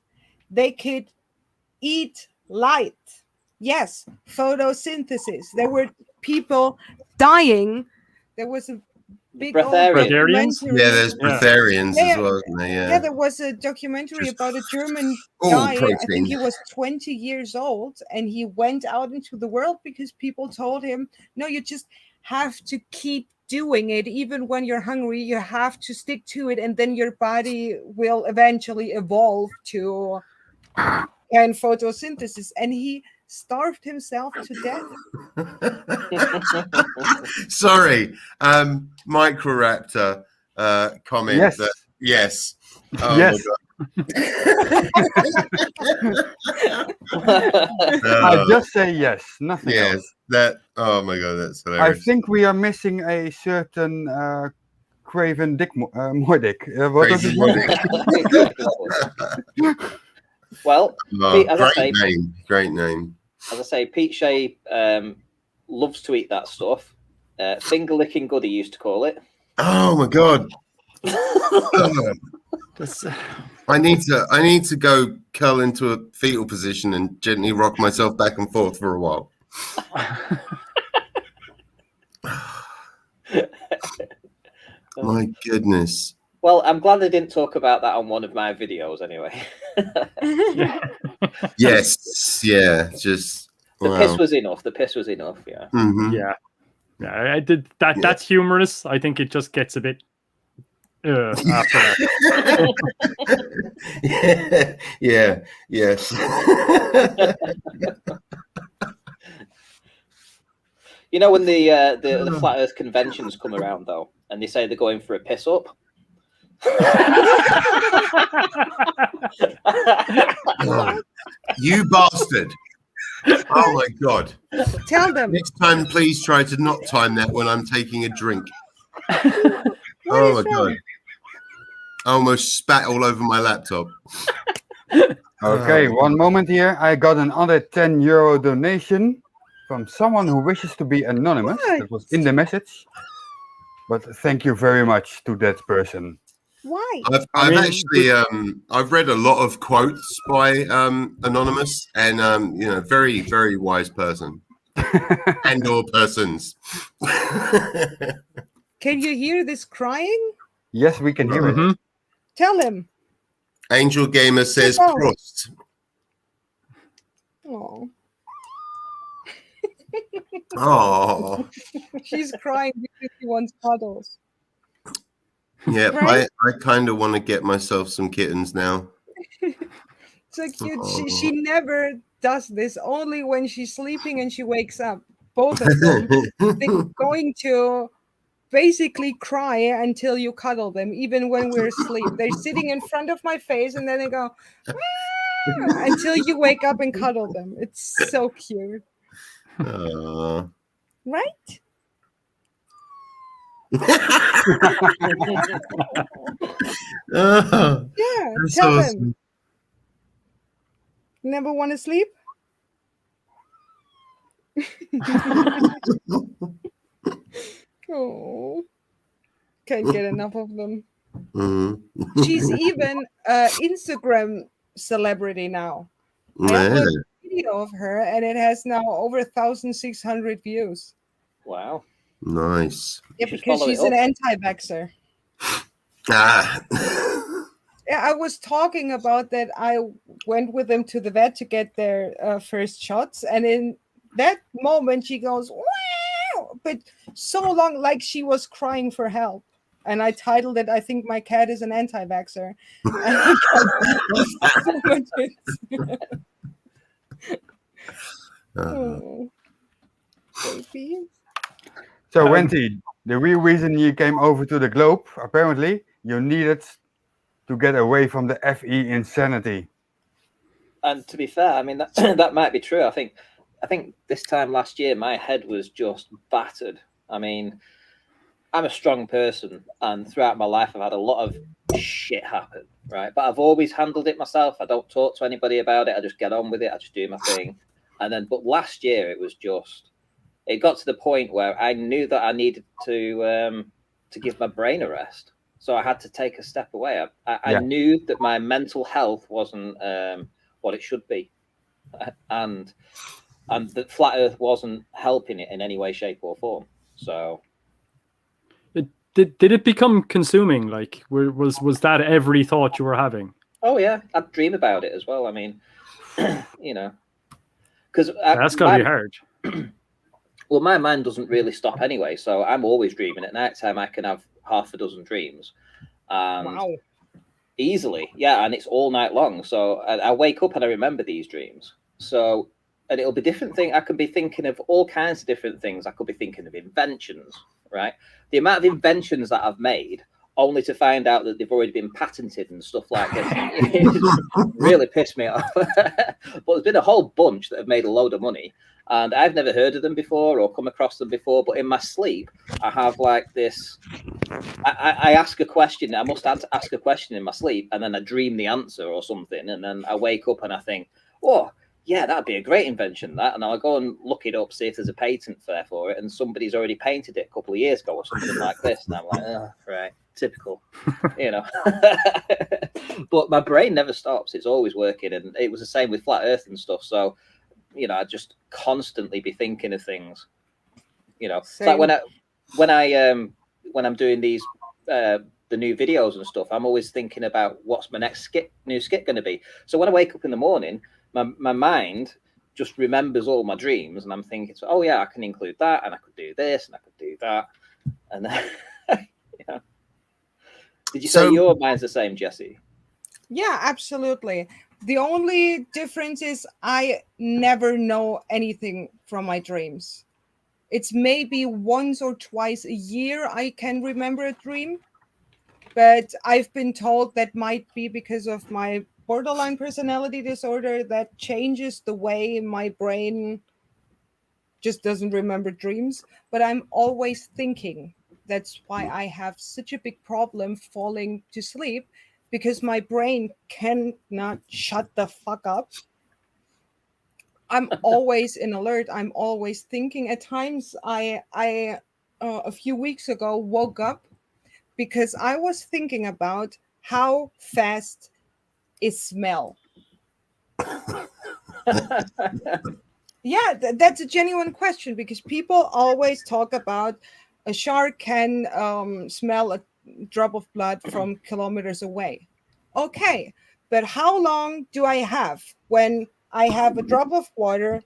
they could eat light. Yes, photosynthesis. There were people dying. There was a big old Breatharians? documentary. Yeah, there's breatharians Yeah. as well, isn't there? Yeah, there was a documentary about a German all guy. I protein. think he was 20 years old, and he went out into the world because people told him, no, you just have to keep doing it. Even when you're hungry, you have to stick to it, and then your body will eventually evolve to and photosynthesis. And he starved himself to death. Sorry, Microraptor comment. Yes. That, yes. Oh, Yes. I just say yes, nothing yes. else. That. Oh my god, that's I hilarious. think we are missing a certain Craven Dick Mordick. What was his name? Well, Pete, as I say, Great name. As I say, Pete Shea loves to eat that stuff. Finger licking good, he used to call it. Oh my god. I need to go curl into a fetal position and gently rock myself back and forth for a while. My goodness. Well, I'm glad they didn't talk about that on one of my videos anyway. Yes, yeah, just the piss was enough. The piss was enough, yeah. Mm-hmm. Yeah, I did that. Yeah. That's humorous. I think it just gets a bit after that. Yes. You know, when the Flat Earth conventions come around, though, and they say they're going for a piss up. Oh, you bastard. Oh my god. Tell them. Next time, please try to not time that when I'm taking a drink. Oh my god. I almost spat all over my laptop. Okay, one moment here. I got another €10 donation from someone who wishes to be anonymous. What? That was in the message. But thank you very much to that person. Why? I've actually I've read a lot of quotes by anonymous and very, very wise person and or persons. Can you hear this crying? Yes, we can hear it. Tell him. Angel Gamer says Prost. Oh. Oh. She's crying because she wants cuddles. Yeah, Right? I kind of want to get myself some kittens now. So cute. She never does this. Only when she's sleeping and she wakes up. Both of them. They're going to basically cry until you cuddle them, even when we're asleep. They're sitting in front of my face and then they go until you wake up and cuddle them. It's so cute. Right? Yeah, tell them. Never want to sleep? Oh, can't get enough of them. She's even an Instagram celebrity now. I uploaded a video of her and it has now over 1,600 views. Wow. Nice. Yeah, because she's an anti-vaxxer. Yeah, I was talking about that. I went with them to the vet to get their first shots, and in that moment she goes, wow, but so long, like she was crying for help. And I titled it, I think my cat is an anti-vaxxer. Oh, baby. So, Wendy, the real reason you came over to the globe, apparently, you needed to get away from the FE insanity. And to be fair, I mean, that, that might be true. I think this time last year, my head was just battered. I mean, I'm a strong person, and throughout my life, I've had a lot of shit happen, right? But I've always handled it myself. I don't talk to anybody about it. I just get on with it. I just do my thing. And then, but last year, it got to the point where I knew that I needed to give my brain a rest. So I had to take a step away. I knew that my mental health wasn't what it should be, and that Flat Earth wasn't helping it in any way, shape, or form. So. Did it become consuming? Like, was that every thought you were having? Oh yeah, I'd dream about it as well. I mean, you know, because that's gotta be hard. Well, my mind doesn't really stop anyway, so I'm always dreaming. At night time, I can have half a dozen dreams. Wow. Easily, yeah, and it's all night long. So I wake up and I remember these dreams. So, and it'll be different thing. I could be thinking of all kinds of different things. I could be thinking of inventions, right? The amount of inventions that I've made, only to find out that they've already been patented and stuff like this, it really pissed me off. But there's been a whole bunch that have made a load of money, and I've never heard of them before or come across them before. But in my sleep, I have like this. I ask a question. I must ask a question in my sleep, and then I dream the answer or something, and then I wake up and I think, oh. Yeah, that'd be a great invention, that. And I'll go and look it up, see if there's a patent there for it. And somebody's already painted it a couple of years ago or something like this. And I'm like, oh, right, typical, you know. But my brain never stops. It's always working. And it was the same with Flat Earth and stuff. So, you know, I'd just constantly be thinking of things, you know. It's like when I'm doing these, the new videos and stuff, I'm always thinking about what's my next new skit going to be. So when I wake up in the morning, my mind just remembers all my dreams, and I'm thinking, oh yeah, I can include that, and I could do this, and I could do that, and then, yeah. Did you say your mind's the same, Jesse? Yeah, absolutely. The only difference is I never know anything from my dreams. It's maybe once or twice a year I can remember a dream, but I've been told that might be because of my borderline personality disorder that changes the way my brain just doesn't remember dreams. But I'm always thinking. That's why I have such a big problem falling to sleep, because my brain cannot shut the fuck up. I'm always in alert. I'm always thinking. At times, I a few weeks ago woke up because I was thinking about how fast is smell. Yeah, that's a genuine question, because people always talk about a shark can smell a drop of blood from kilometers away. Okay, but how long do I have when I have a drop of blood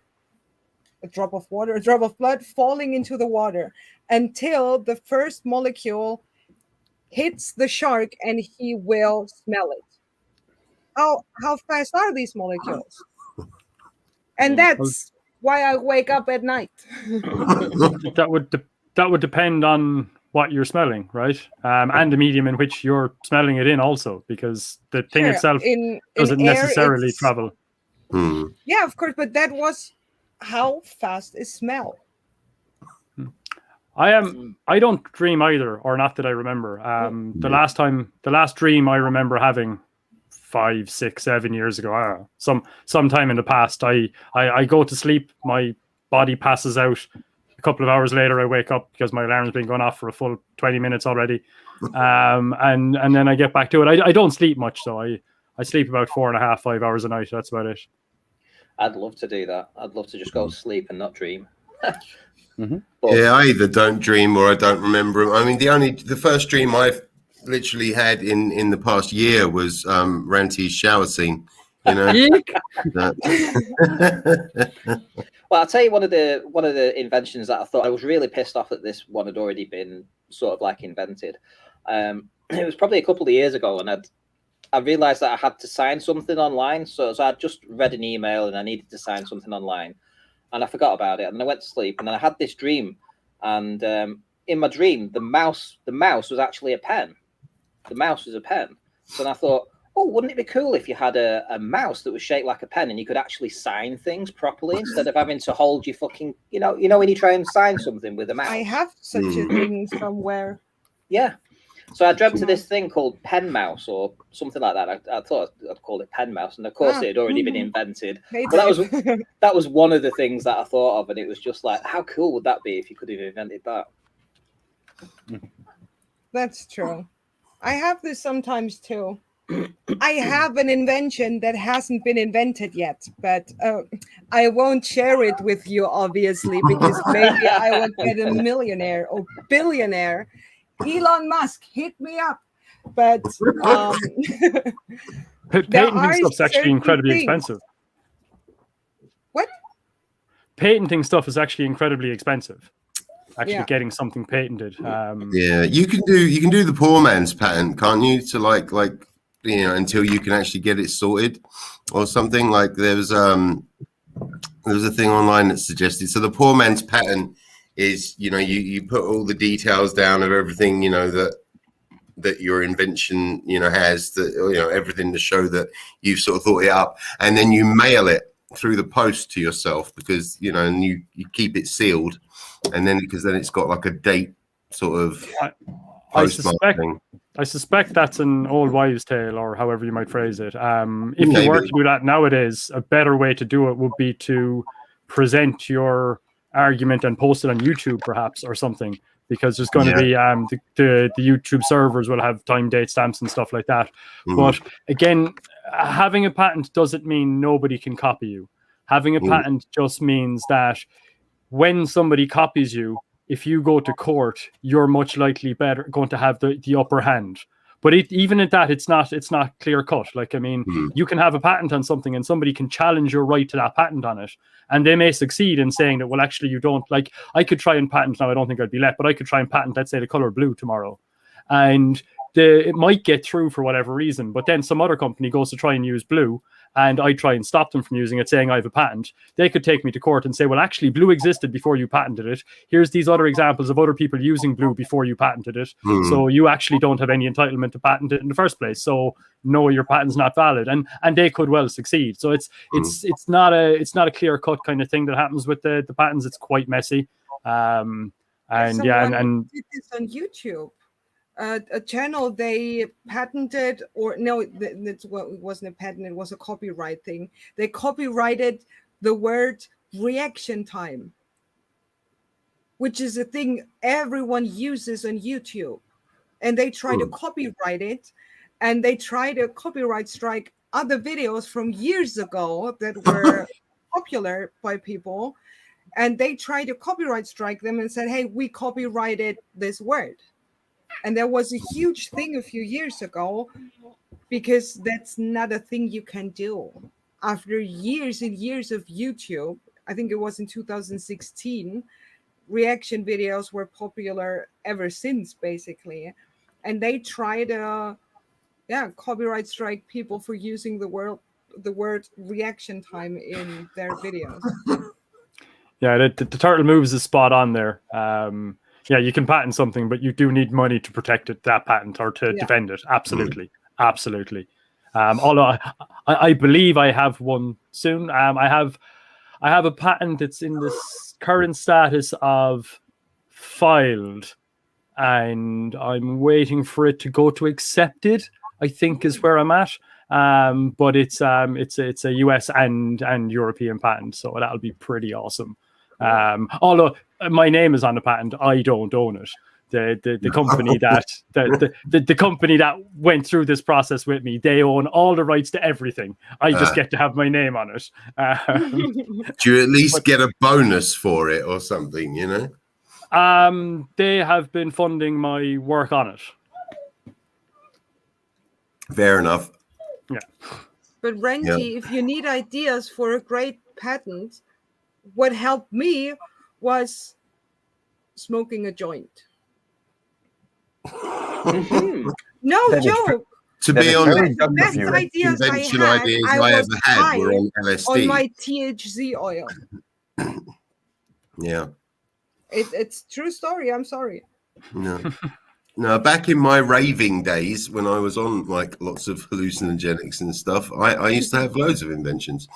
falling into the water until the first molecule hits the shark and he will smell it? How fast are these molecules? And that's why I wake up at night. That would depend on what you're smelling, right? And the medium in which you're smelling it in also, because the thing itself doesn't necessarily travel. Yeah, of course, but that was how fast is smell. I don't dream either, or not that I remember. The last dream I remember having 5, 6, 7 years ago, sometime in the past, I go to sleep, my body passes out. A couple of hours later, I wake up because my alarm's been going off for a full 20 minutes already. And then I get back to it. I don't sleep much, though. I sleep about 4.5, 5 hours a night. That's about it. I'd love to do that. I'd love to just go to sleep and not dream. Yeah, I either don't dream or I don't remember them. I mean, the first dream I've literally had in the past year was Ranty's shower scene. You know. Well, I'll tell you one of the inventions that I thought I was really pissed off that this one had already been sort of like invented. It was probably a couple of years ago, and I realized that I had to sign something online. So I'd just read an email and I needed to sign something online, and I forgot about it, and I went to sleep, and then I had this dream, and in my dream, the mouse was actually a pen. The mouse was a pen. So then I thought, oh, wouldn't it be cool if you had a mouse that was shaped like a pen and you could actually sign things properly instead of having to hold your fucking, you know, when you try and sign something with a mouse. I have such a thing somewhere. Yeah. So I dreamt of this thing called Pen Mouse or something like that. I thought I'd call it Pen Mouse, and of course it had already been invented. But that was one of the things that I thought of, and it was just like, how cool would that be if you could have invented that? That's true. I have this sometimes too. I have an invention that hasn't been invented yet, but I won't share it with you, obviously, because maybe I will get a millionaire or billionaire. Elon Musk, hit me up. But patenting stuff's actually incredibly expensive. What? Patenting stuff is actually incredibly expensive. Actually, getting something patented. Yeah, you can do the poor man's patent, can't you? To like you know, until you can actually get it sorted or something. Like there was a thing online that suggested. So the poor man's patent is, you know, you put all the details down of everything, you know, that your invention, you know, has, that, you know, everything to show that you've sort of thought it up, and then you mail it through the post to yourself, because, you know, and you keep it sealed, and then because then it's got like a date sort of I suspect that's an old wives' tale, or however you might phrase it. If you were to do that nowadays, a better way to do it would be to present your argument and post it on YouTube, perhaps, or something, because there's going to be the YouTube servers will have time, date stamps and stuff like that. But again, having a patent doesn't mean nobody can copy you. Having a patent just means that when somebody copies you, if you go to court, you're much likely going to have the upper hand. But even at that, it's not clear cut. Like, I mean, you can have a patent on something and somebody can challenge your right to that patent on it. And they may succeed in saying that, well, actually, you don't. Like, I could try and patent, now I don't think I'd be let, but I could try and patent, let's say, the color blue tomorrow. And it might get through for whatever reason. But then some other company goes to try and use blue, and I try and stop them from using it, saying I have a patent. They could take me to court and say, well, actually, blue existed before you patented it. Here's these other examples of other people using blue before you patented it. So you actually don't have any entitlement to patent it in the first place. So no, your patent's not valid. And they could well succeed. So it's not a clear cut kind of thing that happens with the patents. It's quite messy. And did this on YouTube. A channel they patented, or no, it wasn't a patent, it was a copyright thing. They copyrighted the word reaction time, which is a thing everyone uses on YouTube, and they try to copyright it, and they try to copyright strike other videos from years ago that were popular by people, and they try to copyright strike them and said, hey, we copyrighted this word. And there was a huge thing a few years ago, because that's not a thing you can do. After years and years of YouTube, I think it was in 2016, reaction videos were popular ever since, basically. And they try to, copyright strike people for using the word reaction time in their videos. Yeah, the turtle moves is spot on there. Yeah, you can patent something, but you do need money to protect that patent, or to defend it. Absolutely. Although I believe I have one soon. I have a patent that's in this current status of filed, and I'm waiting for it to go to accepted, I think is where I'm at. But it's a US and European patent, so that'll be pretty awesome. Although my name is on the patent, I don't own it. The company that the company that went through this process with me, they own all the rights to everything. I just get to have my name on it. Do you at least get a bonus for it or something? You know. They have been funding my work on it. Fair enough. Yeah. But Renji, if you need ideas for a great patent, what helped me was smoking a joint. No joke. To be honest, the best ideas I ever had were on LSD. On my THC oil. Yeah. It's true story. I'm sorry. No. No, back in my raving days when I was on like lots of hallucinogenics and stuff, I used to have loads of inventions.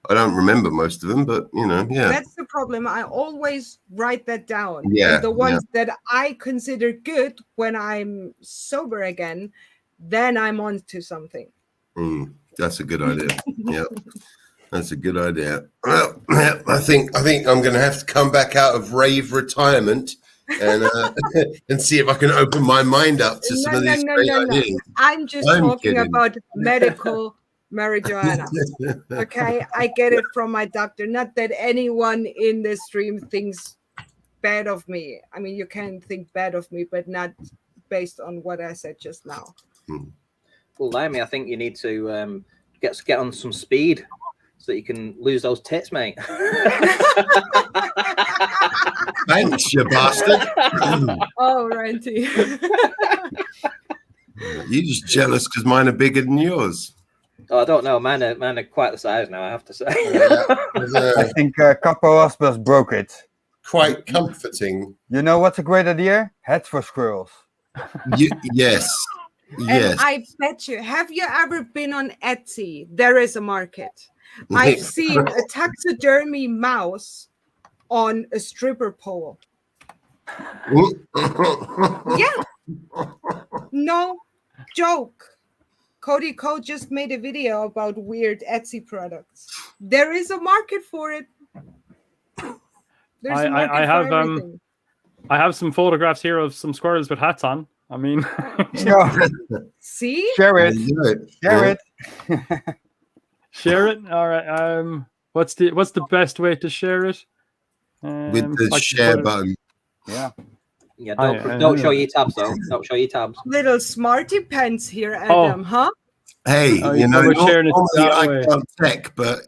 I don't remember most of them, but yeah. That's the problem. I always write that down. Yeah, And the ones that I consider good when I'm sober again, then I'm on to something. That's a good idea. Yeah, that's a good idea. Well, I think I'm going to have to come back out of rave retirement and see if I can open my mind up to some of these great ideas. I'm just talking about medical marijuana. Okay, I get it from my doctor. Not that anyone in the stream thinks bad of me. I mean, you can think bad of me, but not based on what I said just now. Well, Limey, I think you need to get on some speed so that you can lose those tits, mate. Thanks, you bastard. Oh, Ranty. You're just jealous because mine are bigger than yours. Oh, I don't know. Mine are quite the size now, I have to say. I think Kappa broke it. Quite comforting. You know what's a great idea? Hats for squirrels. Yes. And I bet you, have you ever been on Etsy? There is a market. I've seen a taxidermy mouse on a stripper pole. Yeah. No joke. Cody Code just made a video about weird Etsy products. There is a market for it. There's a market for everything. I have some photographs here of some squirrels with hats on. I mean, see? Share it. Share it. Share it. All right. What's the best way to share it? With the share button. Yeah. Yeah, don't show your tabs though. Don't show your tabs. Little smarty pants here, Adam, huh? Hey, normally I can't tech, but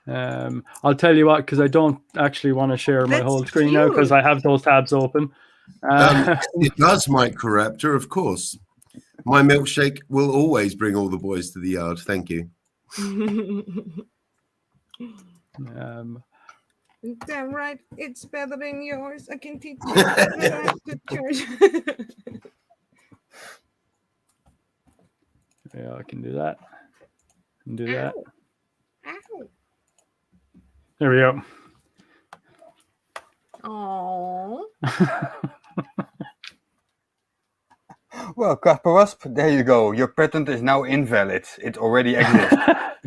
I'll tell you what, because I don't actually want to share my whole screen now because I have those tabs open. It does, Microraptor, of course. My milkshake will always bring all the boys to the yard. Thank you. Damn right, it's better than yours. I can teach you to church. Yeah, I can do that. Ow. There we go. Oh. Well, Kappa, there you go. Your patent is now invalid. It already exists.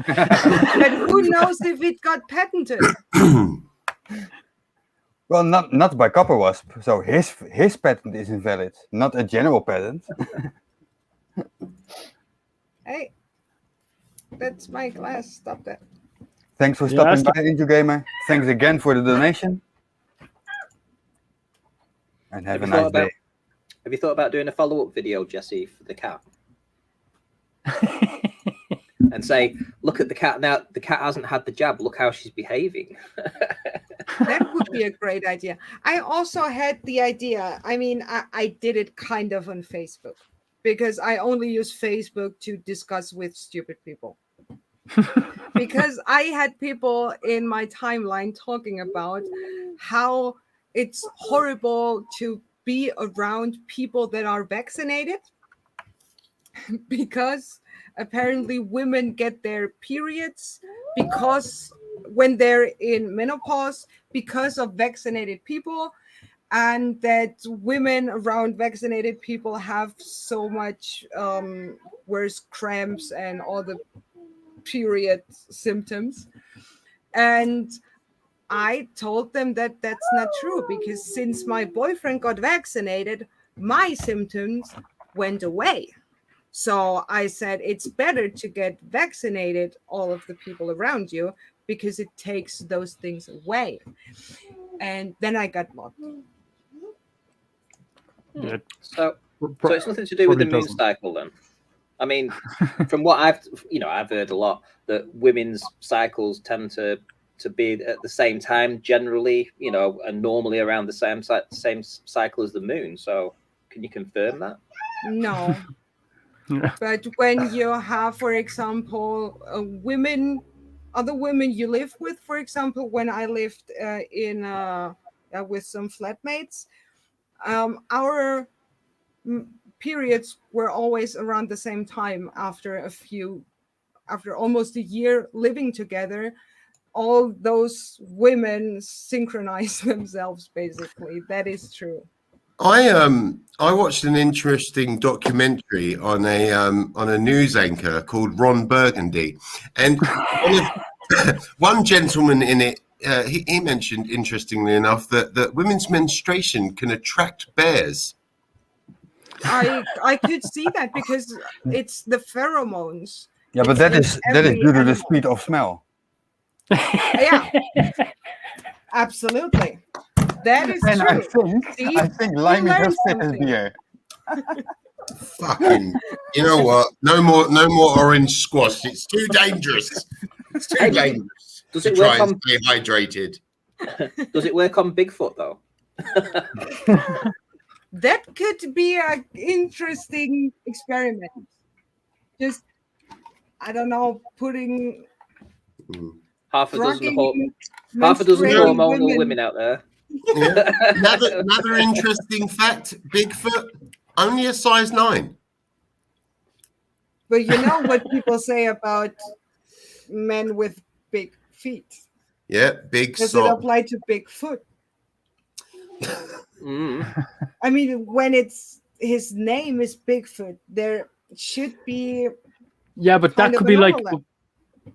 But who knows if it got patented? Well, not by Kappa. So his patent is invalid, not a general patent. Hey, that's my glass. Stop that. Thanks for stopping by, Into Gamer. Thanks again for the donation. And have a nice day. Have you thought about doing a follow-up video, Jesse, for the cat? And say, look at the cat now. The cat hasn't had the jab. Look how she's behaving. That would be a great idea. I also had the idea. I mean, I did it kind of on Facebook because I only use Facebook to discuss with stupid people. Because I had people in my timeline talking about how it's horrible to be around people that are vaccinated because apparently women get their periods because when they're in menopause because of vaccinated people, and that women around vaccinated people have so much worse cramps and all the period symptoms. And I told them that that's not true because since my boyfriend got vaccinated, my symptoms went away. So I said, it's better to get vaccinated, all of the people around you, because it takes those things away. And then I got mocked. Yeah. So it's nothing to do with the moon cycle then? I mean, from what I've heard a lot that women's cycles tend to be at the same time generally, and normally around the same cycle as the moon. So can you confirm that? No. But when you have, for example, other women you live with, for example, when I lived with some flatmates, our periods were always around the same time after almost a year living together. All those women synchronize themselves, basically. That is true. I watched an interesting documentary on a news anchor called Ron Burgundy, and one gentleman in it he mentioned, interestingly enough, that women's menstruation can attract bears. I could see that because it's the pheromones. Yeah, but that is due to the speed of smell. Yeah, absolutely. That is And true. I think Limey just fit his beer. Fucking, you know what? No more orange squash. It's too dangerous. It's too dangerous. Does to it try work and on? stay hydrated? Does it work on Bigfoot though? That could be an interesting experiment. Just, I don't know, putting Half a dozen menstruating hormonal women out there. Yeah. Another interesting fact: Bigfoot only a size 9. But you know what people say about men with big feet? Yeah, big Does sock. it apply to Bigfoot? I mean, when his name is Bigfoot, there should be. Yeah, but that kind of could be an like, overlap.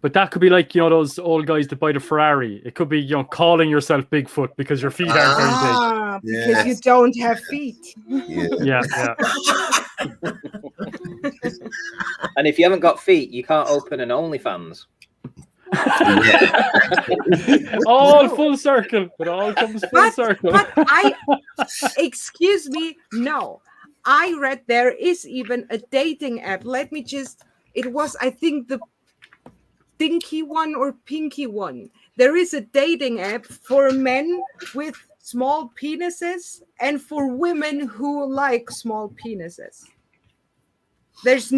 but that could be like, you know, those old guys that buy the Ferrari. It could be, you know, calling yourself Bigfoot because your feet aren't very Ah, because Yes. you don't have feet. Yeah. big. Yeah, yeah. And if you haven't got feet, you can't open an OnlyFans. All full circle. It all comes full circle. But excuse me, no. I read there is even a dating app. It was, I think, the Dinky one or Pinky one. There is a dating app for men with small penises and for women who like small penises. It's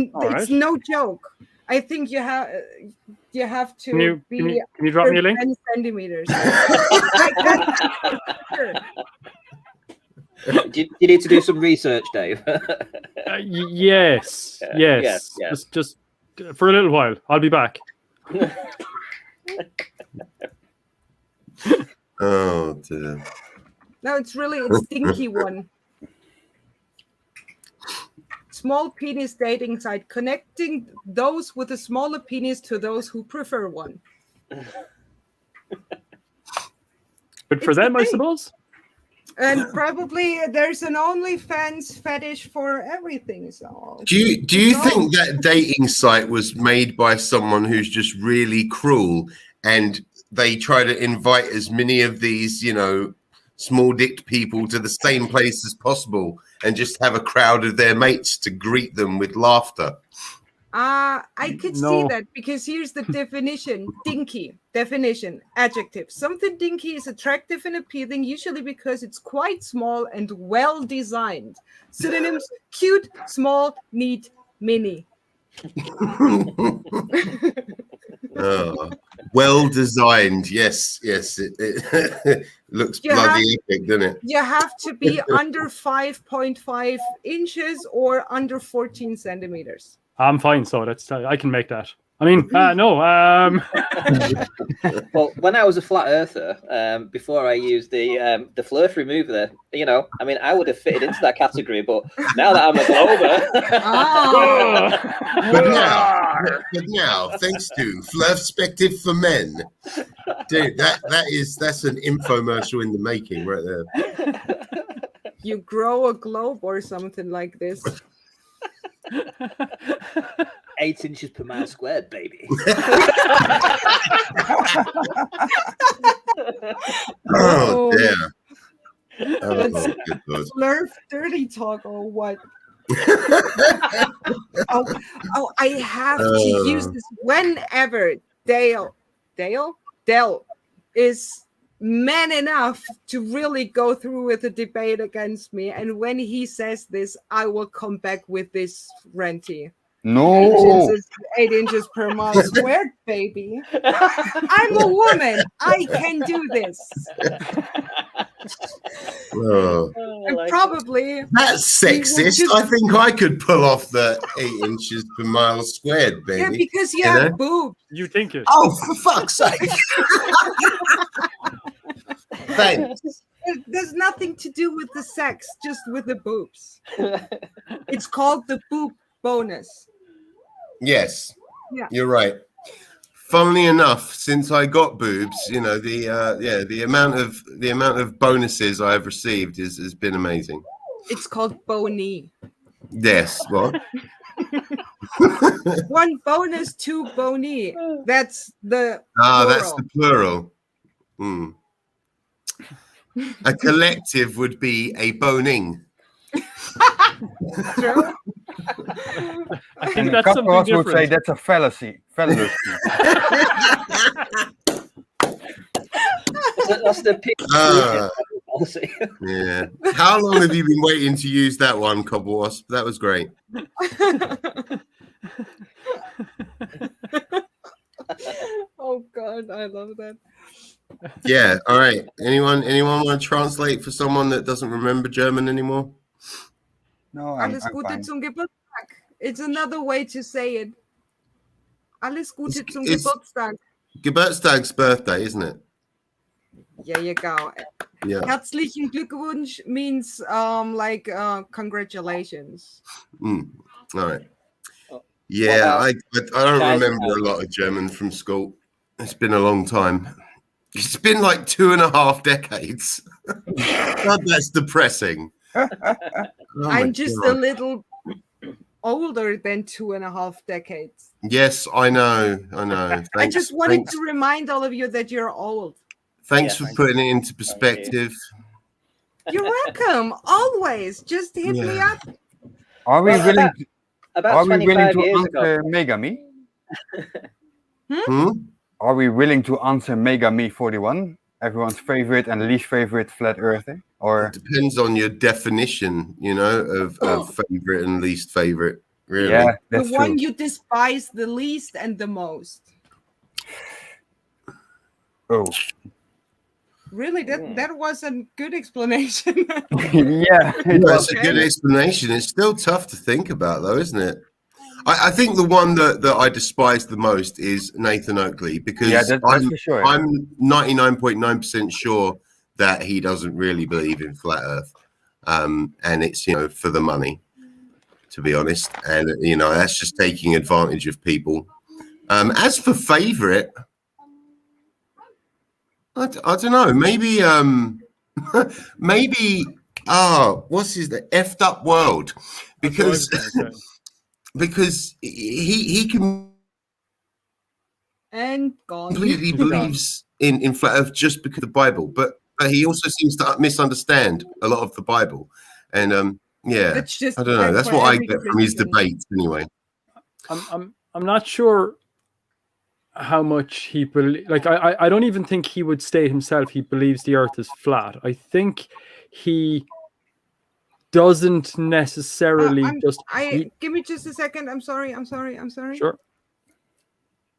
no joke. I think you have to Can you drop me a link? 10 centimeters. Sure. Do you need to do some research, Dave? Yes. Yes. Just for a little while. I'll be back. Oh dear. No, it's Dinky one. Small penis dating site connecting those with a smaller penis to those who prefer one. Good for them, I suppose. And probably there's an OnlyFans fetish for everything. So Do you think that dating site was made by someone who's just really cruel, and they try to invite as many of these, you know, small-dicked people to the same place as possible, and just have a crowd of their mates to greet them with laughter? I could see No. that, because here's the definition. Dinky. Definition. Adjective. Something dinky is attractive and appealing, usually because it's quite small and well designed. Synonyms: cute, small, neat, mini. Oh, well designed. Yes. It looks bloody epic, doesn't it? You have to be under 5.5 inches or under 14 centimeters. I'm fine, so that's I can make that. I mean, no. Well, when I was a flat earther, before I used the flirt remover, you know, I mean, I would have fitted into that category. But now that I'm a glober, But now, thanks to Flirtspective for Men, dude, that's an infomercial in the making right there. You grow a globe or something like this. 8 inches per mile squared, baby. Oh dear. Oh, good God. Slurp dirty talk or what? I have to use this whenever Dale is man enough to really go through with the debate against me, and when he says this, I will come back with this renty. No. 8 inches per mile squared, baby. I'm a woman. I can do this. Oh, And probably that's we will sexist. just- I think I could pull off the 8 inches per mile squared, baby. yeah, because you You have know? boobs. You think it? Oh, for fuck's sake! Thanks. There's nothing to do with the sex, just with the boobs. It's called the boob bonus. Yes, Yeah. you're right. Funnily enough, since I got boobs, you know, the amount of bonuses I have received has been amazing. It's called bony. Yes, what? One bonus, two bony. That's the That's plural. the plural. Hmm. A collective would be a boning. True. I think And a that's couple something of us would say different. that's a fallacy. Fallacy. That's the picture. Ah. Policy. Yeah. How long have you been waiting to use that one, Cobble Wasp? That was great. Oh God, I love that. Yeah. All right. Anyone want to translate for someone that doesn't remember German anymore? No, I'm Alles Gute fine. zum Geburtstag. It's another way to say it. Alles Gute zum It's- Geburtstag. Geburtstag's birthday, isn't it? There you go. Yeah. Herzlichen Glückwunsch means congratulations. Mm. All right. Yeah, I don't Guys, remember a lot of German from school. It's been a long time. It's been like 2.5 decades. God, that's depressing. Oh my I'm just God. a little older than 2.5 decades. Yes, I know. I just wanted to remind all of you that you're old. Thanks Yeah. for putting it into perspective. You're welcome. Always. Just hit me Yeah. up. Are we Well, willing? About Are we willing 25 to years ago. answer Megami? Hmm? Are we willing to answer Megami 41? Everyone's favorite and least favorite flat earther? Or It depends on your definition, you know, of favorite and least favorite. Really. yeah, The that's one true. you despise the least and the most. Oh, Really, that was a good explanation. yeah. It Well, was. it's a good explanation. It's still tough to think about, though, isn't it? I think the one that I despise the most is Nathan Oakley because Yeah, that's for sure. I'm 99.9% sure that he doesn't really believe in flat Earth, and it's for the money, to be honest, and that's just taking advantage of people. As for favorite, I don't know. Maybe maybe what's his the effed up world because. Because he And gone. completely believes in flat Earth just because of the Bible, but he also seems to misunderstand a lot of the Bible, and yeah, That's just I don't know. That's for what I every get from his Christian. debates, anyway. I'm not sure how much he like. I don't even think he would state himself he believes the Earth is flat. I think he doesn't necessarily give me just a second. I'm sorry. Sure.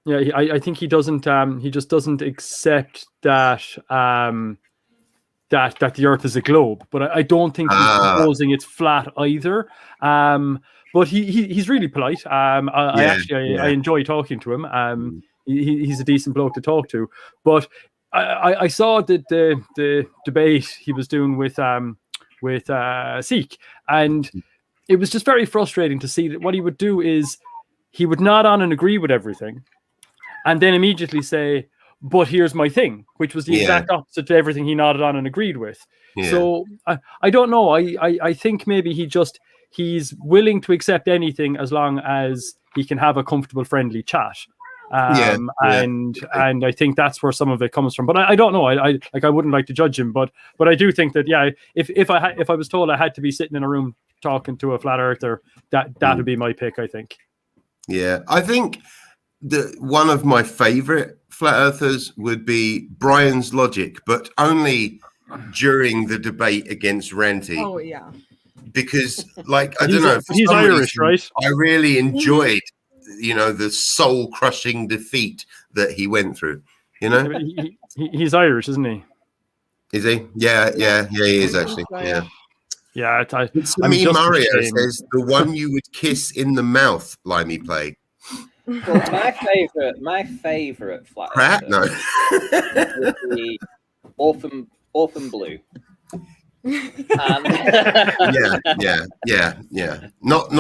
Yeah, I think he doesn't. He just doesn't accept that that the Earth is a globe. But I don't think he's proposing it's flat either. But he's really polite. I enjoy talking to him. He's a decent bloke to talk to. But I saw the debate he was doing with Seek, and it was just very frustrating to see that what he would do is he would nod on and agree with everything, and then immediately say, "But here's my thing," which was the exact opposite to everything he nodded on and agreed with. Yeah. So I don't know. I think maybe he's willing to accept anything as long as he can have a comfortable, friendly chat. And I think that's where some of it comes from. But I don't know. I wouldn't like to judge him, but I do think that if I was told I had to be sitting in a room talking to a flat earther, that would be my pick, I think. Yeah, I think one of my favorite flat earthers would be Brian's Logic, but only during the debate against Ranty. Oh yeah. Because I don't know, for he's some Irish, reason, right? I really enjoyed the soul crushing defeat that he went through. He's Irish, isn't he? Is he? Yeah, he is actually. Yeah. Yeah, I'm Me just Mario ashamed. says the one you would kiss in the mouth, LimeyPlay. Well, my favorite flat Pratt? No. would be Orphan Blue. And yeah. Not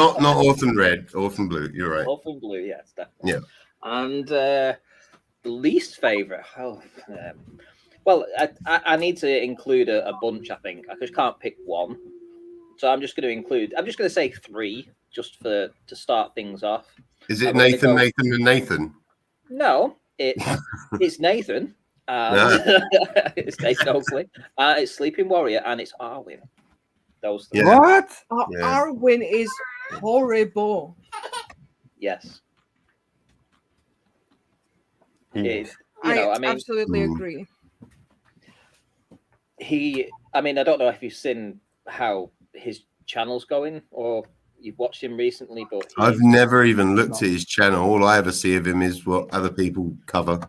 Orphan Red, Orphan Blue. You're right. Orphan Blue, yes, definitely. Yeah. And least favorite. Well, I need to include a bunch. I think I just can't pick one, so I'm just going to say 3, just to start things off. Is it Nathan, Nathan, and Nathan? No, it's Nathan. It's Nathan Oakley. It's Sleeping Warrior, and it's Arwen. Those 3. Yeah. What? Arwen is horrible. Yes. Yes. I absolutely agree. I don't know if you've seen how his channel's going or you've watched him recently, but I've never even looked at his channel. All I ever see of him is what other people cover.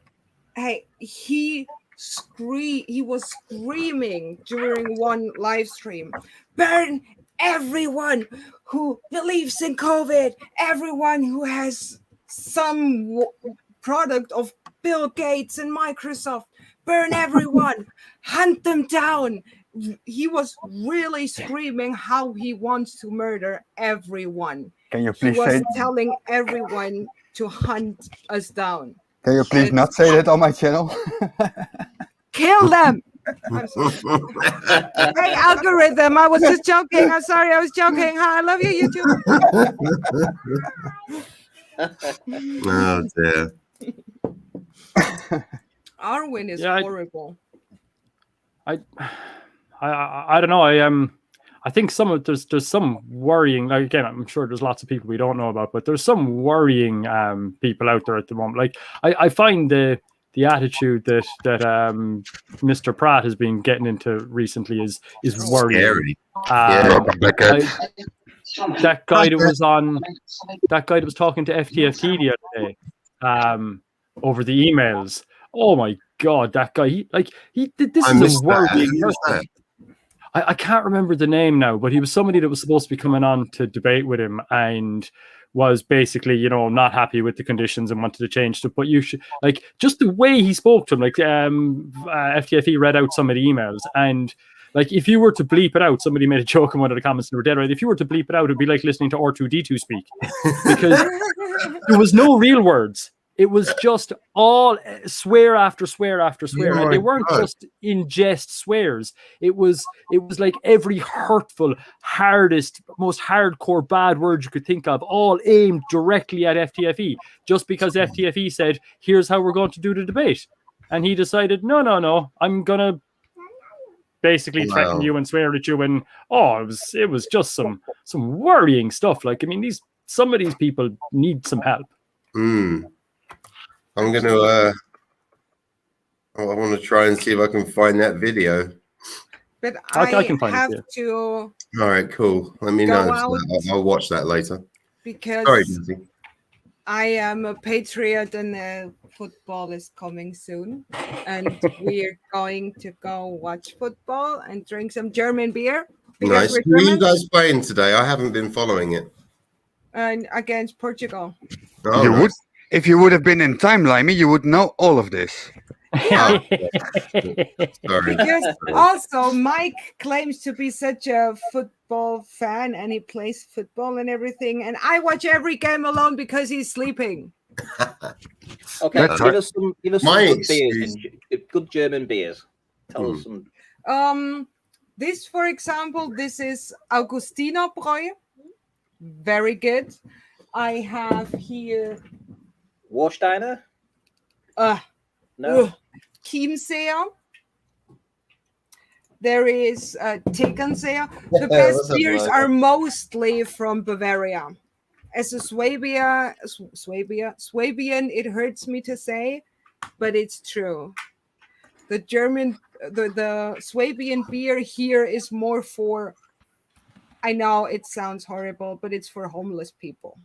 Hey, he was screaming during one live stream, burn everyone who believes in COVID, everyone who has some product of Bill Gates and Microsoft, burn everyone, hunt them down. He was really screaming how he wants to murder everyone. Can you please he was say? telling everyone to hunt us down. Can you please not say that on my channel? Kill them. I'm sorry. Hey, algorithm, I was just joking. I'm sorry, I was joking. Hi, I love you, YouTube. Oh dear. Arwen is horrible. I don't know. I think there's some worrying. Like, again, I'm sure there's lots of people we don't know about, but there's some worrying people out there at the moment. Like I find the attitude that Mr. Pratt has been getting into recently is worrying. That guy that was talking to FTFT the other day over the emails. Oh my God, that guy! This is a worrying person. I can't remember the name now, but he was somebody that was supposed to be coming on to debate with him and was basically, not happy with the conditions and wanted to change stuff. But you should, just the way he spoke to him, FTFE read out some of the emails, and if you were to bleep it out, somebody made a joke in one of the comments and were dead right. If you were to bleep it out, it'd be like listening to R2D2 speak, because there was no real words. It was just all swear after swear after swear, and they weren't just in jest swears. It was like every hurtful, hardest, most hardcore bad word you could think of, all aimed directly at FTFE, just because FTFE said, "Here's how we're going to do the debate," and he decided, "No, I'm gonna basically threaten you and swear at you." And it was just some worrying stuff. Some of these people need some help. I'm going to, I want to try and see if I can find that video. But I can find have it, to. All right, cool. Let me know. I'll watch that later. Because sorry, Nancy. I am a patriot and football is coming soon. And we're going to go watch football and drink some German beer. Nice. Who are you guys playing today? I haven't been following it. And against Portugal. Oh, you would. If you would have been in time, Limey, you would know all of this. Yeah. Sorry. Because also Mike claims to be such a football fan and he plays football and everything. And I watch every game alone because he's sleeping. Okay, give us some good beers, good German beers. Tell us some. This, for example, this is Augustinerbräu. Very good. I have here Warsteiner? No. Chiemseer. There is Tegernseer. The best beers are mostly from Bavaria. As a Swabian, it hurts me to say, but it's true. The Swabian beer here is more for, I know it sounds horrible, but it's for homeless people.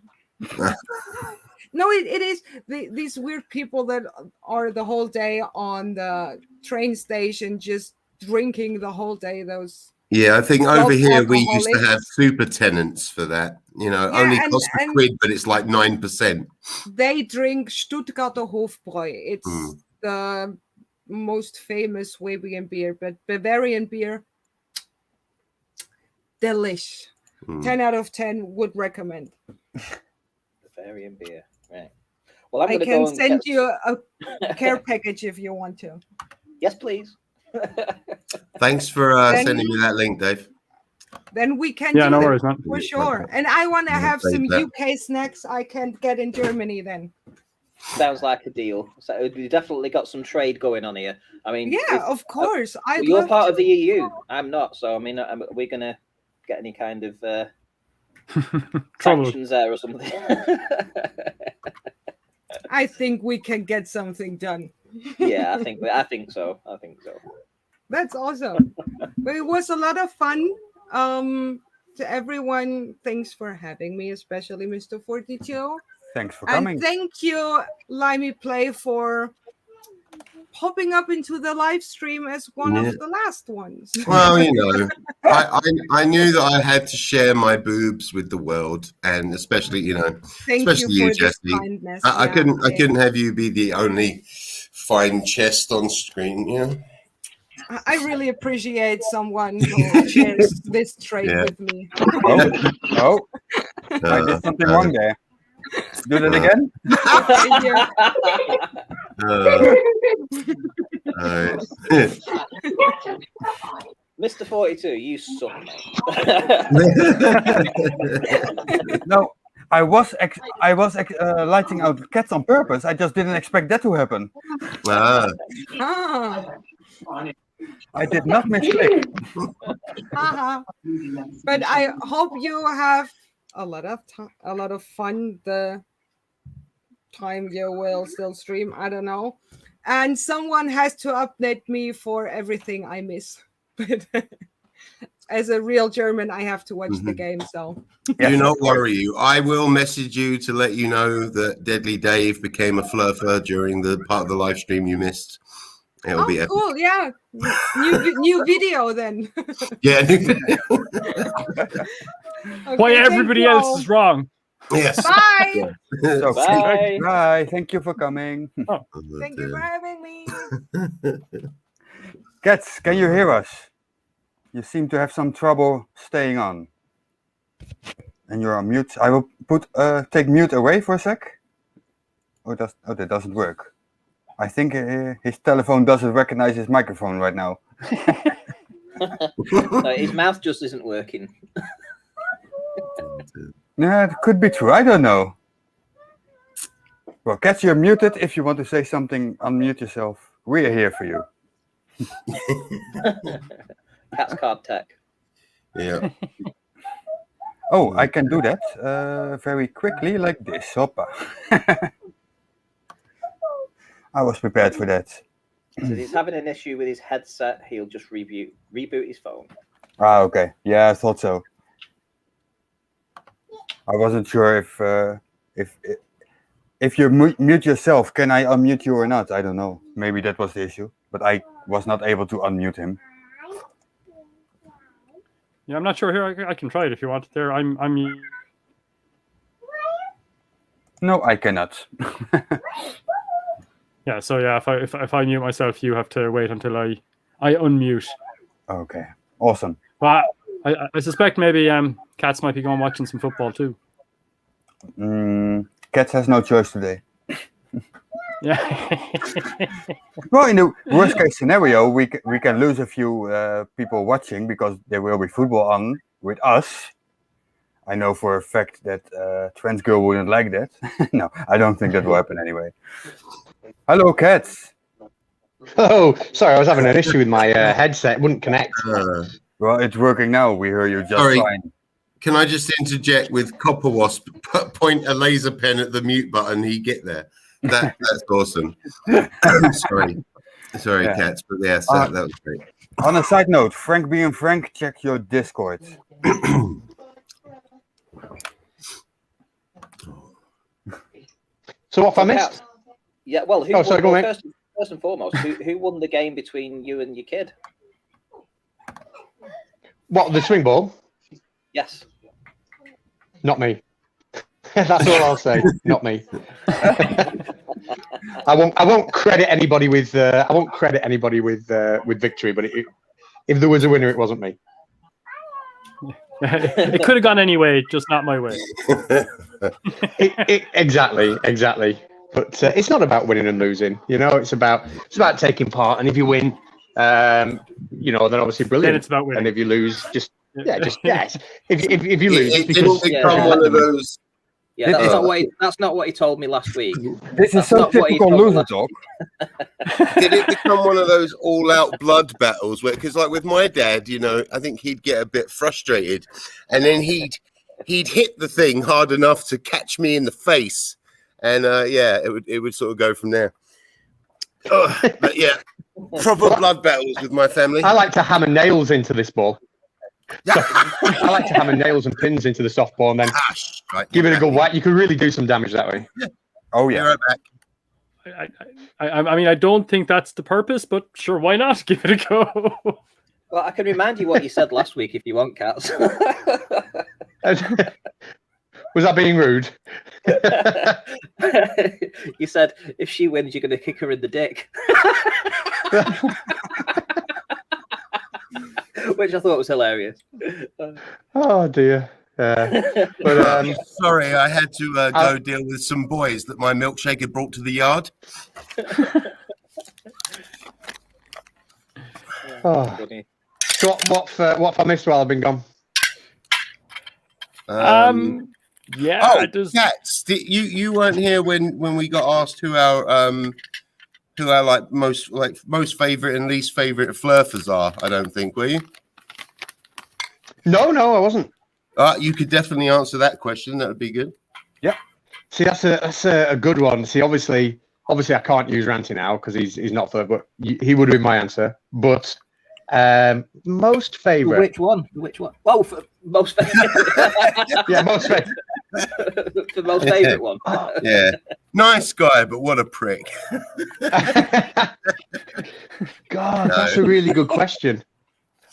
No, it is these weird people that are the whole day on the train station just drinking the whole day. Those Yeah, I think over here we used to have alcoholics. super tenants for that. You know, Yeah, only and- cost a and- quid, but it's like 9%. They drink Stuttgarter Hofbräu. It's Mm. the most famous Swabian beer, but Bavarian beer, delish. Mm. 10 out of 10 would recommend. Bavarian beer. Right. Well, I'm I going to can go and send get... you a care package if you want to. Yes, please. Thanks for Then- sending me that link, Dave. Then we can Yeah, do no it worries, man. for sure. And I want to Yeah, have save some that. UK snacks I can't get in Germany then. Sounds like a deal. So we definitely got some trade going on here. I mean, Yeah, of course. I'd you're love part to. of the EU. I'm not. So I mean, we're gonna get any kind of Trouble. sanctions there or something. I think we can get something done. Yeah, I think so. That's awesome. But it was a lot of fun. To everyone, thanks for having me, especially Mr. 42. Thanks for coming. And thank you, LimeyPlay, for popping up into the live stream as one Yeah. of the last ones. Well, you know, I knew that I had to share my boobs with the world, and especially, you know, Thank especially you you, for this Jesse. kindness. I Yeah, couldn't okay. have you be the only fine chest on screen, you know. I really appreciate someone who shares this trait Yeah. with me. Oh, I did something wrong there. Do that again? Thank you. Alright. Mr. 42, you suck, mate. No, I was lighting out cats on purpose. I just didn't expect that to happen. Ah, Ah, I did not misclick. haha. But I hope you have a lot of fun the time you will still stream. I don't know. And someone has to update me for everything I miss. But as a real German, I have to watch the game. So do not worry you. I will message you to let you know that Deadly Dave became a flurfer during the part of the live stream you missed. It'll be epic. cool. Yeah, new video then. Yeah. Why Okay, everybody thank you else all. is wrong. Yes. Bye. So, Bye. bye. Thank you for coming. Thank you for having me. Cats, can you hear us? You seem to have some trouble staying on. And you're on mute. I will take mute away for a sec. That doesn't work. I think his telephone doesn't recognize his microphone right now. No, his mouth just isn't working. Yeah, it could be true. I don't know. Well, Cats, you're muted. If you want to say something, unmute yourself. We are here for you. Cat's card tech. Yeah. Oh, I can do that very quickly like this. Hoppa. I was prepared for that. So he's having an issue with his headset. He'll just reboot his phone. Ah, okay. Yeah, I thought so. I wasn't sure if you mute yourself, can I unmute you or not? I don't know. Maybe that was the issue, but I was not able to unmute him. Yeah, I'm not sure here. I can try it if you want. There, I'm. No, I cannot. Yeah. So yeah, if I mute myself, you have to wait until I unmute. Okay, awesome. But I suspect maybe Cats might be going watching some football too. Cats has no choice today. Yeah. Well, in the worst case scenario, we can lose a few people watching because there will be football on with us. I know for a fact that Trans Girl wouldn't like that. No, I don't think that will happen anyway. Hello, Cats. Oh, sorry, I was having an issue with my headset. It wouldn't connect. Well, it's working now. We hear you just Sorry. fine. Can I just interject with Copper Wasp? Point a laser pen at the mute button. He get there. That's awesome. Sorry, Yeah. Cats, but yes, that was great. On a side note, Frank being Frank, check your Discord. So what have I missed? Yeah, well, who Oh, sorry, won, go on, first and foremost, who won the game between you and your kid? What, the swing ball? Yes. Not me. That's all I'll say. Not me. I won't credit anybody with with victory, but if there was a winner, it wasn't me. It could have gone anyway, just not my way. Exactly. But it's not about winning and losing. You know, it's about taking part. And if you win, you know, then obviously brilliant. Then it's about winning. And if you lose, just yes. If you lose, It because didn't become one of those. Yeah, that's not what he told me last week. This is so typical loser talk. Did it become one of those all-out blood battles? Where, because like with my dad, you know, I think he'd get a bit frustrated, and then he'd hit the thing hard enough to catch me in the face, and it would sort of go from there. But yeah, proper blood battles with my family. I like to hammer nails into this ball. So, I like to hammer nails and pins into the softball and then give it a good whack. You could really do some damage that way. Oh yeah. Right back. I mean, I don't think that's the purpose, but sure, why not? Give it a go. Well, I can remind you what you said last week if you want, Cats. Was that being rude? You said if she wins, you're going to kick her in the dick. Which I thought was hilarious. Oh dear. But sorry, I had to go deal with some boys that my milkshake had brought to the yard. So what have I missed while I've been gone? Cats. You weren't here when we got asked who our like most favorite and least favorite flurfers are. I don't think, were you? No, I wasn't. You could definitely answer that question. That would be good. Yeah. See, that's a good one. See, obviously, I can't use Ranty now because he's not third, but he would have been my answer. But most favorite. Which one? Oh, for most favorite. Yeah, most favorite. The most favorite one. Yeah, nice guy, but what a prick. God, that's a really good question.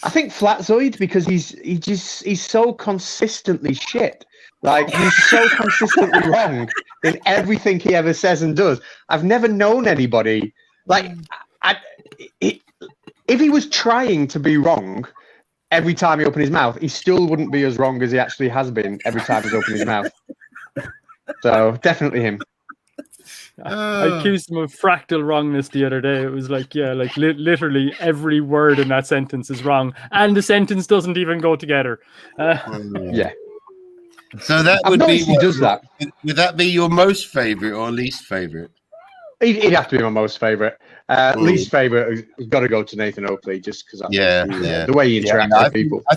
I think Flatzoid, because he's so consistently shit. Like, he's so consistently wrong in everything he ever says and does. I've never known anybody like if he was trying to be wrong every time he opened his mouth, he still wouldn't be as wrong as he actually has been every time he's opened his mouth. So definitely him. I accused him of fractal wrongness the other day. It was like, literally every word in that sentence is wrong, and the sentence doesn't even go together. Yeah. So that would be. He does that. Would that be your most favorite or least favorite? He'd have to be my most favorite. Least favorite has got to go to Nathan Oakley, just because the way he interacts with people. I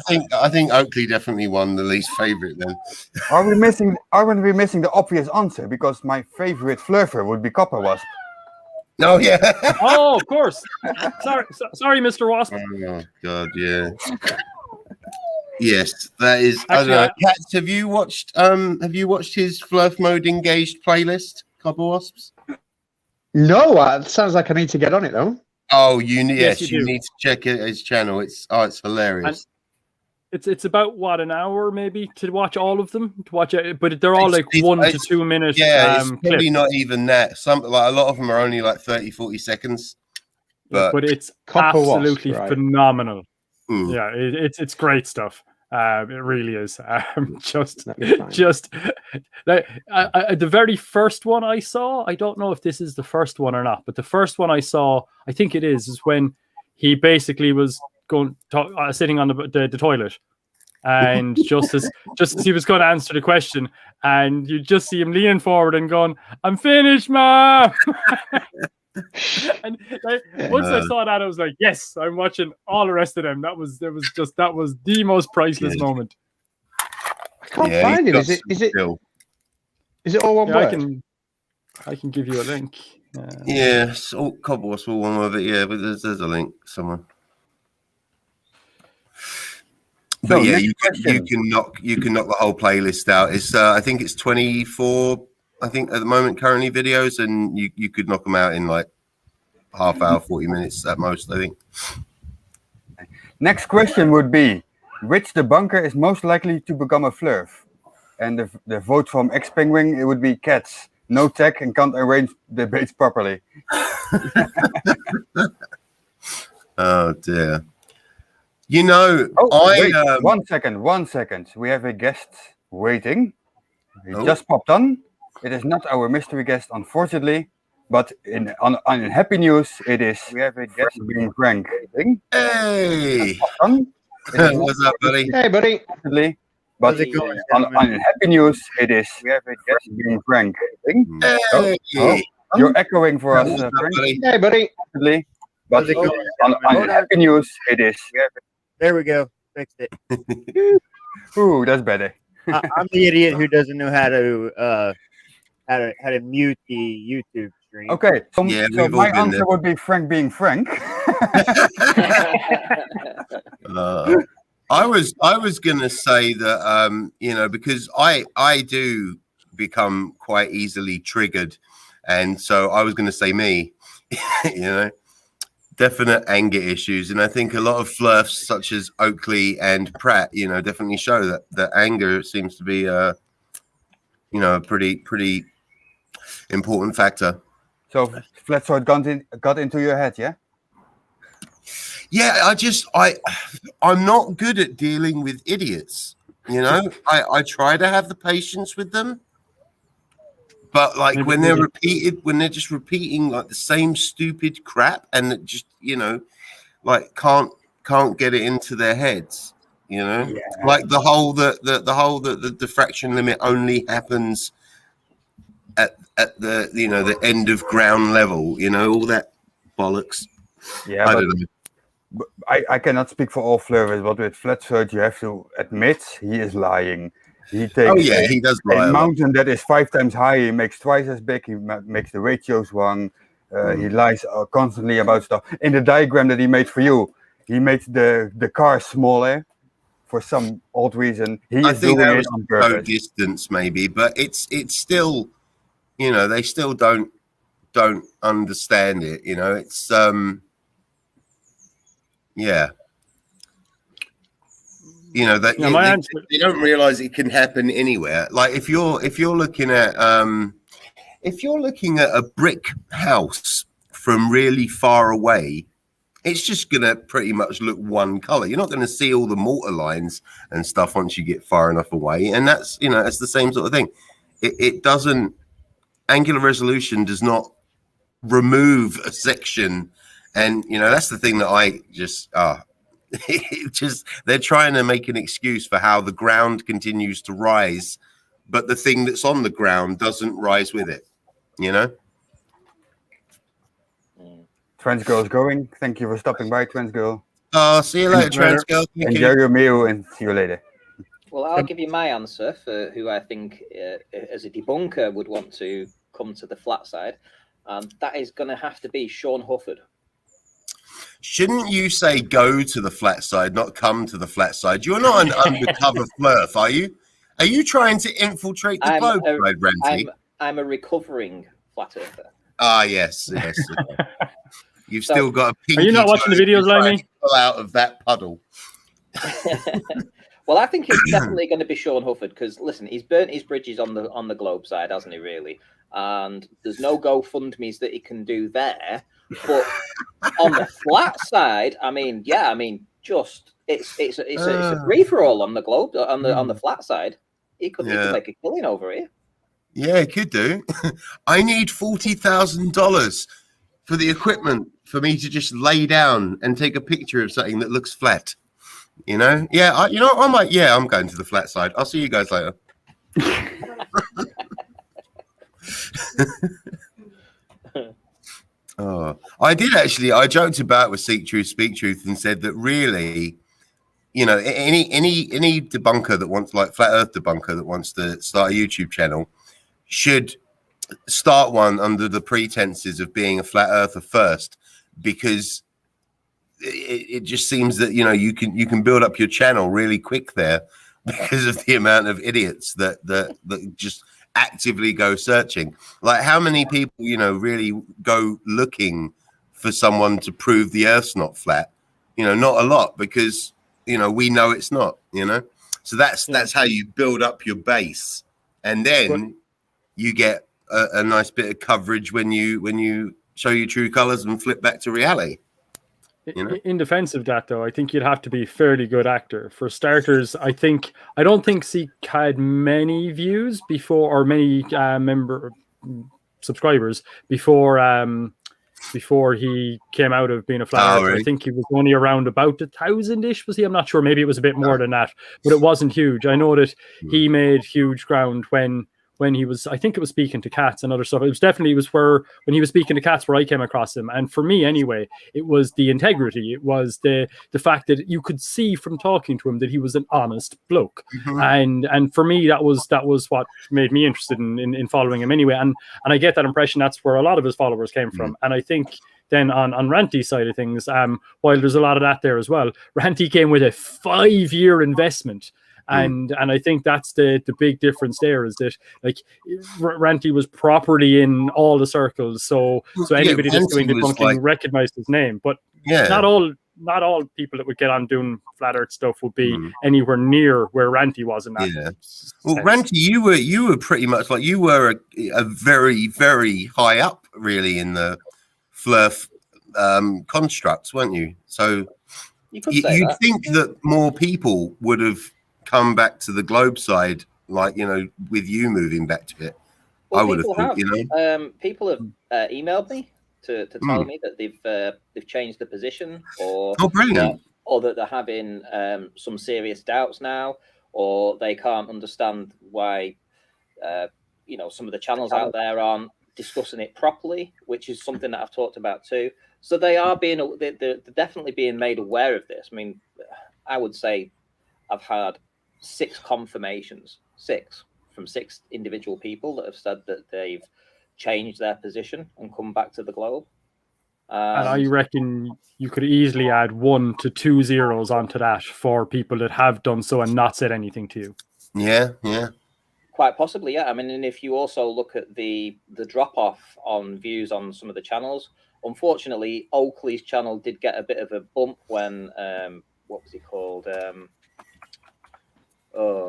think Oakley definitely won the least favorite then. Are we missing the obvious answer? Because my favorite flurfer would be Copper Wasp. No, yeah. Oh, of course. Sorry, Mr. Wasp. Oh God, yeah. Yes, that is. Actually, I don't know. Cats, have you watched his Flurf Mode Engaged playlist, Copper Wasps? No, it sounds like I need to get on it though. Oh, you need to check his channel. It's hilarious. And it's about an hour maybe to watch all of them. But they're all 1 to 2 minutes. Yeah, it's probably clips. not even that. A lot of them are only like 30-40 seconds. But it's absolutely phenomenal. Mm. Yeah, it's great stuff. It really is. The very first one I saw, I don't know if this is the first one or not, but the first one I saw, I think it is when he basically was sitting on the toilet, and just as he was going to answer the question, and you just see him leaning forward and going, "I'm finished, Mom." And once I saw that, I was like, "Yes, I'm watching all the rest of them." That was the most priceless moment. I can't find it. Is it all one word? I can give you a link. Yeah, it's all Copper Wasp, all one word. But yeah, but there's a link somewhere. But yeah, you can knock the whole playlist out. It's I think it's 24. I think at the moment currently videos, and you could knock them out in like half hour, 40 minutes at most, I think. Next question would be, Which debunker is most likely to become a flurf? And the vote from X Penguin, it would be cats. No tech and can't arrange debates properly. Oh dear. You know, wait, 1 second, 1 second. We have a guest waiting. He just popped on. It is not our mystery guest, unfortunately. But on happy news, it is. We have a guest being Frank. Hey. What's up, buddy? Hey, buddy. But on happy news, it is. We have a guest being Frank. Hey. You're echoing for us, Frank. Hey, buddy. But on happy news, it is. There we go. Fixed it. Ooh, that's better. I'm the idiot who doesn't know how to mute the YouTube stream. Okay, so my answer there. would be Frank being Frank. I was gonna say that because I do become quite easily triggered, and so I was gonna say me, definite anger issues, and I think a lot of flirts such as Oakley and Pratt, definitely show that anger seems to be a pretty important factor. So Flatsword got into your head, yeah? Yeah, I'm not good at dealing with idiots. I try to have the patience with them, but like when they're just repeating like the same stupid crap, and it just like can't get it into their heads. Like the whole the diffraction limit only happens at the the end of ground level. All that bollocks. Yeah, I don't know. I cannot speak for all flirters, but with Flatsword, you have to admit he is lying. He takes he does lie a mountain that is 5 times high, he makes twice as big, he makes the ratios wrong. He lies constantly about stuff. In the diagram that he made for you, he made the car smaller for some odd reason. I think that was on purpose. Distance maybe, but it's still, they still don't understand it. It's yeah. They don't realize it can happen anywhere. Like if you're looking at a brick house from really far away, it's just gonna pretty much look one color. You're not gonna see all the mortar lines and stuff once you get far enough away. And that's it's the same sort of thing. It doesn't, angular resolution does not remove a section, and that's the thing that I just they're trying to make an excuse for how the ground continues to rise, but the thing that's on the ground doesn't rise with it. Trans Girl's going. Thank you for stopping by, Trans Girl. See you later, Trans Girl. Enjoy your meal and see you later. Well, I'll give you my answer for who I think as a debunker would want to come to the flat side. That is going to have to be Sean Hufford. Shouldn't you say go to the flat side, not come to the flat side? You're not an undercover flirf, are you? Are you trying to infiltrate the globe side, Ranty? I'm a recovering flat earther. Ah, yes. You've still got a pinky. Are you not watching the videos, Limey? Pull out of that puddle. Well, I think it's definitely going to be Sean Hufford because, listen, he's burnt his bridges on the globe side, hasn't he? Really, and there's no GoFundMe's that he can do there. But on the flat side, just it's a free for all on the globe on the flat side. He could make a killing over here. Yeah, he could do. I need $40,000 for the equipment for me to just lay down and take a picture of something that looks flat. Yeah, I might. Yeah, I'm going to the flat side. I'll see you guys later. Oh, I did actually. I joked about with Seek Truth, Speak Truth, and said that really, any debunker that wants, like Flat Earth debunker that wants to start a YouTube channel, should start one under the pretenses of being a flat earther first, because it just seems that you can build up your channel really quick there because of the amount of idiots that just actively go searching. Like how many people really go looking for someone to prove the earth's not flat? Not a lot, because we know it's not. So that's how you build up your base, and then you get a nice bit of coverage when you show your true colors and flip back to reality. In defense of that, though, I think you'd have to be a fairly good actor. For starters, I don't think Zeke had many views before, or many subscribers before he came out of being a flat earther. Really? I think he was only around about 1,000-ish, was he? I'm not sure. Maybe it was a bit more than that, but it wasn't huge. I know that he made huge ground when he was, I think it was speaking to cats and other stuff. It was where, when he was speaking to cats, where I came across him. And for me anyway, it was the integrity. It was the fact that you could see from talking to him that he was an honest bloke. Mm-hmm. And for me, that was what made me interested in following him anyway. And I get that impression that's where a lot of his followers came from. Mm-hmm. And I think then on Ranty's side of things, while there's a lot of that there as well, Ranty came with a 5-year investment. And I think that's the big difference there, is that like Ranty was properly in all the circles, so anybody that's doing debunking recognized his name, but not all people that would get on doing flat earth stuff would be anywhere near where Ranty was in that. Yeah. Well, Ranty, you were pretty much like, you were a very, very high up really in the Flurf constructs, weren't you? So you'd think that more people would have come back to the Globe side, like, with you moving back to it. Well, I would have thought, people have emailed me to tell me that they've changed the position, or or that they're having some serious doubts now, or they can't understand why some of the channels out there aren't discussing it properly, which is something that I've talked about too. So they're definitely being made aware of this. I mean, I would say I've had 6 confirmations, 6 from 6 individual people that have said that they've changed their position and come back to the Globe. And I reckon you could easily add 1 to 2 zeros onto that for people that have done so and not said anything to you. Yeah. Quite possibly, yeah. I mean, and if you also look at the drop-off on views on some of the channels, unfortunately, Oakley's channel did get a bit of a bump when, what was he called?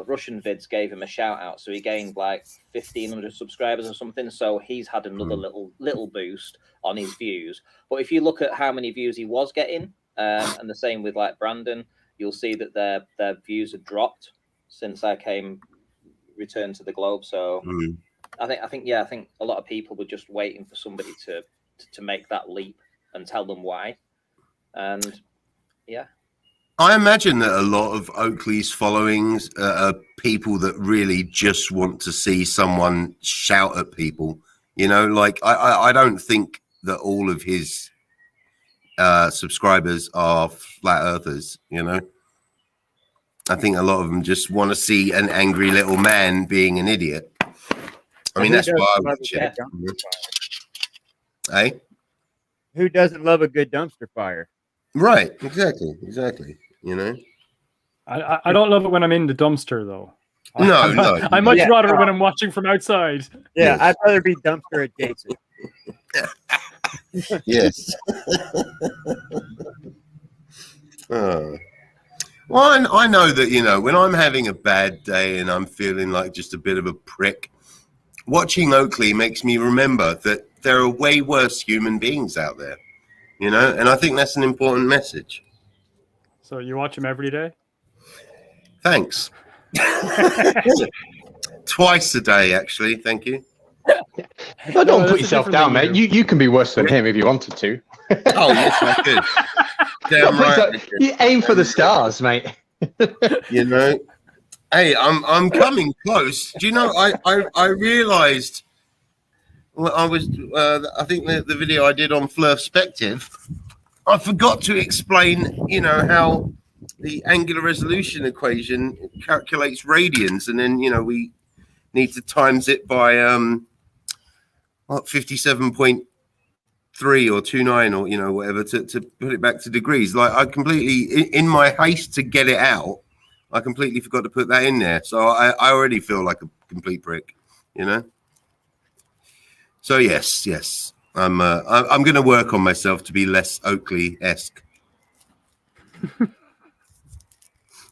Russian Vids gave him a shout out, so he gained like 1,500 subscribers or something. So he's had another little boost on his views. But if you look at how many views he was getting, and the same with like Brandon, you'll see that their views have dropped since I returned to the Globe. So I think a lot of people were just waiting for somebody to make that leap and tell them why. And yeah. I imagine that a lot of Oakley's followings are people that really just want to see someone shout at people. Like I don't think that all of his subscribers are flat earthers. I think a lot of them just want to see an angry little man being an idiot. I mean, that's why I would check. Hey, who doesn't love a good dumpster fire? Right. Exactly. I don't love it when I'm in the dumpster, though. No. I much rather when I'm watching from outside. Yeah, I'd rather be dumpster adjacent. Yes. Well, I know that, when I'm having a bad day and I'm feeling like just a bit of a prick, watching Oakley makes me remember that there are way worse human beings out there, and I think that's an important message. So you watch him every day? Thanks. Twice a day, actually. Thank you. Well, don't put yourself down, mate. You can be worse than him if you wanted to. Oh, yes, I could. Damn right. You aim for the stars, mate. Hey, I'm coming close. Do you know? I realised. Well, I think the video I did on Flurfspective, I forgot to explain, how the angular resolution equation calculates radians, and then, we need to times it by 57.3 or 29 or whatever to put it back to degrees. Like, I completely, in my haste to get it out, I completely forgot to put that in there. So I already feel like a complete prick, So yes. I'm going to work on myself to be less Oakley-esque.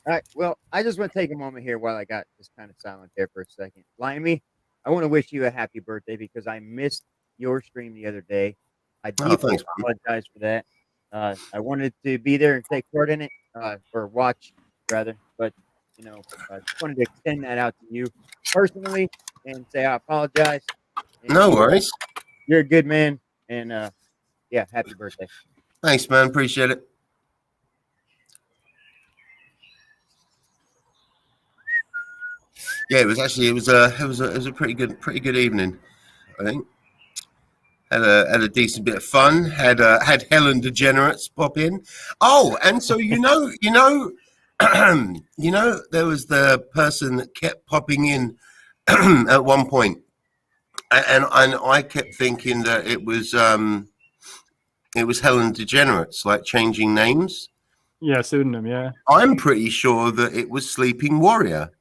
All right. Well, I just want to take a moment here while I got just kind of silent there for a second. Limey, I want to wish you a happy birthday because I missed your stream the other day. I deeply apologize for that. I wanted to be there and take part in it, or watch rather, but I just wanted to extend that out to you personally and say I apologize. And No worries. You're a good man, and yeah, happy birthday. Thanks, man. Appreciate it. Yeah, it was a pretty good evening, I think. Had a decent bit of fun. Had Helen Degenerates pop in. Oh, and so you know, there was the person that kept popping in at one point, and I kept thinking that it was Helen Degenerates, like changing names. Yeah, pseudonym. Yeah. I'm pretty sure that it was Sleeping Warrior.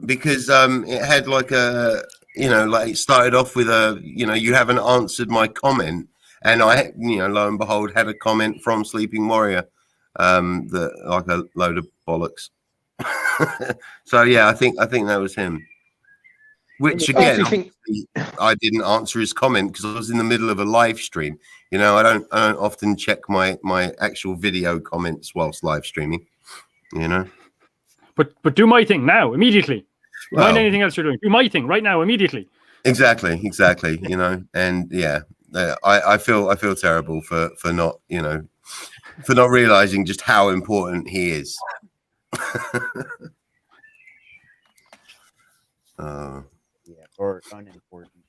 Because it had like a, like it started off with a, you haven't answered my comment, and I, lo and behold, had a comment from Sleeping Warrior, that like a load of bollocks. So yeah, I think that was him. Which again, I didn't answer his comment because I was in the middle of a live stream. I don't often check my actual video comments whilst live streaming. But do my thing now, immediately. Mind anything else you're doing. Do my thing right now, immediately. Exactly. And yeah, I feel terrible for not, for not realizing just how important he is. Yeah, or unimportant.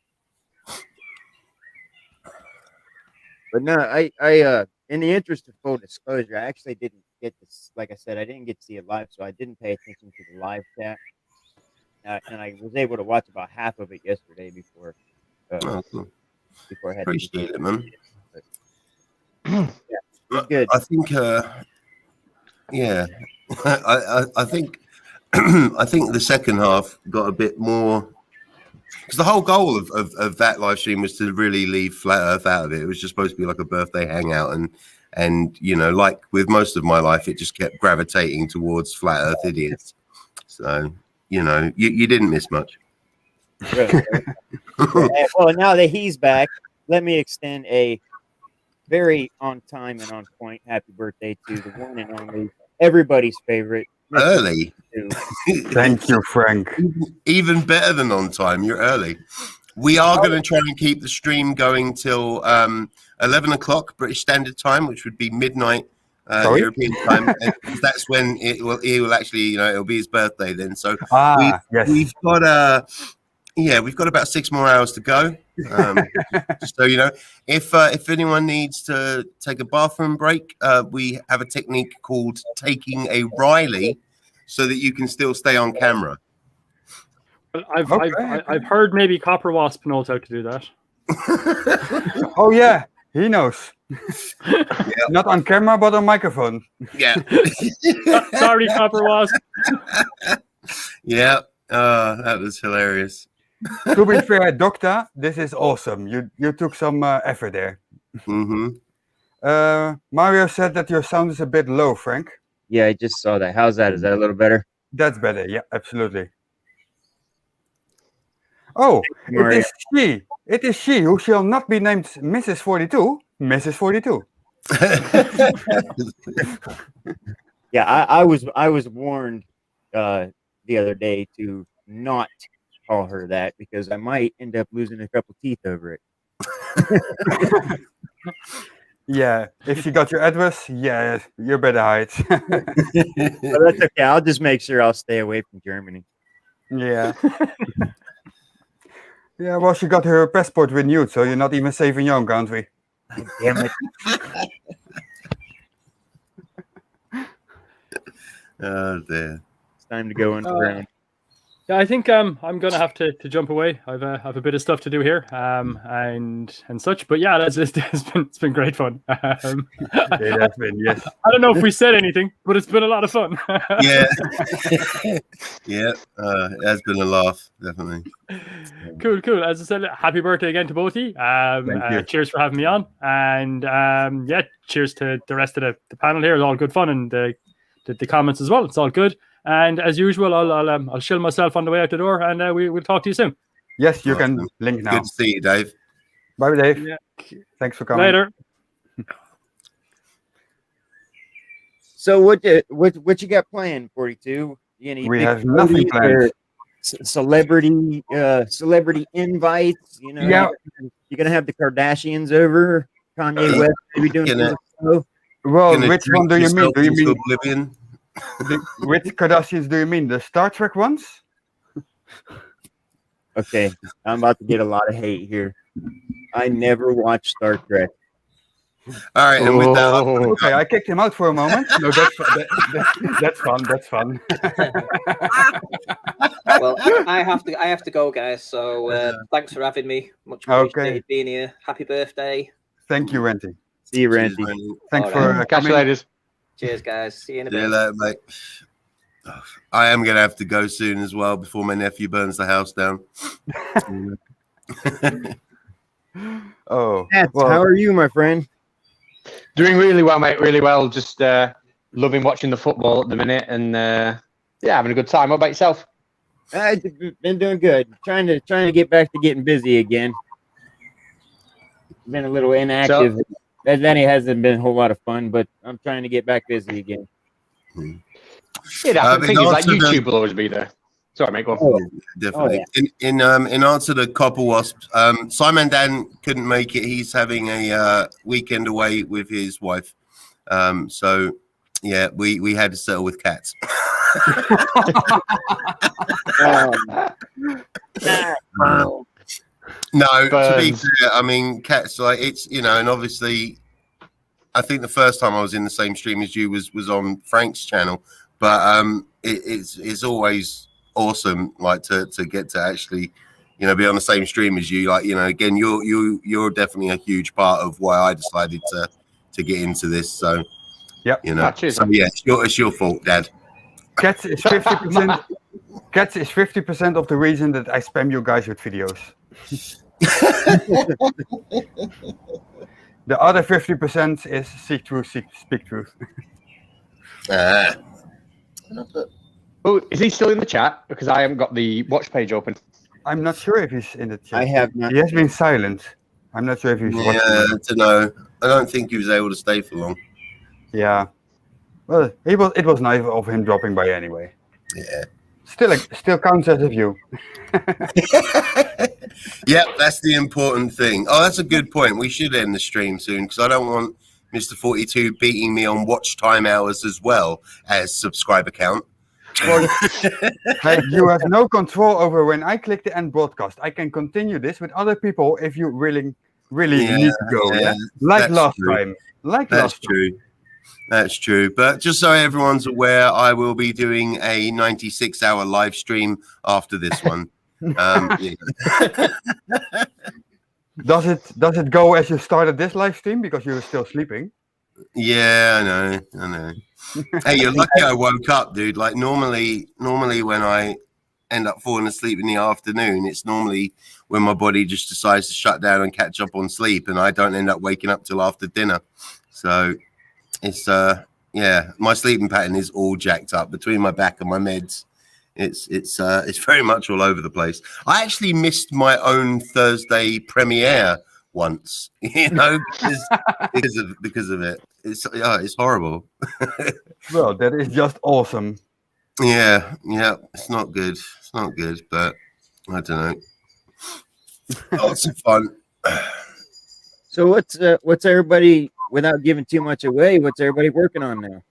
But no, I in the interest of full disclosure, I actually didn't get this. Like I said, I didn't get to see it live, so I didn't pay attention to the live chat. And I was able to watch about half of it yesterday before. Before I had appreciate it, man. But, yeah, it's good. I think, yeah, I think, I think the second half got a bit more. Because the whole goal of that live stream was to really leave Flat Earth out of it. It was just supposed to be like a birthday hangout, and like with most of my life, it just kept gravitating towards Flat Earth idiots. So you didn't miss much. Really? Well, now that he's back, let me extend a very on time and on point happy birthday to the one and only everybody's favorite. Early. Thank you, Frank. Even better than on time. You're early. We are going to try and keep the stream going till 11 o'clock British Standard Time, which would be midnight European time. That's when he will actually, it'll be his birthday then. So yes. we've got we've got about 6 more hours to go. So if anyone needs to take a bathroom break, we have a technique called taking a Riley, so that you can still stay on camera. I've heard maybe Copper Wasp knows how to do that. Oh yeah, he knows. Not on camera, but on microphone. Yeah. Sorry, Copper Wasp. Yeah. That was hilarious. To be fair, Doctor, this is awesome. You took some effort there. Mm-hmm. Mario said that your sound is a bit low, Frank. Yeah, I just saw that. How's that? Is that a little better? That's better. Yeah, absolutely. Oh, it is she who shall not be named Mrs. 42, Mrs. 42. Yeah, I was warned the other day to not call her that because I might end up losing a couple teeth over it. Yeah, if you got your address, yeah, you better hide. But that's okay. I'll just make sure I'll stay away from Germany. Yeah. Yeah, well, she got her passport renewed, so you're not even safe in your own country. Oh, damn it. Oh, dear. It's time to go underground. Yeah, I think I'm gonna have to jump away. I've a bit of stuff to do here, and such. But yeah, it's been great fun. It has been, yes. I don't know if we said anything, but it's been a lot of fun. Yeah, yeah, it has been a laugh, definitely. Cool. As I said, happy birthday again to both of you. Thank you. Cheers for having me on, and yeah, cheers to the rest of the panel here. It's all good fun, and the the comments as well. It's all good. And as usual, I'll shill myself on the way out the door, and we'll talk to you soon. Yes, you can link now. Good to see you, Dave. Bye, Dave. Yeah. Thanks for coming. Later. So what you got planned, 42? We have nothing planned. Celebrity invites. You know, Yeah. You're gonna have the Kardashians over. Kanye West maybe doing a show. Well, which one do you mean? Do you mean Oblivion? which Kardashians do you mean? The Star Trek ones? Okay, I'm about to get a lot of hate here. I never watched Star Trek. All right, and with that, Okay, I kicked him out for a moment. No, that's fun. That's fun. Well, I have to go, guys. So thanks for having me. Much appreciated being here. Happy birthday. Thank you, Renty. See you, Randy. Thanks for catch you later. Cheers, guys. See you in a See bit. you later, mate. I am gonna have to go soon as well before my nephew burns the house down. Oh, Matt, well, how are you, my friend? Doing really well, mate. Really well. Just loving watching the football at the minute, and having a good time. What about yourself? I've been doing good. Trying to get back to getting busy again. Been a little inactive. That hasn't been a whole lot of fun, but I'm trying to get back busy again. Yeah, the thing is, like, YouTube will always be there. Sorry, mate. Go on. Oh, Definitely. In answer to Copper Wasp, Simon Dan couldn't make it. He's having a weekend away with his wife. So yeah, we had to settle with cats. No, to be fair, I mean, cats, like, it's, you know, and obviously I think the first time I was in the same stream as you was on Frank's channel, but it's always awesome, like, to get to actually, you know, be on the same stream as you. Like, you know, again, you're definitely a huge part of why I decided to get into this. So yeah, you know, so yeah, it's your fault, Dad. Cats is 50%. Cats is 50% of the reason that I spam you guys with videos. The other 50% is seek truth, speak truth. Oh, is he still in the chat? Because I haven't got the watch page open. I'm not sure if he's in the chat. I have not. He has been silent. I'm not sure if he's watching. I don't know. I don't think he was able to stay for long. Yeah. Well, it was nice of him dropping by anyway. Yeah. Still counts as a view. Yeah, that's the important thing. Oh, that's a good point. We should end the stream soon because I don't want Mr. 42 beating me on watch time hours as well as subscriber count. Well, hey, you have no control over when I click the end broadcast. I can continue this with other people if you really need to go. Yeah? Like last time. That's true. That's true. But just so everyone's aware, I will be doing a 96-hour live stream after this one. Yeah. Does it go as you started this live stream because you were still sleeping? Yeah, I know. Hey, you're lucky I woke up, dude. Like normally when I end up falling asleep in the afternoon, it's normally when my body just decides to shut down and catch up on sleep, and I don't end up waking up till after dinner. So it's my sleeping pattern is all jacked up between my back and my meds. It's very much all over the place. I actually missed my own Thursday premiere once, you know, because of it. It's horrible. Well, that is just awesome. Yeah, it's not good. It's not good, but I don't know. Lots of fun. So what's everybody, without giving too much away, what's everybody working on now?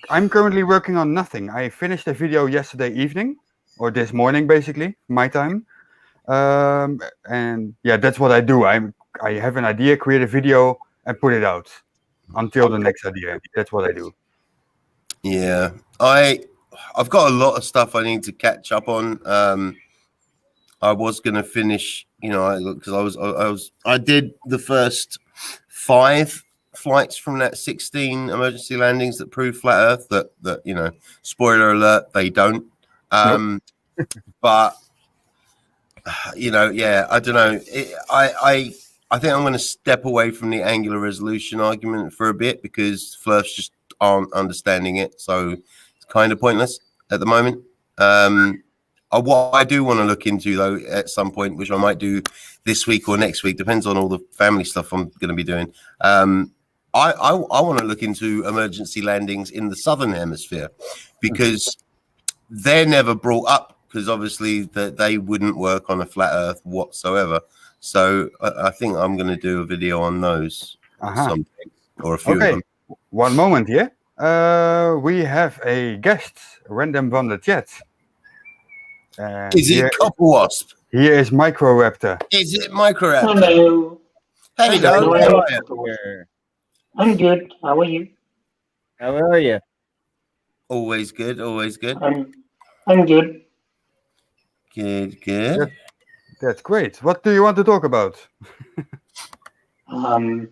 I'm currently working on nothing. I finished a video yesterday evening, or this morning, basically, my time. And yeah, that's what I do. I have an idea, create a video, and put it out until the next idea. That's what I do. Yeah, I've got a lot of stuff I need to catch up on. I was gonna finish, you know, because I did the first 5 flights from that 16 emergency landings that prove flat Earth. That you know, spoiler alert, they don't. But you know, yeah, I don't know. I think I'm going to step away from the angular resolution argument for a bit because Flurf's just aren't understanding it, so it's kind of pointless at the moment. What I do want to look into though at some point, which I might do this week or next week, depends on all the family stuff I'm going to be doing. I want to look into emergency landings in the southern hemisphere because they're never brought up, because obviously that they wouldn't work on a flat Earth whatsoever. So I think I'm going to do a video on those, something, or a few of them. One moment here. We have a guest, random from the chat. Is it Copper Wasp? Here is Microraptor. Is it Microraptor? Hello. Hello. Hello. How are you? I'm good. How are you? How are you? Always good. Always good. I'm good. Good. Good. That's great. What do you want to talk about? I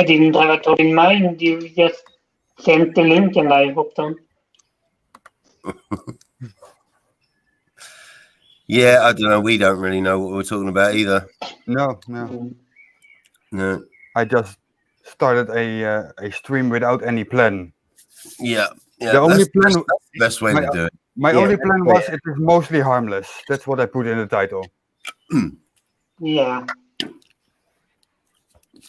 didn't have a talk in mind. You just sent the link and I hopped on. Yeah, I don't know. We don't really know what we're talking about either. No. I just started a stream without any plan. Yeah. The only plan. That's the best way to do it. My only plan was it is mostly harmless. That's what I put in the title. Yeah.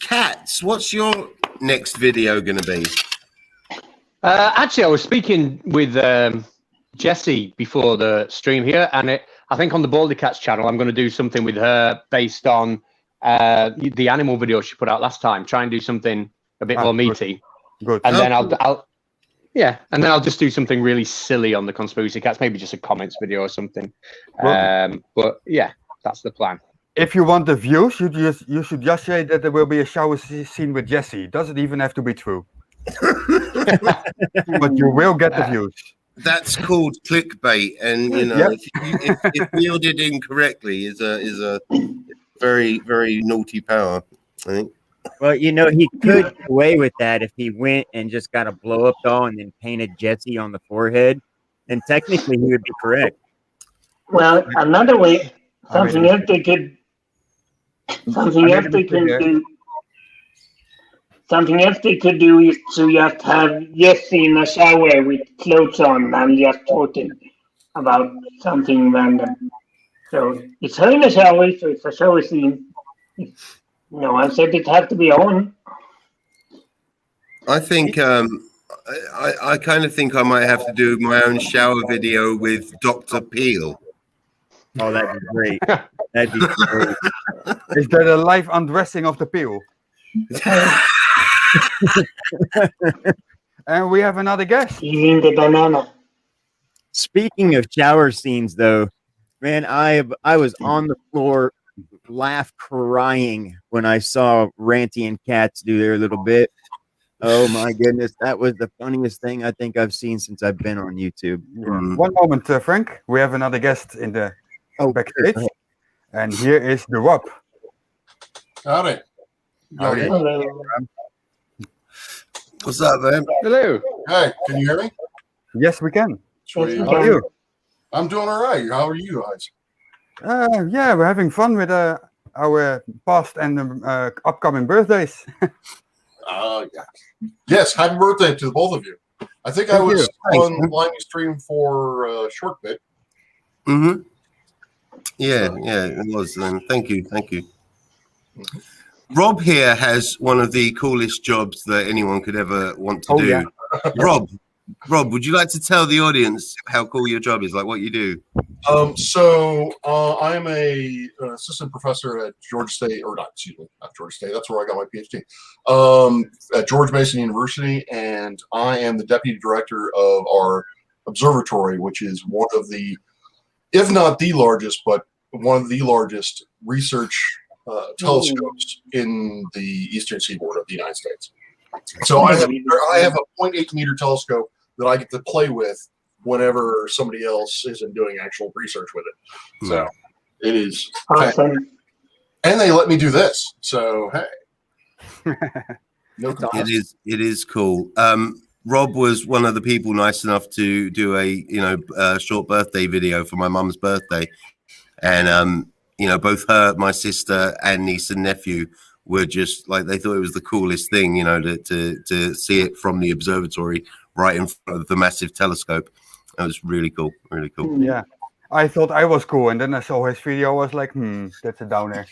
Cats, what's your next video going to be? Actually, I was speaking with Jessie before the stream here, and I think on the Baldy Cats channel, I'm going to do something with her based on the animal video she put out last time. Try and do something a bit more meaty. Good. And then I'll just do something really silly on the Conspiracy Cats, maybe just a comments video or something. But yeah, that's the plan. If you want the views, you should just say that there will be a shower scene with Jessie. Doesn't even have to be true. But you will get the views. That's called clickbait, and you know, if wielded incorrectly, is a very, very naughty power, I think. Well, you know, he could get away with that if he went and just got a blow-up doll and then painted Jessie on the forehead. And technically, he would be correct. Well, another way, something else they could do is to just have Jessie in a shower with clothes on and just talking about something random. So it's her in a shower, so it's a shower scene. No one said it had to be on. I think I kind of think I might have to do my own shower video with Dr. Peel. Oh, that'd be great. That'd be great. Is that a live undressing of the peel? And we have another guest. Eating the banana. Speaking of shower scenes, though, man, I was on the floor, crying when I saw Ranty and Cats do their little bit. Oh my goodness, that was the funniest thing I think I've seen since I've been on YouTube. One moment, Frank. We have another guest in the backstage, and here is the Rob. Howdy. Hello. What's up, man? Hello. Hey, can you hear me? Yes, we can. Sweet. How are you? I'm doing all right. How are you guys? Yeah, we're having fun with our past and upcoming birthdays. Yeah. Yes, happy birthday to both of you. I think I was on Limey stream for a short bit. Mm-hmm. Yeah, it was. Thank you. Mm-hmm. Rob here has one of the coolest jobs that anyone could ever want to do. Yeah. Rob, would you like to tell the audience how cool your job is, like what you do? I am an assistant professor at Georgia State, or not Georgia State. That's where I got my PhD. At George Mason University, and I am the deputy director of our observatory, which is one of the, if not the largest, but one of the largest research telescopes in the eastern seaboard of the United States. So I have a 0.8 meter telescope that I get to play with whenever somebody else isn't doing actual research with it. So it is awesome. And they let me do this. So hey. It is cool. Rob was one of the people nice enough to do a short birthday video for my mum's birthday. And both her, my sister, and niece and nephew were just like, they thought it was the coolest thing, to see it from the observatory right in front of the massive telescope. That was really cool. Really cool. Yeah. I thought I was cool, and then I saw his video. I was like, that's a downer.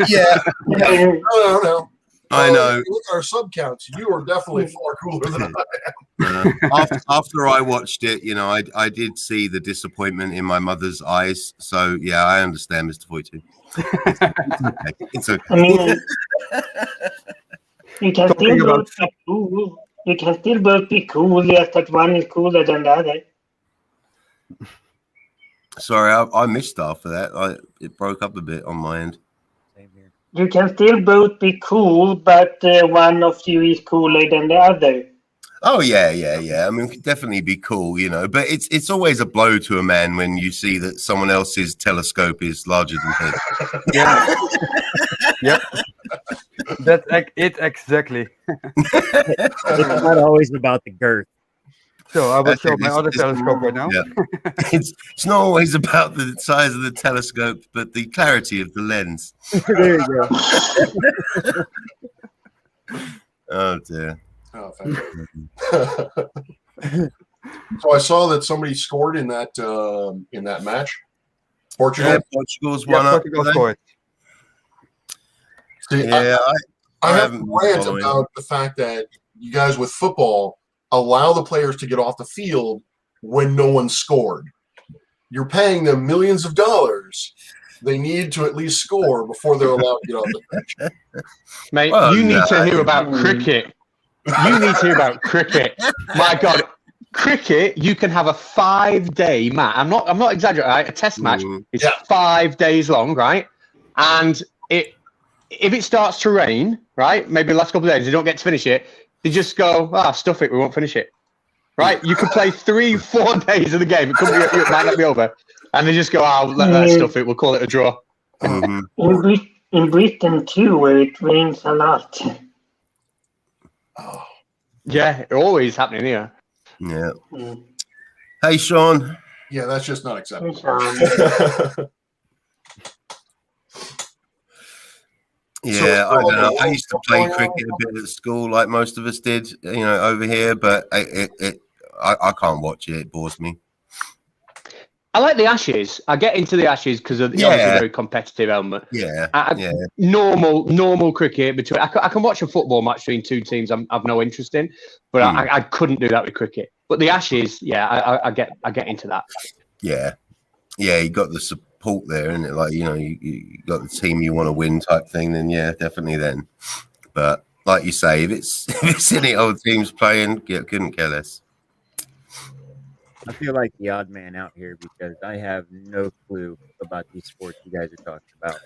Yeah. No. I know. Look at our sub counts. You are definitely far cooler than I am. After I watched it, I did see the disappointment in my mother's eyes. So yeah, I understand, Mr. Voitu. It's okay. I mean, you can still both be cool. You can still both be cool, just that one is cooler than the other. Sorry, I missed after that. It broke up a bit on my end. Same here. You can still both be cool, but one of you is cooler than the other. Oh yeah. I mean, we could definitely be cool, but it's always a blow to a man when you see that someone else's telescope is larger than his. Yeah. Yep. That's it exactly. It's not always about the girth. So I will show my other telescope right now. Yeah. It's not always about the size of the telescope, but the clarity of the lens. There you go. Oh dear. Oh, thank you. So I saw that somebody scored in that match. Portugal. Yeah, Portugal's one up. Portugal scored. See, Yeah, I have haven't a rant following. about the fact that you guys with football allow the players to get off the field when no one scored. You're paying them millions of dollars. They need to at least score before they're allowed to get off the pitch. Mate, Well, you need no. to hear about cricket. You need to hear about cricket. My God, cricket, you can have a 5-day match. I'm not exaggerating, right? A test match is 5 days long, right? And if it starts to rain, right, maybe the last couple of days, they don't get to finish it, they just go, stuff it, we won't finish it. Right? You could play 3-4 days of the game. It might not be over. And they just go, let stuff it, we'll call it a draw. In Britain, too, where it rains a lot. Oh. Yeah, it's always happening here. Yeah. Hey, Sean. Yeah, that's just not acceptable. Yeah, I don't know. I used to play cricket a bit at school, like most of us did, over here. But I can't watch it; it bores me. I like the Ashes. I get into the Ashes because of the very competitive element. Yeah, Normal cricket between. I can watch a football match between two teams. I've no interest in, but I couldn't do that with cricket. But the Ashes, I get into that. Yeah, you got the support there, isn't it? Like you got the team you want to win type thing. Then yeah, definitely then. But like you say, if it's any old teams playing, couldn't care less. I feel like the odd man out here because I have no clue about these sports you guys are talking about.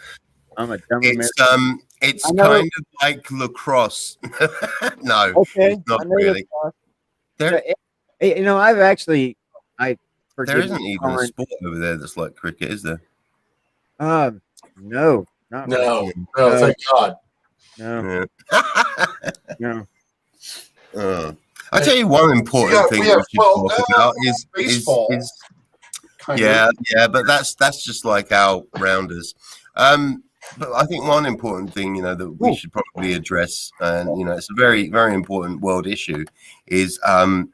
I'm a dumb American. It's kind of like lacrosse. No, okay, not really. There There isn't even a sport over there that's like cricket, is there? No, not No, really. thank God. No. Yeah. No. I'll tell you one important thing we should talk about is baseball. But that's just like our rounders. But I think one important thing, that we should probably address, and it's a very, very important world issue, is America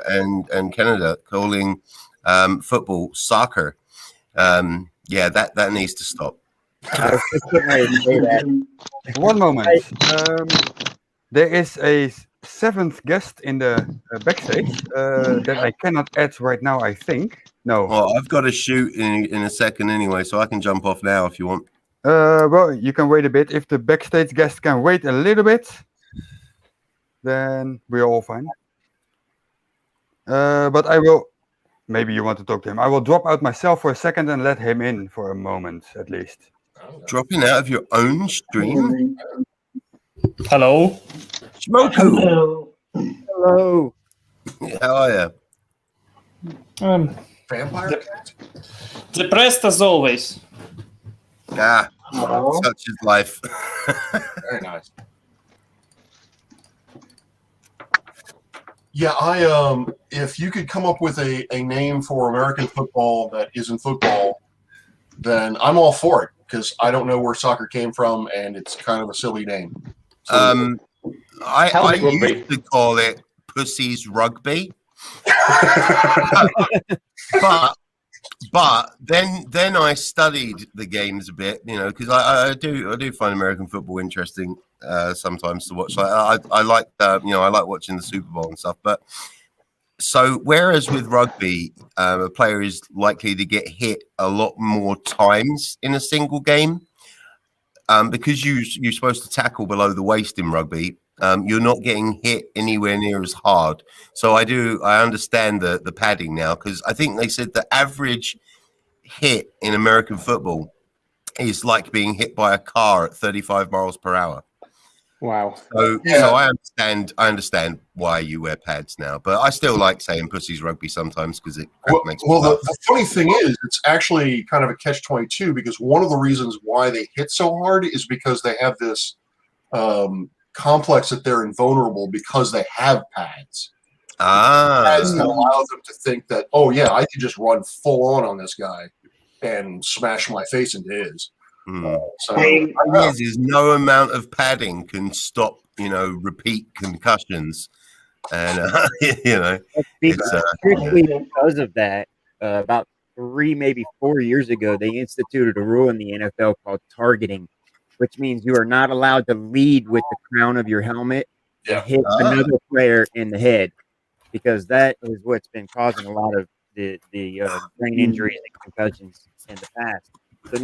and Canada calling football soccer. That needs to stop. I was just getting ready to say that. One moment. There is a 7th guest in the backstage that I cannot add right now, I think. No. Well, I've got to shoot in a second anyway, so I can jump off now if you want. Well, you can wait a bit. If the backstage guest can wait a little bit, then we're all fine. But I will... Maybe you want to talk to him. I will drop out myself for a second and let him in for a moment, at least. Dropping out of your own stream? Hello. Smoku. Hello. How are you? Vampire? Depressed as always. Such is life. Very nice. Yeah, if you could come up with a name for American football that isn't football, then I'm all for it. because I don't know where soccer came from, and it's kind of a silly name. So, I used to call it Pussy's Rugby, but then I studied the games a bit, you know, because I do find American football interesting sometimes to watch. I like you know, I like watching the Super Bowl and stuff. But so whereas with rugby, a player is likely to get hit a lot more times in a single game, because you're supposed to tackle below the waist in rugby. You're not getting hit anywhere near as hard. So I understand the padding now, because I think they said the average hit in American football is like being hit by a car at 35 miles per hour. Wow. So I understand why you wear pads now, but I still like saying Pussy's Rugby sometimes because it makes me laugh. The funny thing is, it's actually kind of a catch-22, because one of the reasons why they hit so hard is because they have this complex that they're invulnerable because they have pads. Pads that allow them to think that, oh yeah, I could just run full on this guy and smash my face into his. So is no amount of padding can stop, you know, repeat concussions, and you know, because of that, about 3, maybe 4 years ago, they instituted a rule in the NFL called targeting, which means you are not allowed to lead with the crown of your helmet and hit another player in the head, because that is what's been causing a lot of the brain injuries and concussions in the past. So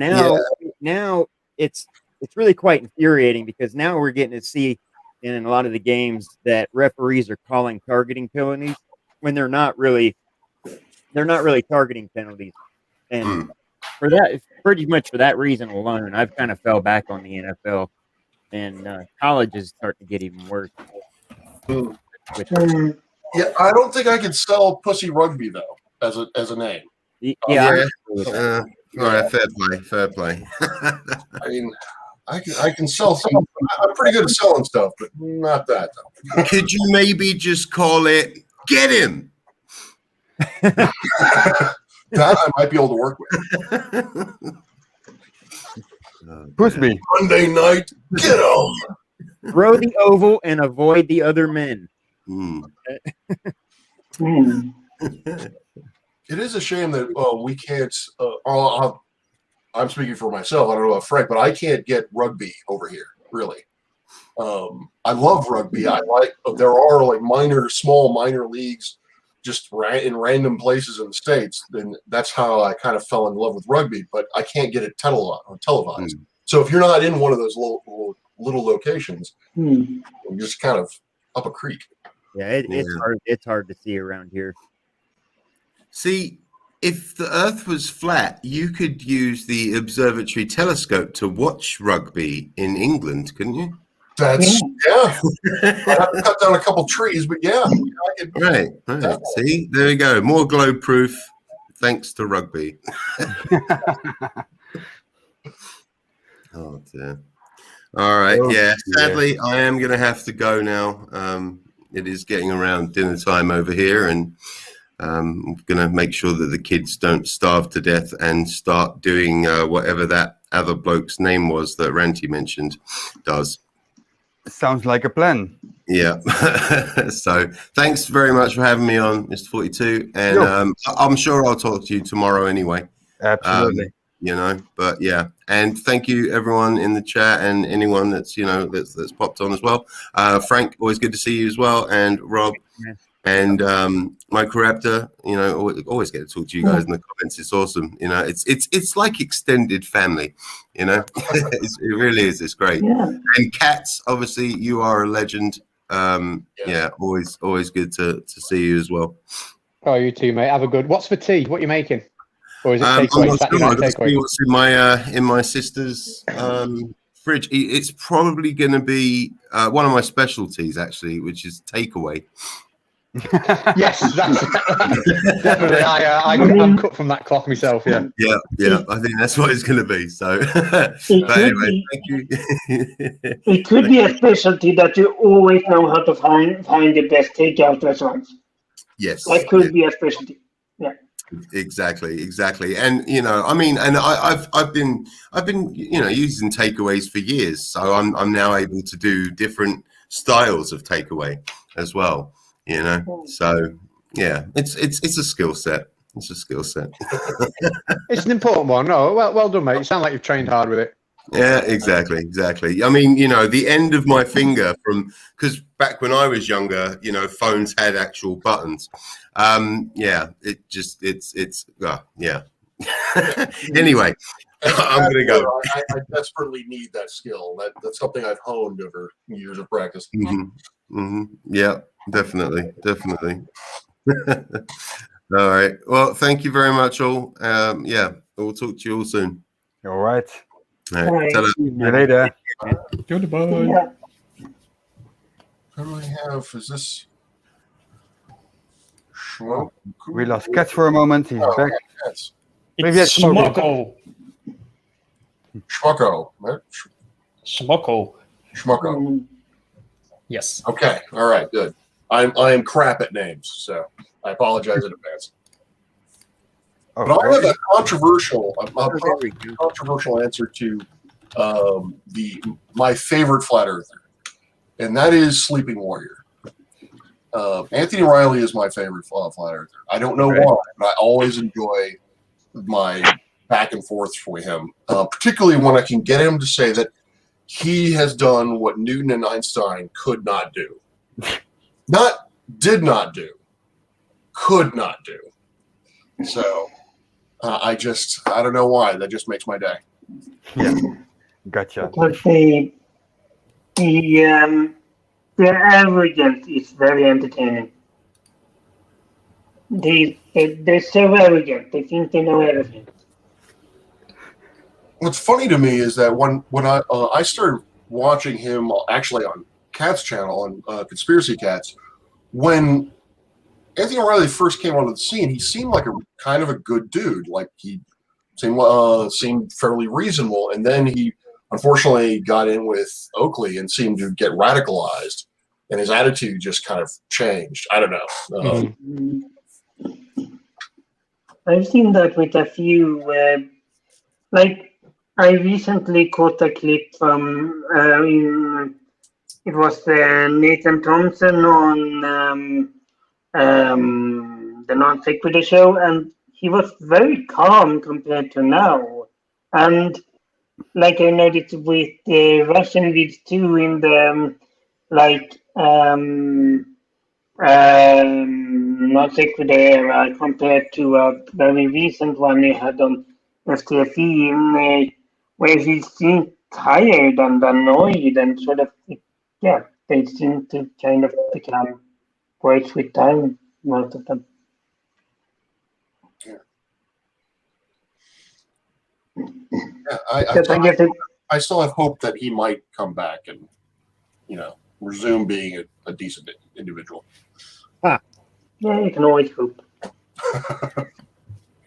now it's really quite infuriating, because now we're getting to see in a lot of the games that referees are calling targeting penalties when they're not really targeting penalties. And for that, pretty much for that reason alone, I've kind of fell back on the NFL, and college is starting to get even worse. Yeah, I don't think I could sell Pussy Rugby though as a name. All right, fair play. I mean, I can sell some. I'm pretty good at selling stuff, but not that though. Could you maybe just call it "Get Him"? That I might be able to work with. Pussy. Monday night, get 'em. Throw the oval and avoid the other men. It is a shame that we can't. I'm speaking for myself. I don't know about Frank, but I can't get rugby over here. Really, I love rugby. There are like small minor leagues, just in random places in the States. Then that's how I kind of fell in love with rugby. But I can't get it televised. So if you're not in one of those little locations, you're just kind of up a creek. Yeah, it's hard to see around here. See, if the Earth was flat, you could use the observatory telescope to watch rugby in England, couldn't you? That's I have to cut down a couple trees, but yeah. Right. See, there we go. More globe proof, thanks to rugby. Oh dear. All right. Sadly, I am going to have to go now. It is getting around dinner time over here, and I'm going to make sure that the kids don't starve to death and start doing whatever that other bloke's name was that Ranty mentioned does. Sounds like a plan. Yeah. So thanks very much for having me on, Mr. 42. And I'm sure I'll talk to you tomorrow anyway. Absolutely. You know, but yeah. And thank you everyone in the chat and anyone that's, you know, that's popped on as well. Frank, always good to see you as well. And Rob. And Microraptor, you know, always get to talk to you guys in the comments. It's awesome. You know, it's like extended family, you know. It really is. It's great. Yeah. And Cats, obviously, you are a legend. Always good to see you as well. Oh, you too, mate. Have a good. What's for tea? What are you making? Or is it takeaway? Takeaway? What's in my sister's fridge? It's probably going to be one of my specialties, actually, which is takeaway. Yes, that's definitely. I'm cut from that cloth myself. Yeah. I think that's what it's going to be. So, but anyway, thank you. It could be a specialty that you always know how to find the best takeout restaurants. Yes, that could be a specialty. Yeah. Exactly. And I mean, and I've been using takeaways for years, so I'm now able to do different styles of takeaway as well. So yeah, it's a skill set. It's a skill set. It's an important one. No, well done, mate. You sound like you've trained hard with it. Yeah, exactly. I mean, the end of my finger because back when I was younger, phones had actual buttons. Yeah, yeah. Anyway, I'm going to go. I desperately need that skill. That's something I've honed over years of practice. Yeah, definitely. All right. Well, thank you very much, all. Yeah, we'll talk to you all soon. All right. All right. See you later. Goodbye. How do I have? Is this? Oh, we lost Cats for a moment. He's back. Yes. Maybe that's Schmocko. Schmucko. Right? Schmucko. Yes. Okay. All right. Good. I am crap at names, so I apologize in advance. Oh, but I have a controversial answer to my favorite flat earther, and that is Sleeping Warrior. Anthony Riley is my favorite flat earther. I don't know why, but I always enjoy my back and forth with him, particularly when I can get him to say that he has done what Newton and Einstein could not do. Not did not do, could not do. So I don't know why. That just makes my day. Yeah, gotcha. Because the arrogance is very entertaining. They're so arrogant. They think they know everything. What's funny to me is that when I started watching him actually on Cat's channel on Conspiracy Cats, when Anthony O'Reilly first came onto the scene, he seemed like a kind of a good dude. Like he seemed fairly reasonable, and then he unfortunately got in with Oakley and seemed to get radicalized, and his attitude just kind of changed. I don't know. I've seen that with a few. Like I recently caught a clip from it was Nathan Thompson on the Non Sequitur show, and he was very calm compared to now. And like I noticed with the Russian vids too, in the Non Sequitur era compared to a very recent one he had on FTFE, where he seemed tired and annoyed and sort of, yeah, they seem to kind of become worse with time, most of them. Yeah, I still have hope that he might come back and, resume being a decent individual. Yeah, you can always hope.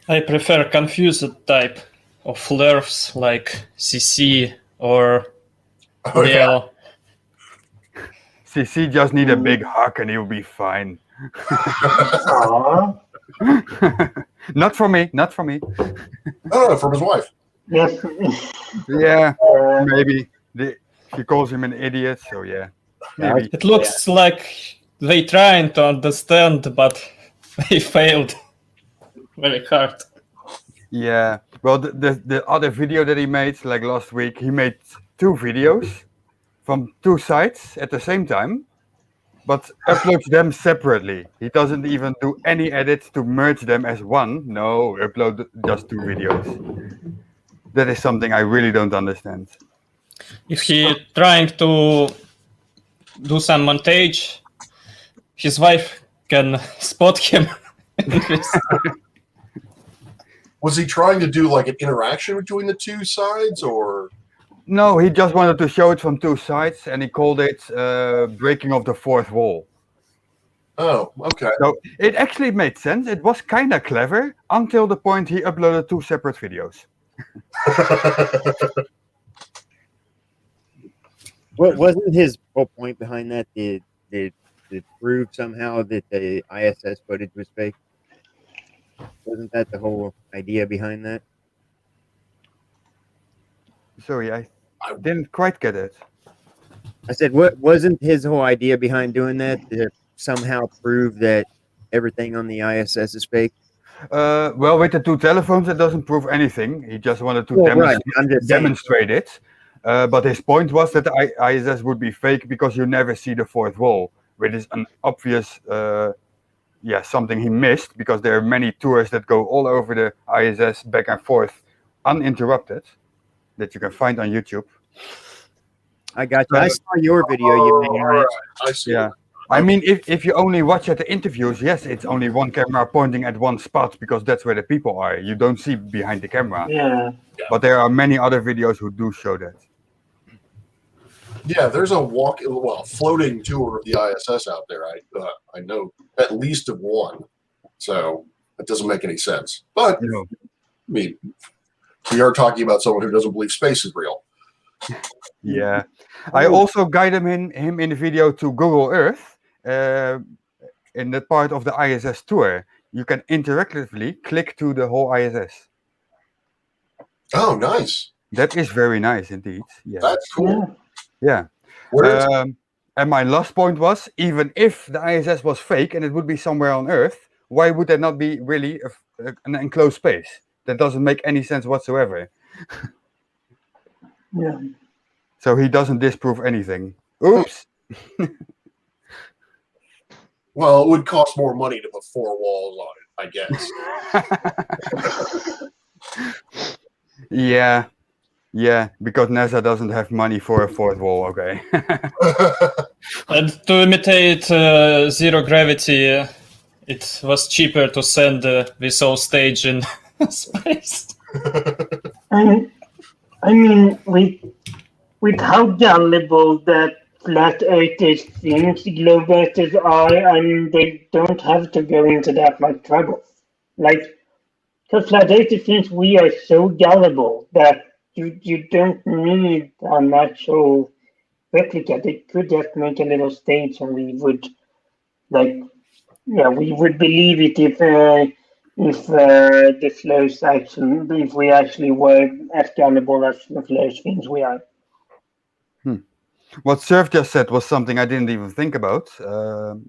I prefer confused type of flirts like CC or Leo. CC just need a big hug and he'll be fine. Not for me. No, from his wife. Yes. Yeah, maybe. She calls him an idiot, so yeah. Maybe. It looks like they trying to understand, but they failed very hard. Yeah. Well, the other video that he made, like last week, he made 2 videos from 2 sites at the same time, but uploads them separately. He doesn't even do any edits to merge them as one. No, upload just 2 videos. That is something I really don't understand. If he trying to do some montage, his wife can spot him. Was he trying to do like an interaction between the 2 sides, or? No, he just wanted to show it from 2 sides, and he called it breaking of the 4th wall. Oh, okay. So it actually made sense. It was kind of clever until the point he uploaded 2 separate videos. What wasn't his whole point behind that? Did prove somehow that the ISS footage was fake? Wasn't that the whole idea behind that? Sorry, I didn't quite get it. I said, what wasn't his whole idea behind doing that to somehow prove that everything on the ISS is fake? Well, with the two telephones, it doesn't prove anything. He just wanted to Right. I'm just saying. demonstrate it. But his point was that the ISS would be fake because you never see the fourth wall, which is an obvious, something he missed, because there are many tours that go all over the ISS back and forth uninterrupted that you can find on YouTube. I got you. I saw your video you made. Right. I see. Yeah. I mean, if you only watch at the interviews, yes, it's only one camera pointing at one spot because that's where the people are. You don't see behind the camera. Yeah. But there are many other videos who do show that. Yeah, there's a floating tour of the ISS out there. I know at least of one. So that doesn't make any sense. But I mean, we are talking about someone who doesn't believe space is real. Yeah, I also guided him in the video to Google Earth. In the part of the ISS tour, you can interactively click to the whole ISS. Oh, nice. That is very nice indeed. Yeah, that's cool. Yeah. And my last point was, even if the ISS was fake and it would be somewhere on Earth, why would there not be really an enclosed space? That doesn't make any sense whatsoever. Yeah. So he doesn't disprove anything. Oops. Well, it would cost more money to put 4 walls on it, I guess. Yeah, because NASA doesn't have money for a fourth wall. Okay. And to imitate zero gravity, it was cheaper to send this whole stage in space. I mean, with how gullible that flat earthers think globe earthers are, I mean, they don't have to go into that much trouble. Like, because flat earthers think we are so gullible that you don't need an actual replica. They could just make a little stage and we would, we would believe it if the flows actually, if we actually were as gullible as the flows things we are. What Surf just said was something I didn't even think about,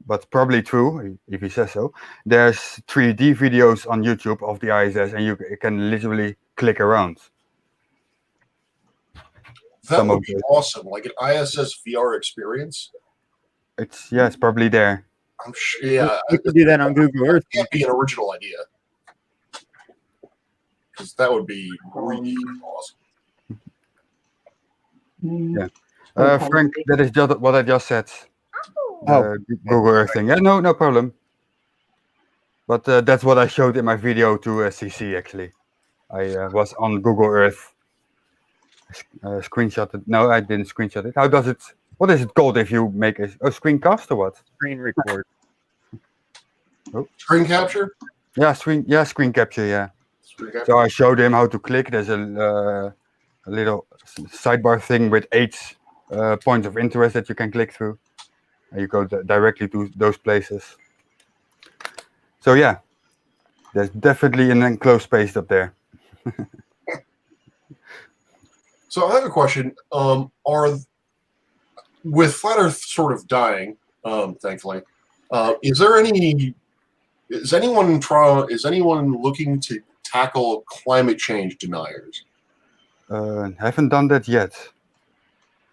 but probably true, if he says so. There's 3D videos on YouTube of the ISS, and you can literally click around. That would be awesome, like an ISS VR experience. It's probably there. I'm sure. Yeah, you can do that on Google Earth. It can't be an original idea, because that would be really awesome. Yeah. Frank, that is just what I just said. Google Earth thing. Yeah, no problem. But that's what I showed in my video to CC, actually. I was on Google Earth. Screenshot it. No, I didn't screenshot it. How does it... What is it called if you make a screencast or what? Screen record. Oh. Screen capture? Yeah, screen capture, yeah. So I showed him how to click. There's a little sidebar thing with 8 points of interest that you can click through. And you go directly to those places. So yeah, there's definitely an enclosed space up there. So I have a question. With flat Earth sort of dying, thankfully, is anyone looking to tackle climate change deniers? Haven't done that yet.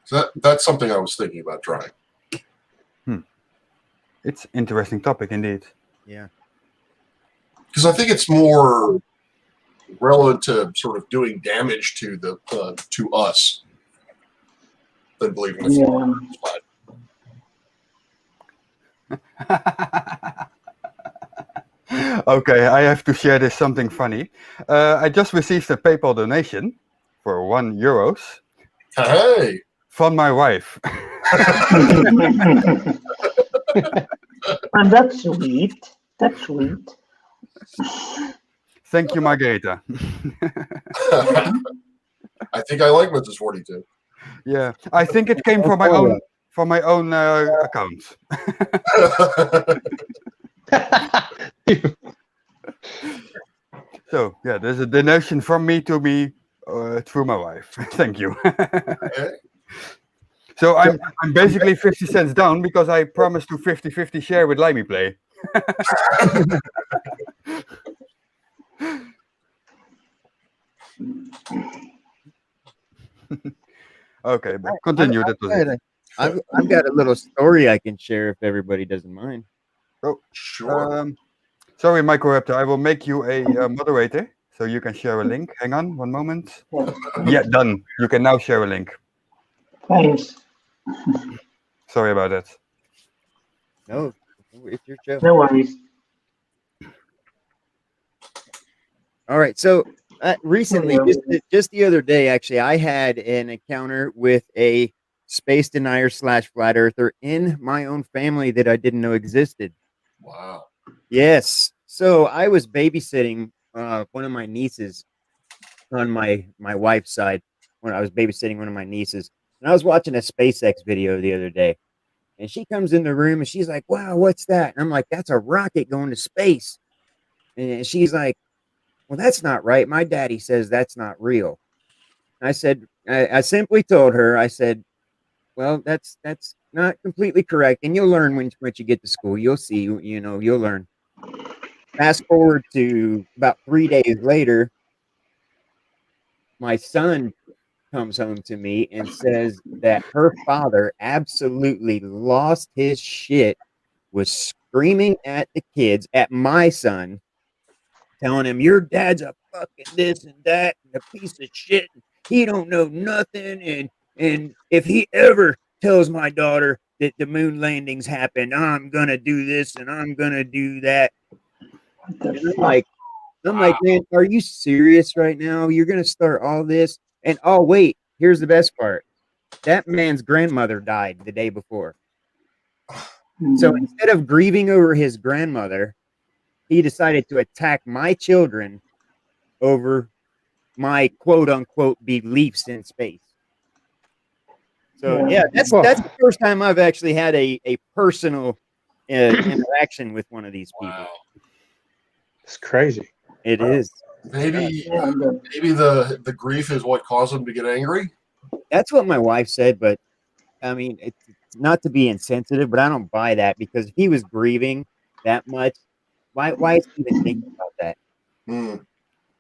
So that's something I was thinking about trying. It's an interesting topic indeed. Yeah. Because I think it's more relevant to sort of doing damage to to us than believing the flat. Okay, I have to share this something funny. I just received a PayPal donation for €1. Hey! From my wife. And that's sweet. That's sweet. Thank you, Margarita. I think I like Mrs. 42. Yeah, I think it came from my own account. So yeah, there's a donation from me to me through my wife. Thank you. Okay. So I'm basically 50 cents down because I promised to 50-50 share with LimeyPlay. Okay, but continue. That was it. I've got a little story I can share if everybody doesn't mind. Oh, Sure. Sorry, Microraptor. I will make you a moderator so you can share a link. Hang on, one moment. Yeah, done. You can now share a link. Thanks. Sorry about that. No, it's your show. No worries. All right. So recently, just the other day, actually, I had an encounter with a space denier / flat earther in my own family that I didn't know existed. Wow. Yes. So I was babysitting one of my nieces on my wife's side when I was babysitting one of my nieces. And I was watching a SpaceX video the other day. And she comes in the room and she's like, wow, what's that? And I'm like, that's a rocket going to space. And she's like, well, that's not right. My daddy says that's not real. I said, I simply told her, I said, well, that's not completely correct. And you'll learn once you get to school. You'll see, you'll learn. Fast forward to about 3 days later, my son comes home to me and says that her father absolutely lost his shit, was screaming at the kids, at my son, telling him, your dad's a fucking this and that and a piece of shit. He don't know nothing. And if he ever tells my daughter that the moon landings happened, I'm gonna do this and I'm gonna do that. And I'm like, man, are you serious right now? You're gonna start all this? And oh wait, here's the best part. That man's grandmother died the day before. So instead of grieving over his grandmother, he decided to attack my children over my quote unquote beliefs in space. So yeah, that's the first time I've actually had a personal interaction with one of these people. It's crazy. It is. Maybe the grief is what caused him to get angry. That's what my wife said, but I mean, it's not to be insensitive, but I don't buy that, because if he was grieving that much, why is he even thinking about that?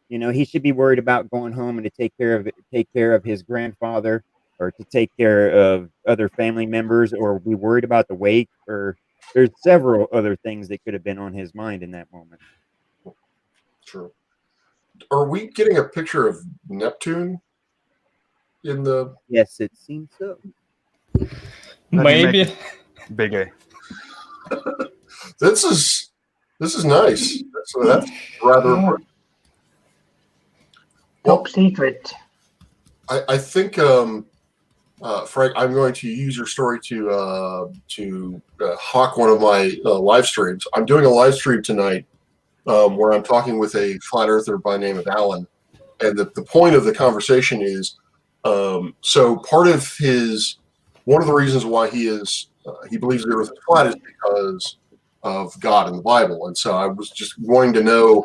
You know, he should be worried about going home and to take care of his grandfather, or to take care of other family members, or be worried about the wake, or there's several other things that could have been on his mind in that moment. True. Are we getting a picture of Neptune in the? Yes, it seems so. Maybe. Big A. This is nice. That's rather top secret. I think, Frank, I'm going to use your story to hawk one of my live streams. I'm doing a live stream tonight where I'm talking with a flat earther by the name of Alan, and the point of the conversation is, so part of one of the reasons why he believes the Earth is flat is because of God in the Bible, and so I was just wanting to know.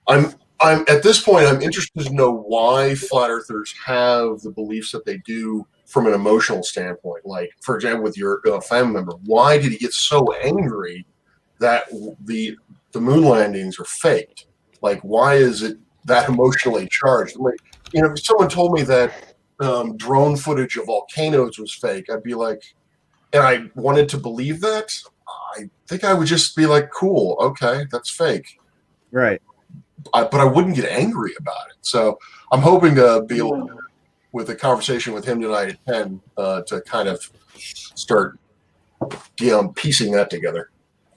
I'm at this point, I'm interested to know why flat earthers have the beliefs that they do from an emotional standpoint. Like, for example, with your family member, why did he get so angry that the moon landings are faked? Like, why is it that emotionally charged? Like, if someone told me that drone footage of volcanoes was fake, I'd be like, and I wanted to believe that, I think I would just be like, cool, okay, that's fake. Right. But I wouldn't get angry about it. So I'm hoping to be able to, with a conversation with him tonight at 10, to kind of start piecing that together.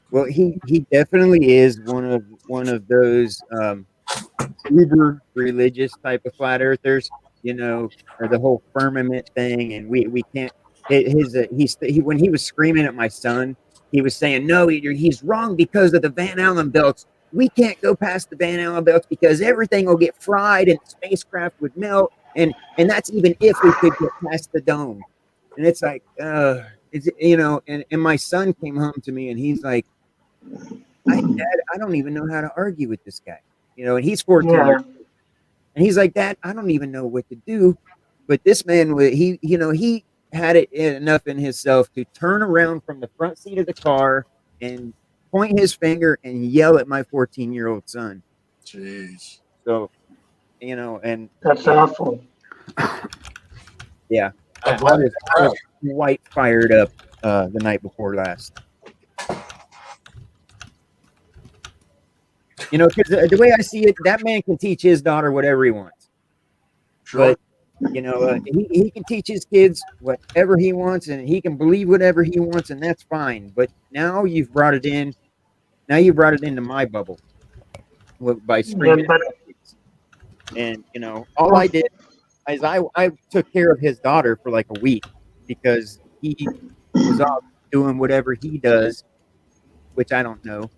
Well, he definitely is one of those uber religious type of flat earthers, or the whole firmament thing, and we can't. When he was screaming at my son, he was saying, no, he's wrong because of the Van Allen belts. We can't go past the Van Allen belts because everything will get fried and the spacecraft would melt, and that's even if we could get past the dome. And it's like, and my son came home to me and he's like, Dad, I don't even know how to argue with this guy. and he's 14 Yeah. years old. And he's like, Dad, I don't even know what to do. But this man, he had it enough in himself to turn around from the front seat of the car and point his finger and yell at my 14-year-old son. Jeez. So, and That's awful. yeah, I was quite fired up the night before last. Because the way I see it, that man can teach his daughter whatever he wants. Sure. But, he can teach his kids whatever he wants, and he can believe whatever he wants, and that's fine. But now you've brought it in. Now you brought it into my bubble by screaming. And, all I did is I took care of his daughter for like a week because he was off doing whatever he does, which I don't know.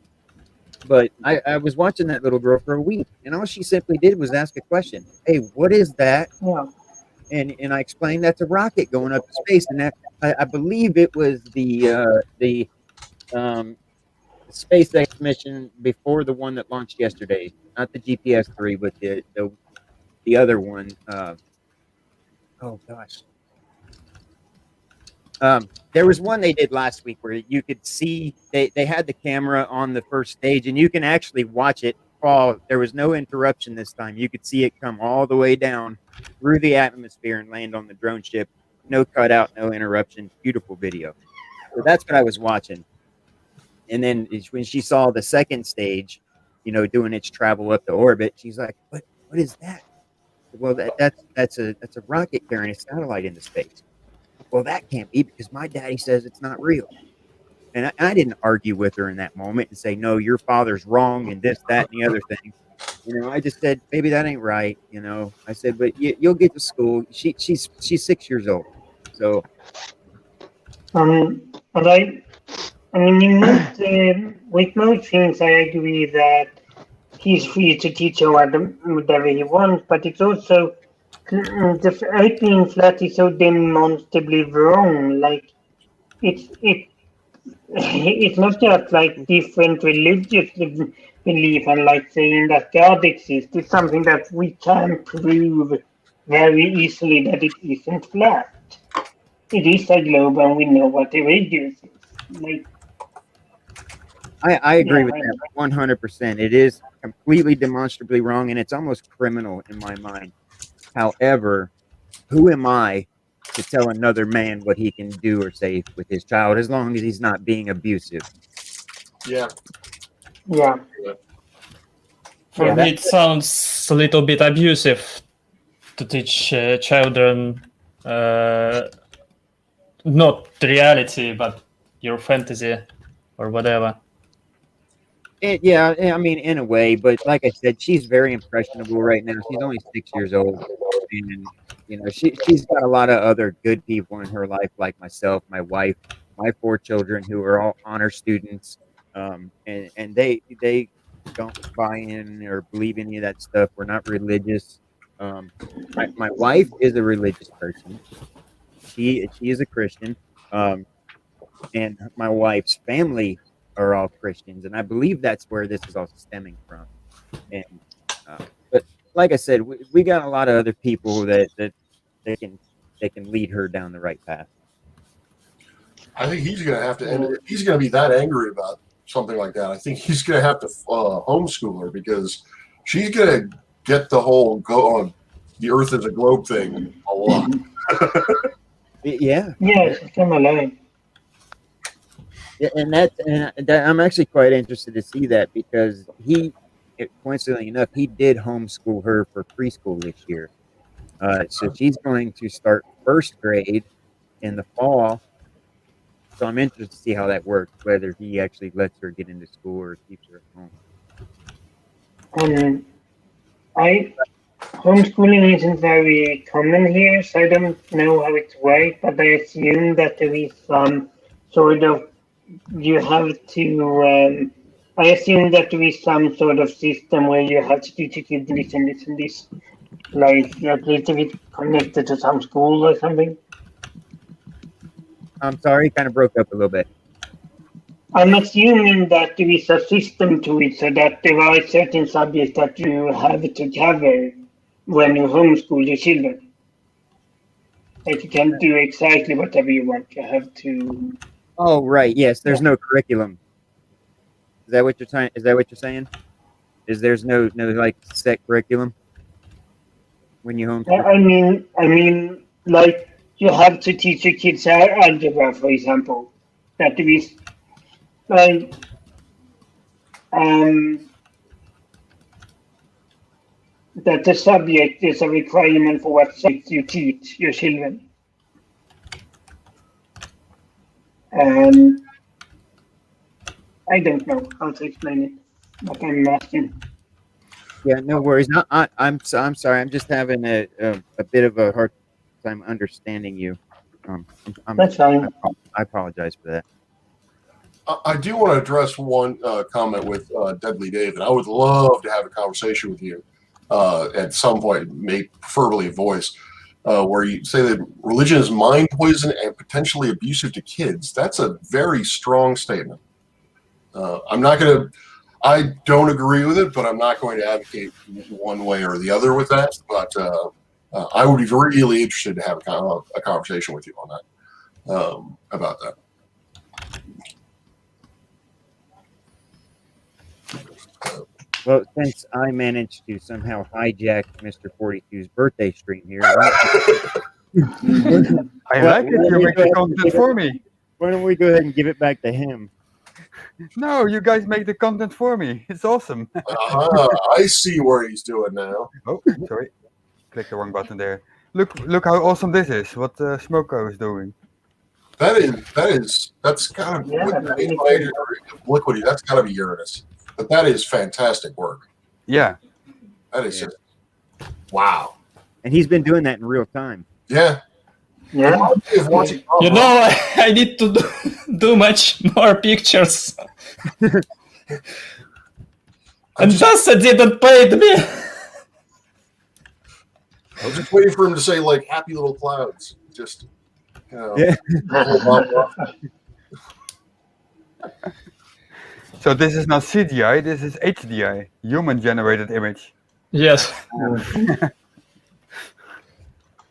But I was watching that little girl for a week, and all she simply did was ask a question. Hey, what is that? Yeah. And I explained that's a rocket going up to space, and that I believe it was the SpaceX mission before the one that launched yesterday, not the GPS-3, but the other one. Oh gosh. There was one they did last week where you could see they had the camera on the first stage, and you can actually watch it fall. There was no interruption this time. You could see it come all the way down through the atmosphere and land on the drone ship. No cutout, no interruption. Beautiful video. So that's what I was watching. And then when she saw the second stage, doing its travel up to orbit, she's like, "What is that?" Well, that's a rocket carrying a satellite into space. Well, that can't be because my daddy says it's not real. And I didn't argue with her in that moment and say, no, your father's wrong and this, that, and the other thing. I just said, baby, that ain't right. I said, but you'll get to school. She's 6 years old. So. But I mean, with most things, I agree that he's free to teach her whatever he wants, but it's also the Earth being flat is so demonstrably wrong. Like it's not just like different religious belief and like saying that God exists. It's something that we can prove very easily that it isn't flat. It is a globe, and we know what the radius is. Like. I agree with that 100%. It is completely demonstrably wrong, and it's almost criminal in my mind. However, who am I to tell another man what he can do or say with his child as long as he's not being abusive? Yeah. Yeah. For me, it sounds a little bit abusive to teach children not reality, but your fantasy or whatever. Yeah, I mean, in a way, but like I said, she's very impressionable right now. She's only 6 years old, and she's got a lot of other good people in her life, like myself, my wife, my 4 children who are all honor students, and they don't buy in or believe any of that stuff. We're not religious. My wife is a religious person. She is a Christian, and my wife's family are all Christians, and I believe that's where this is all stemming from. And but like I said, we got a lot of other people that they can lead her down the right path. I think he's going to have to, and if he's going to be that angry about something like that, I think he's going to have to homeschool her because she's going to get the whole go on the Earth as a globe thing a lot. Yeah. Yeah, she's going to learn. Yeah, and that I'm actually quite interested to see that because coincidentally enough, he did homeschool her for preschool this year. So she's going to start first grade in the fall. So I'm interested to see how that works, whether he actually lets her get into school or keeps her at home. Homeschooling isn't very common here, so I don't know how it works, but I assume that there is some sort of you have to. I assume that there is some sort of system where you have to teach your kids this and this and this, like at least if it's connected to some school or something. I'm sorry, kind of broke up a little bit. I'm assuming that there is a system to it, so that there are certain subjects that you have to cover when you homeschool your children. Like you can do exactly whatever you want. You have to. Oh, right. Yes, there's no curriculum. Is that what you're saying? Is that what you're saying? Is there's no like set curriculum when you homeschool? I mean, like you have to teach your kids algebra, for example. That there is, like, that the subject is a requirement for what subject you teach your children. I don't know how to explain it, but I'm asking. Yeah, no worries. No, I'm sorry. I'm just having a bit of a hard time understanding you. That's fine. I apologize for that. I do want to address one comment with Deadly Dave, and I would love to have a conversation with you at some point, maybe preferably a voice, where you say that religion is mind poison and potentially abusive to kids. That's a very strong statement. I don't agree with it, but I'm not going to advocate one way or the other with that. But I would be really interested to have a conversation with you on that, about that. Well, since I managed to somehow hijack Mr. 42's birthday stream here, I like it. You make the content for me. Why don't we go ahead and give it back to him? No, you guys make the content for me. It's awesome. I see where he's doing now. Oh, sorry. Click the wrong button there. Look how awesome this is. What Smoko is doing. That's gotta be liquidy. That's gotta be Uranus. But that is fantastic work. Yeah. That is just wow. And he's been doing that in real time. Yeah. Yeah. You know, I need to do much more pictures. And Dasa didn't pay me. I was just waiting for him to say like happy little clouds. Just Yeah. So this is not CGI, this is HDI, human generated image. Yes.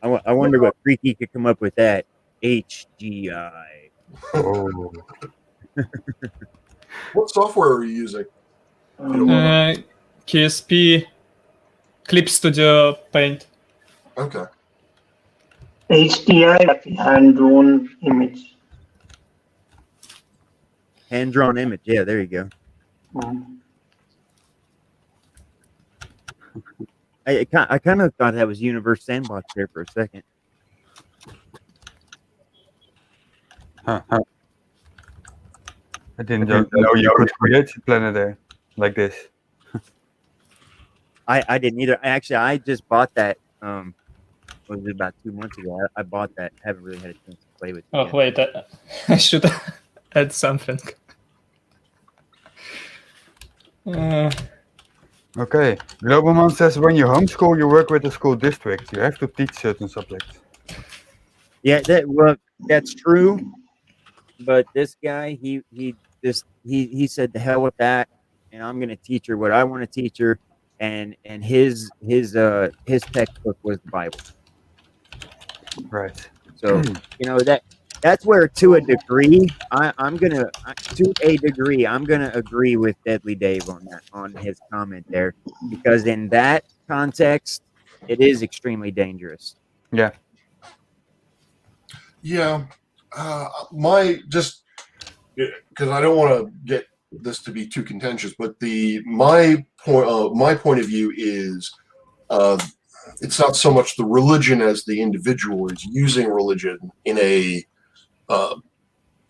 I wonder what Freaky could come up with that. HGI. Oh. What software are you using? KSP, Clip Studio Paint. Okay. HDI, like hand-drawn image. Hand-drawn image. Yeah, there you go. I kind of thought that was Universe Sandbox there for a second. I didn't know you could create a planet there like this. I didn't either. I just bought that. Was it about 2 months ago? I bought that. Haven't really had a chance to play with it. Oh, yet. wait, I should add something. Okay. Globalman says when you homeschool, you work with the school district. You have to teach certain subjects. Yeah, that's true. But this guy, he said the hell with that, and I'm gonna teach her what I want to teach her, and his textbook was the Bible. Right. So that's where to a degree I'm gonna agree with Deadly Dave on his comment there, because in that context it is extremely dangerous. Yeah. Yeah. Because I don't want to get this to be too contentious, but my point of view is it's not so much the religion as the individual is using religion in a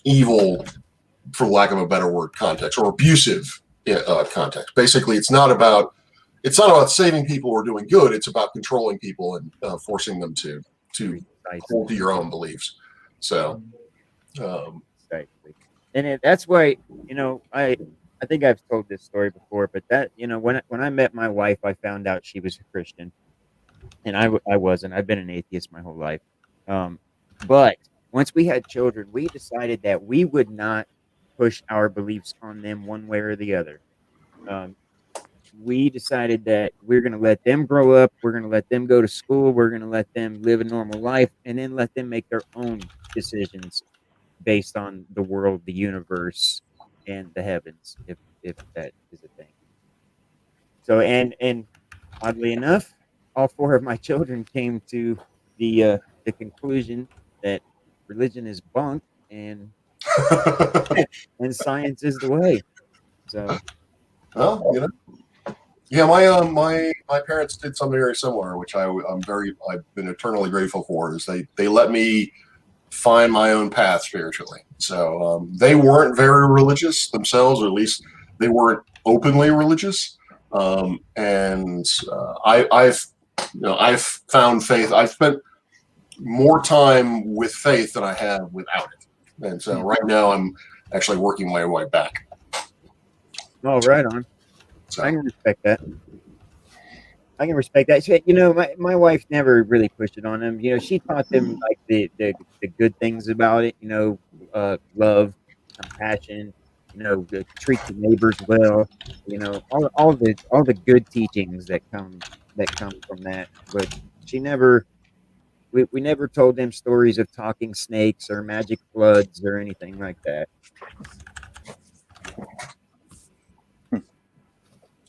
evil, for lack of a better word, context, or abusive context. Basically, it's not about saving people or doing good. It's about controlling people and forcing them to hold to your own beliefs. So, and that's why I think I've told this story before, but that when I met my wife, I found out she was a Christian, and I wasn't. I've been an atheist my whole life, but once we had children, we decided that we would not push our beliefs on them one way or the other. We decided that we're going to let them grow up. We're going to let them go to school. We're going to let them live a normal life, and then let them make their own decisions based on the world, the universe, and the heavens, if that is a thing. So, and oddly enough, all 4 of my children came to the conclusion that religion is bunk and and science is the way. So, well, you know, yeah, my parents did something very similar, which I've been eternally grateful for. Is they let me find my own path spiritually. So they weren't very religious themselves, or at least they weren't openly religious. I've found faith. I've spent more time with faith than I have without it, and so right now I'm actually working my way back. Oh, right on. So. I can respect that. I can respect that. She, you know, my wife never really pushed it on them. You know, she taught them like the good things about it. You know, love, compassion. You know, treat the neighbors well. You know, all the good teachings that come from that. But she never. We never told them stories of talking snakes or magic floods or anything like that.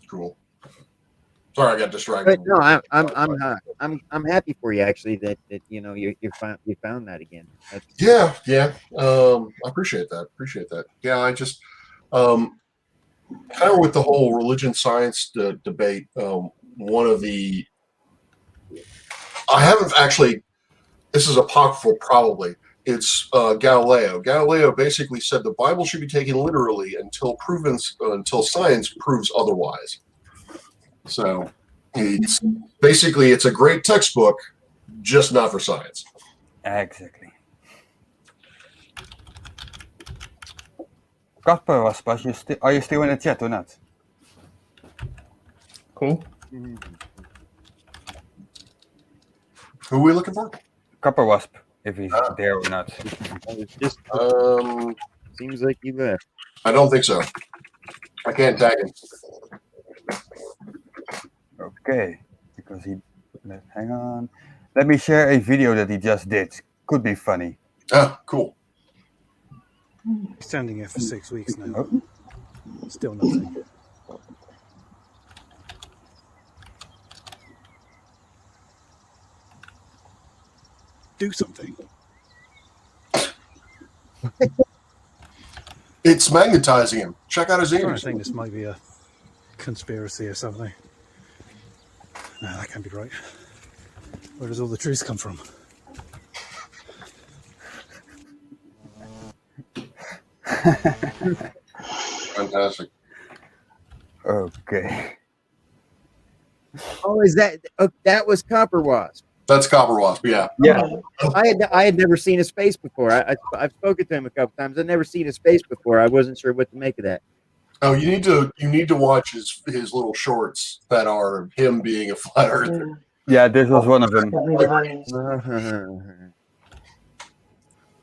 Cool. Sorry, I got distracted. But no, I'm happy for you actually that you know you found that again. Yeah. I appreciate that. Yeah, I just kind of with the whole religion science debate. One of the I haven't actually. This is apocryphal, probably. It's Galileo. Galileo basically said the Bible should be taken literally until science proves otherwise. So it's a great textbook, just not for science. Exactly. Casper was, are you still in the chat or not? Cool. Who are we looking for? Copper Wasp, if he's there or not. Just seems like you left. I don't think so. I can't tag him. Okay, because hang on. Let me share a video that he just did. Could be funny. Ah, cool. Standing here for 6 weeks now. Oh. Still nothing. Do something. It's magnetizing him. Check out his ears. I'm trying to think this might be a conspiracy or something. No, that can't be right. Where does all the truth come from? Fantastic. Okay. Oh, is that that was Copper Wasp? That's Copper Wasp, yeah. Yeah. I had never seen his face before. I've spoken to him a couple times. I've never seen his face before. I wasn't sure what to make of that. Oh, you need to watch his little shorts that are him being a flat earther. Yeah, this was one of them.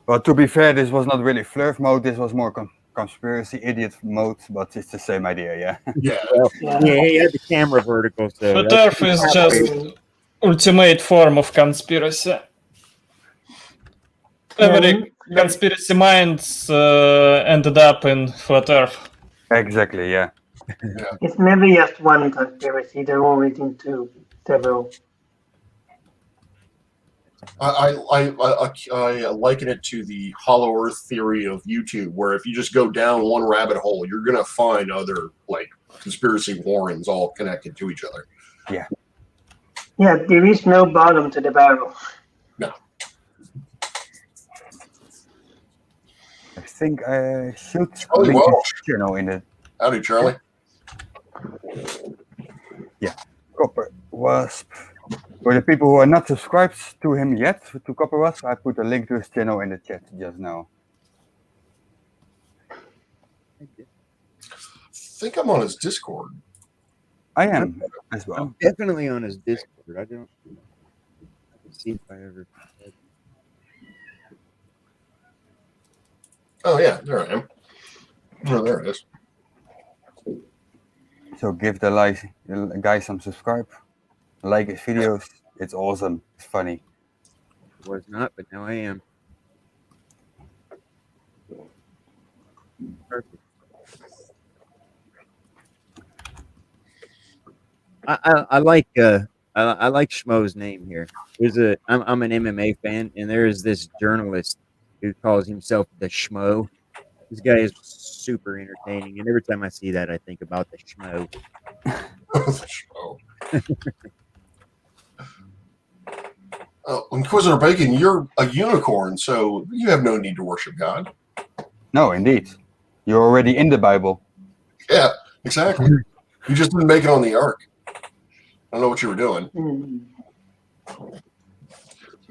But to be fair, this was not really flirt mode. This was more conspiracy idiot mode, but it's the same idea, yeah. Yeah. Yeah, he had the camera vertical. So Flat Earth is just ultimate form of conspiracy. Every conspiracy minds ended up in Flat Earth. Exactly, yeah. It's never just one conspiracy. They're always into several. I liken it to the hollow earth theory of YouTube, where if you just go down one rabbit hole, you're gonna find other like conspiracy warrants all connected to each other. Yeah. Yeah, there is no bottom to the barrel. No. I think I should Charlie link Welsh. his channel in the. Howdy, Charlie. Yeah, Copper Wasp. For the people who are not subscribed to him yet, to Copper Wasp, I put a link to his channel in the chat just now. I think I'm on his Discord. I am as well. I'm definitely on his Discord. I can see if I ever. Oh yeah, there I am. Oh, there it is. So give the guy some subscribe, like his videos. It's awesome. It's funny. Was not, but now I am. Perfect. I like Schmo's name here. I'm an MMA fan, and there is this journalist who calls himself the Schmo. This guy is super entertaining, and every time I see that, I think about the Schmo. Inquisitor Bacon, you're a unicorn, so you have no need to worship God. No, indeed. You're already in the Bible. Yeah, exactly. You just didn't make it on the ark. I don't know what you were doing.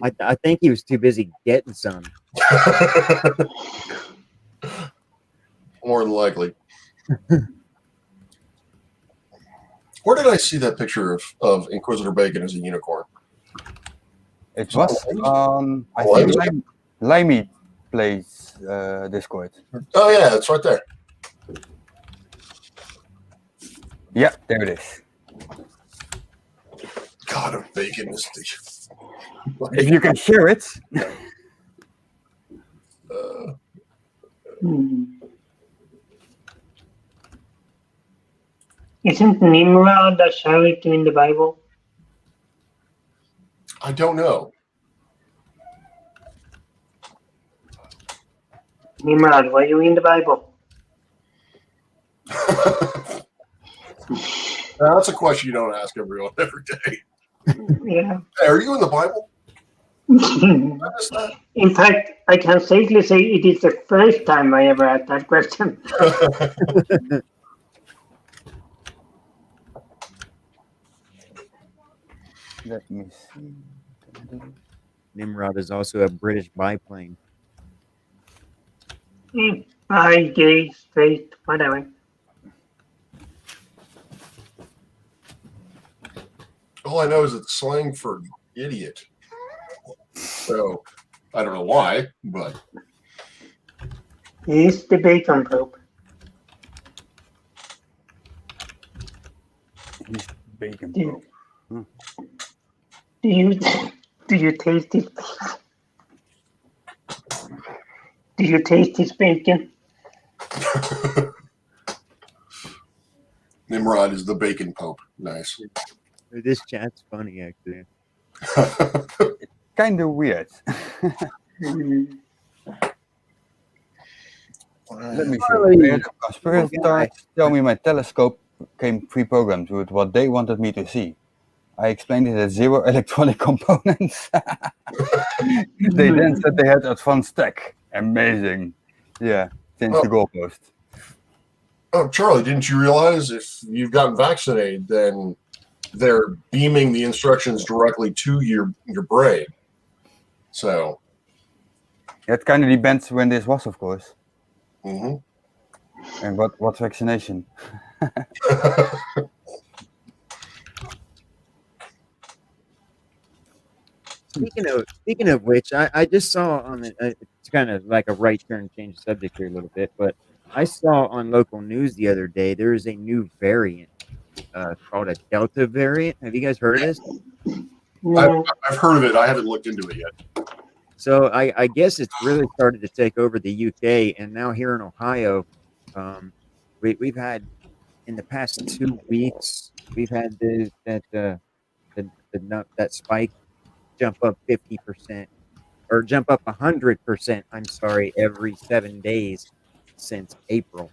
I think he was too busy getting some. More than likely. Where did I see that picture of Inquisitor Bacon as a unicorn? It was on, I think, LimeyPlay's Discord. Oh, yeah, it's right there. Yeah, there it is. God of Bacon is the... If you can share it. Isn't Nimrod a charity in the Bible? I don't know. Nimrod, were you in the Bible? That's a question you don't ask everyone every day. Yeah. Hey, are you in the Bible? In fact, I can safely say it is the first time I ever had that question. Let me see. Nimrod is also a British biplane. Bi, gay, straight, whatever. All I know is it's slang for idiot. So, I don't know why, but... He's the bacon Pope. He's bacon Pope. Do you taste it? Do you taste his bacon? Nimrod is the bacon Pope. Nice. This chat's funny, actually. Kind of weird. Let me see. Conspiracy theorists tell me my telescope came pre-programmed with what they wanted me to see. I explained it as 0 electronic components. They then said they had advanced tech. Amazing. Yeah, change the goalpost. Oh, Charlie, didn't you realize if you've gotten vaccinated, then they're beaming the instructions directly to your brain? So it kind of depends when this was, of course. Mm-hmm. And what vaccination? Speaking of which, I just saw on the it's kind of like a right turn, change the subject here a little bit, but I saw on local news the other day there is a new variant called a Delta variant. Have you guys heard of this? I've heard of it. I haven't looked into it yet. So I guess it's really started to take over the UK, and now here in Ohio, we've had in the past 2 weeks we've had that spike jump up 50% or jump up 100%. I'm sorry, every 7 days since April.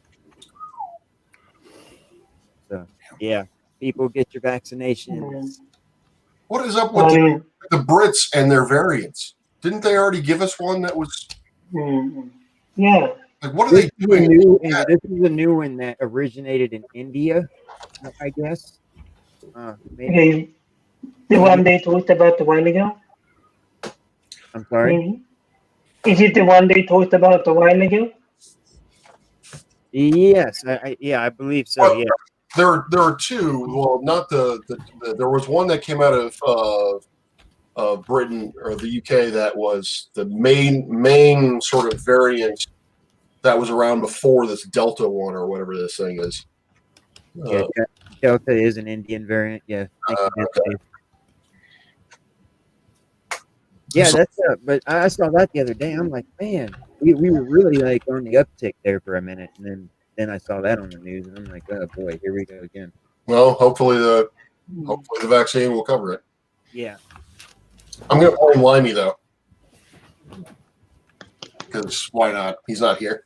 So yeah, people get your vaccinations. What is up with the Brits and their variants? Didn't they already give us one that was? Yeah. Like, what are they doing? This is a new one that originated in India, I guess. Maybe. The one they talked about a while ago? I'm sorry? Is it the one they talked about a while ago? Yes, I believe so. Well, yeah. There are two. Well, not the there was one that came out of Britain or the UK that was the main sort of variant that was around before this Delta one or whatever this thing is. Yeah, Delta is an Indian variant. Yeah. Okay. Yeah, that's but I saw that the other day. I'm like, man, we were really like on the uptick there for a minute, and then I saw that on the news, and I'm like, oh boy, here we go again. Well, hopefully the vaccine will cover it. Yeah. I'm gonna blame Limey though, because why not? He's not here.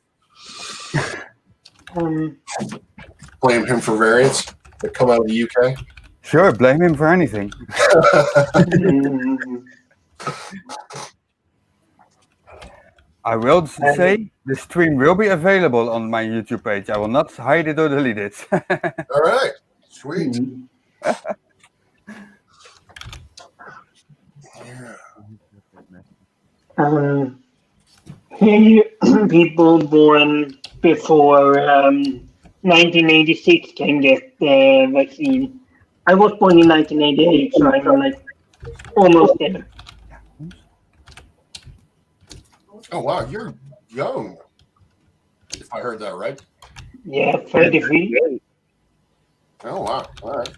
Blame him for variants that come out of the UK. Sure, blame him for anything. I will say the stream will be available on my YouTube page. I will not hide it or delete it. All right, sweet. Here, people born before 1986 can get the vaccine. I was born in 1988, so I'm like almost there. Oh wow, you're young. If I heard that right. Yeah, 33. Oh wow, all right.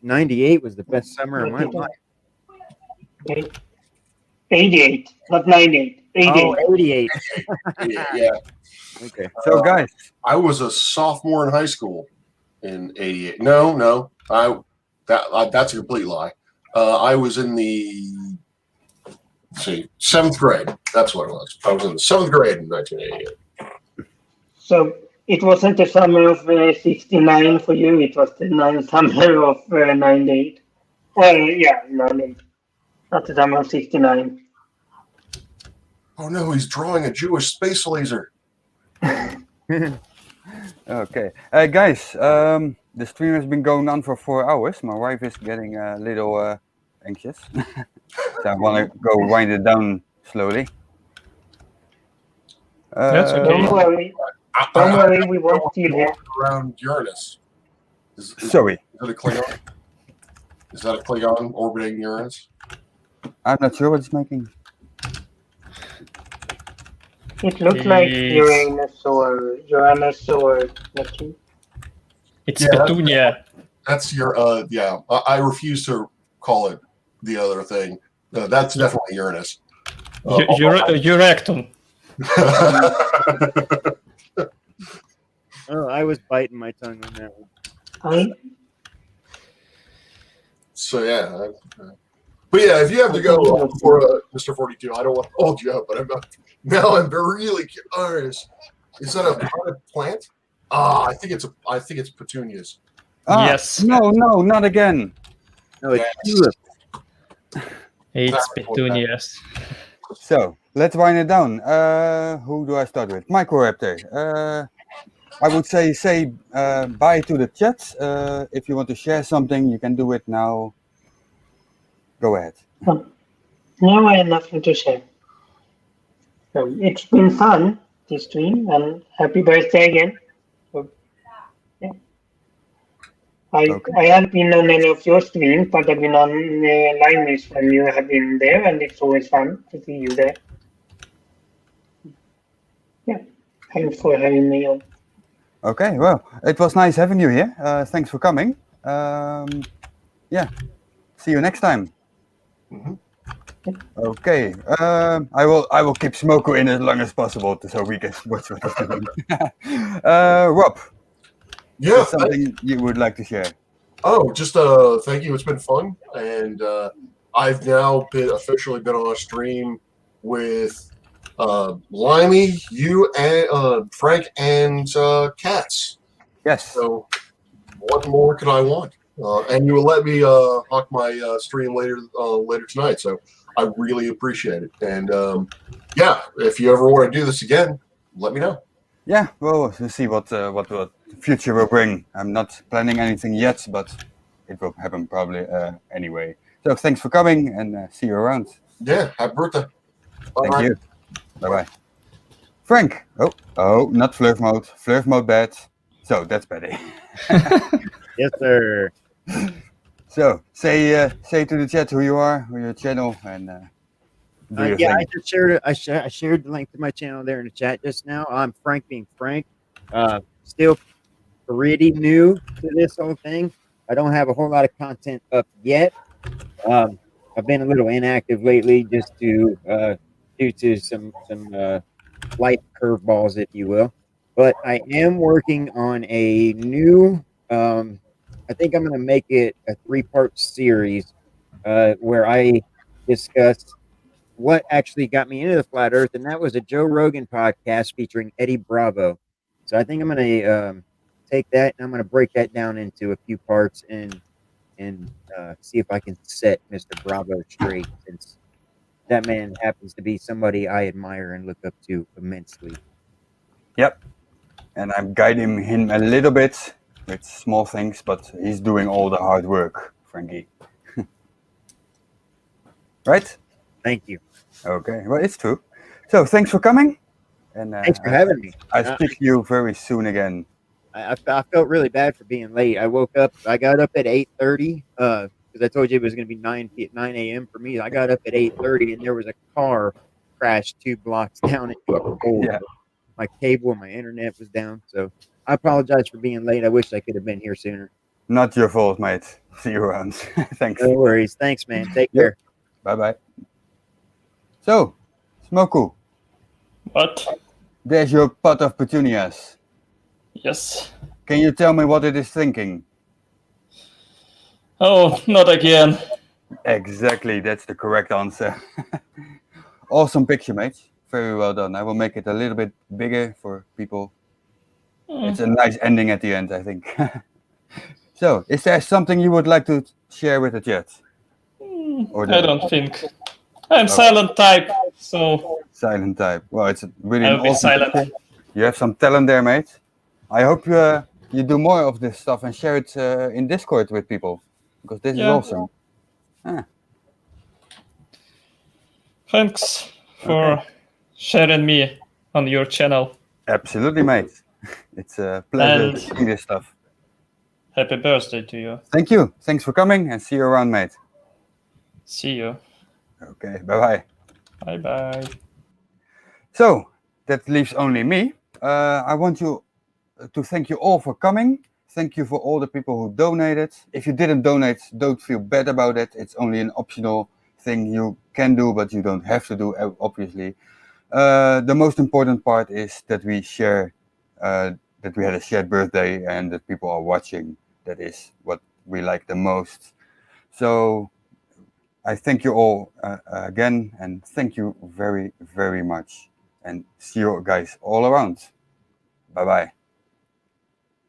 98 was the best summer of my life. 88, not 98. 88. Oh, 88. Yeah. Okay. So guys, I was a sophomore in high school in 88. No, that's a complete lie. I was in the 7th grade. That's what it was. I was in the 7th grade in 1988. So it wasn't the summer of 69 for you. It was the summer of 98. Well, yeah, 98. Not the summer of 69. Oh no, he's drawing a Jewish space laser. okay. Guys, the stream has been going on for 4 hours. My wife is getting a little anxious. So I want to go wind it down slowly. That's okay. Don't worry. Don't worry, we won't steal here. Around Uranus. Sorry. Is that a Klingon? Is that a Klingon orbiting Uranus? I'm not sure what it's making. It looks like Uranus or Neptune. It's Petunia. That's your yeah. I refuse to call it the other thing. That's definitely Uranus. Eurectum. Oh, I was biting my tongue on that one. So yeah, but yeah, if you have to go for Mr. 42, I don't want to hold you up, but I'm really curious. Is that a potted plant? I think it's petunias. Yes. No, not again. No, it's tulip. It's petunias. So let's wind it down. Who do I start with? Microraptor. I would say bye to the chat. If you want to share something, you can do it now. Go ahead. No, I have nothing to share. So it's been fun, this stream, and happy birthday again. So, yeah. I haven't been on any of your streams, but I've been on Limey's when you have been there, and it's always fun to see you there. Yeah, thanks for having me on. Okay, well, it was nice having you here. Thanks for coming. Yeah, see you next time. Mm-hmm. Okay, I will keep Smoko in as long as possible so we can watch what he's doing. Rob, yeah, something you would like to share? Oh, just thank you. It's been fun, and I've now officially been on a stream with Limey, you, and Frank, and Katz. Yes. So, what more could I want? And you will let me hawk my stream later tonight. So I really appreciate it. And yeah, if you ever want to do this again, let me know. Yeah, well, we'll see what the future will bring. I'm not planning anything yet, but it will happen probably anyway. So thanks for coming, and see you around. Yeah, happy birthday. Thank you. Bye-bye. Frank. Oh, not Flurf mode. Flurf mode bad. So that's better. Yes, sir. So say to the chat who you are, who your channel, and Yeah, I just shared it. I shared the link to my channel there in the chat just now. I'm Frank being Frank. Still pretty new to this whole thing. I don't have a whole lot of content up yet. I've been a little inactive lately, just due to some life curveballs, if you will. But I am working on a new. I think I'm going to make it a 3-part series where I discuss what actually got me into the flat Earth, and that was a Joe Rogan podcast featuring Eddie Bravo. So I think I'm going to take that and I'm going to break that down into a few parts and see if I can set Mr. Bravo straight, since that man happens to be somebody I admire and look up to immensely. Yep. And I'm guiding him a little bit with small things, but he's doing all the hard work, Frankie. Right? Thank you. Okay, well, it's true. So thanks for coming. And thanks for having me. I'll speak to you very soon again. I felt really bad for being late. I woke up. I got up at 8:30 because I told you it was going to be 9 a.m. for me. I got up at 8:30 and there was a car crashed 2 blocks down into a pole. Yeah. My cable and my internet was down. So I apologize for being late. I wish I could have been here sooner. Not your fault, mate. See you around. Thanks. No worries. Thanks, man. Take care. Bye-bye. So, Smoku. What? There's your pot of petunias. Yes. Can you tell me what it is thinking? Oh, not again. Exactly, that's the correct answer. Awesome picture, mate. Very well done. I will make it a little bit bigger for people. It's a nice ending at the end, I think. So, is there something you would like to share with the chat? I don't think. I'm silent type, so... Silent type. Well, it's really I'll be awesome silent. picture. You have some talent there, mate. I hope you do more of this stuff and share it in Discord with people, because this is awesome. Thanks for sharing me on your channel. Absolutely, mate. It's a pleasure to see this stuff. Happy birthday to you. Thank you. Thanks for coming, and see you around, mate. See you. Okay, bye-bye. Bye-bye. So, that leaves only me. I want to thank you all for coming. Thank you for all the people who donated. If you didn't donate, don't feel bad about it. It's only an optional thing you can do, but you don't have to do, obviously. The most important part is that we share, that we had a shared birthday and that people are watching. That is what we like the most. So I thank you all again, and thank you very, very much. And see you guys all around. Bye-bye.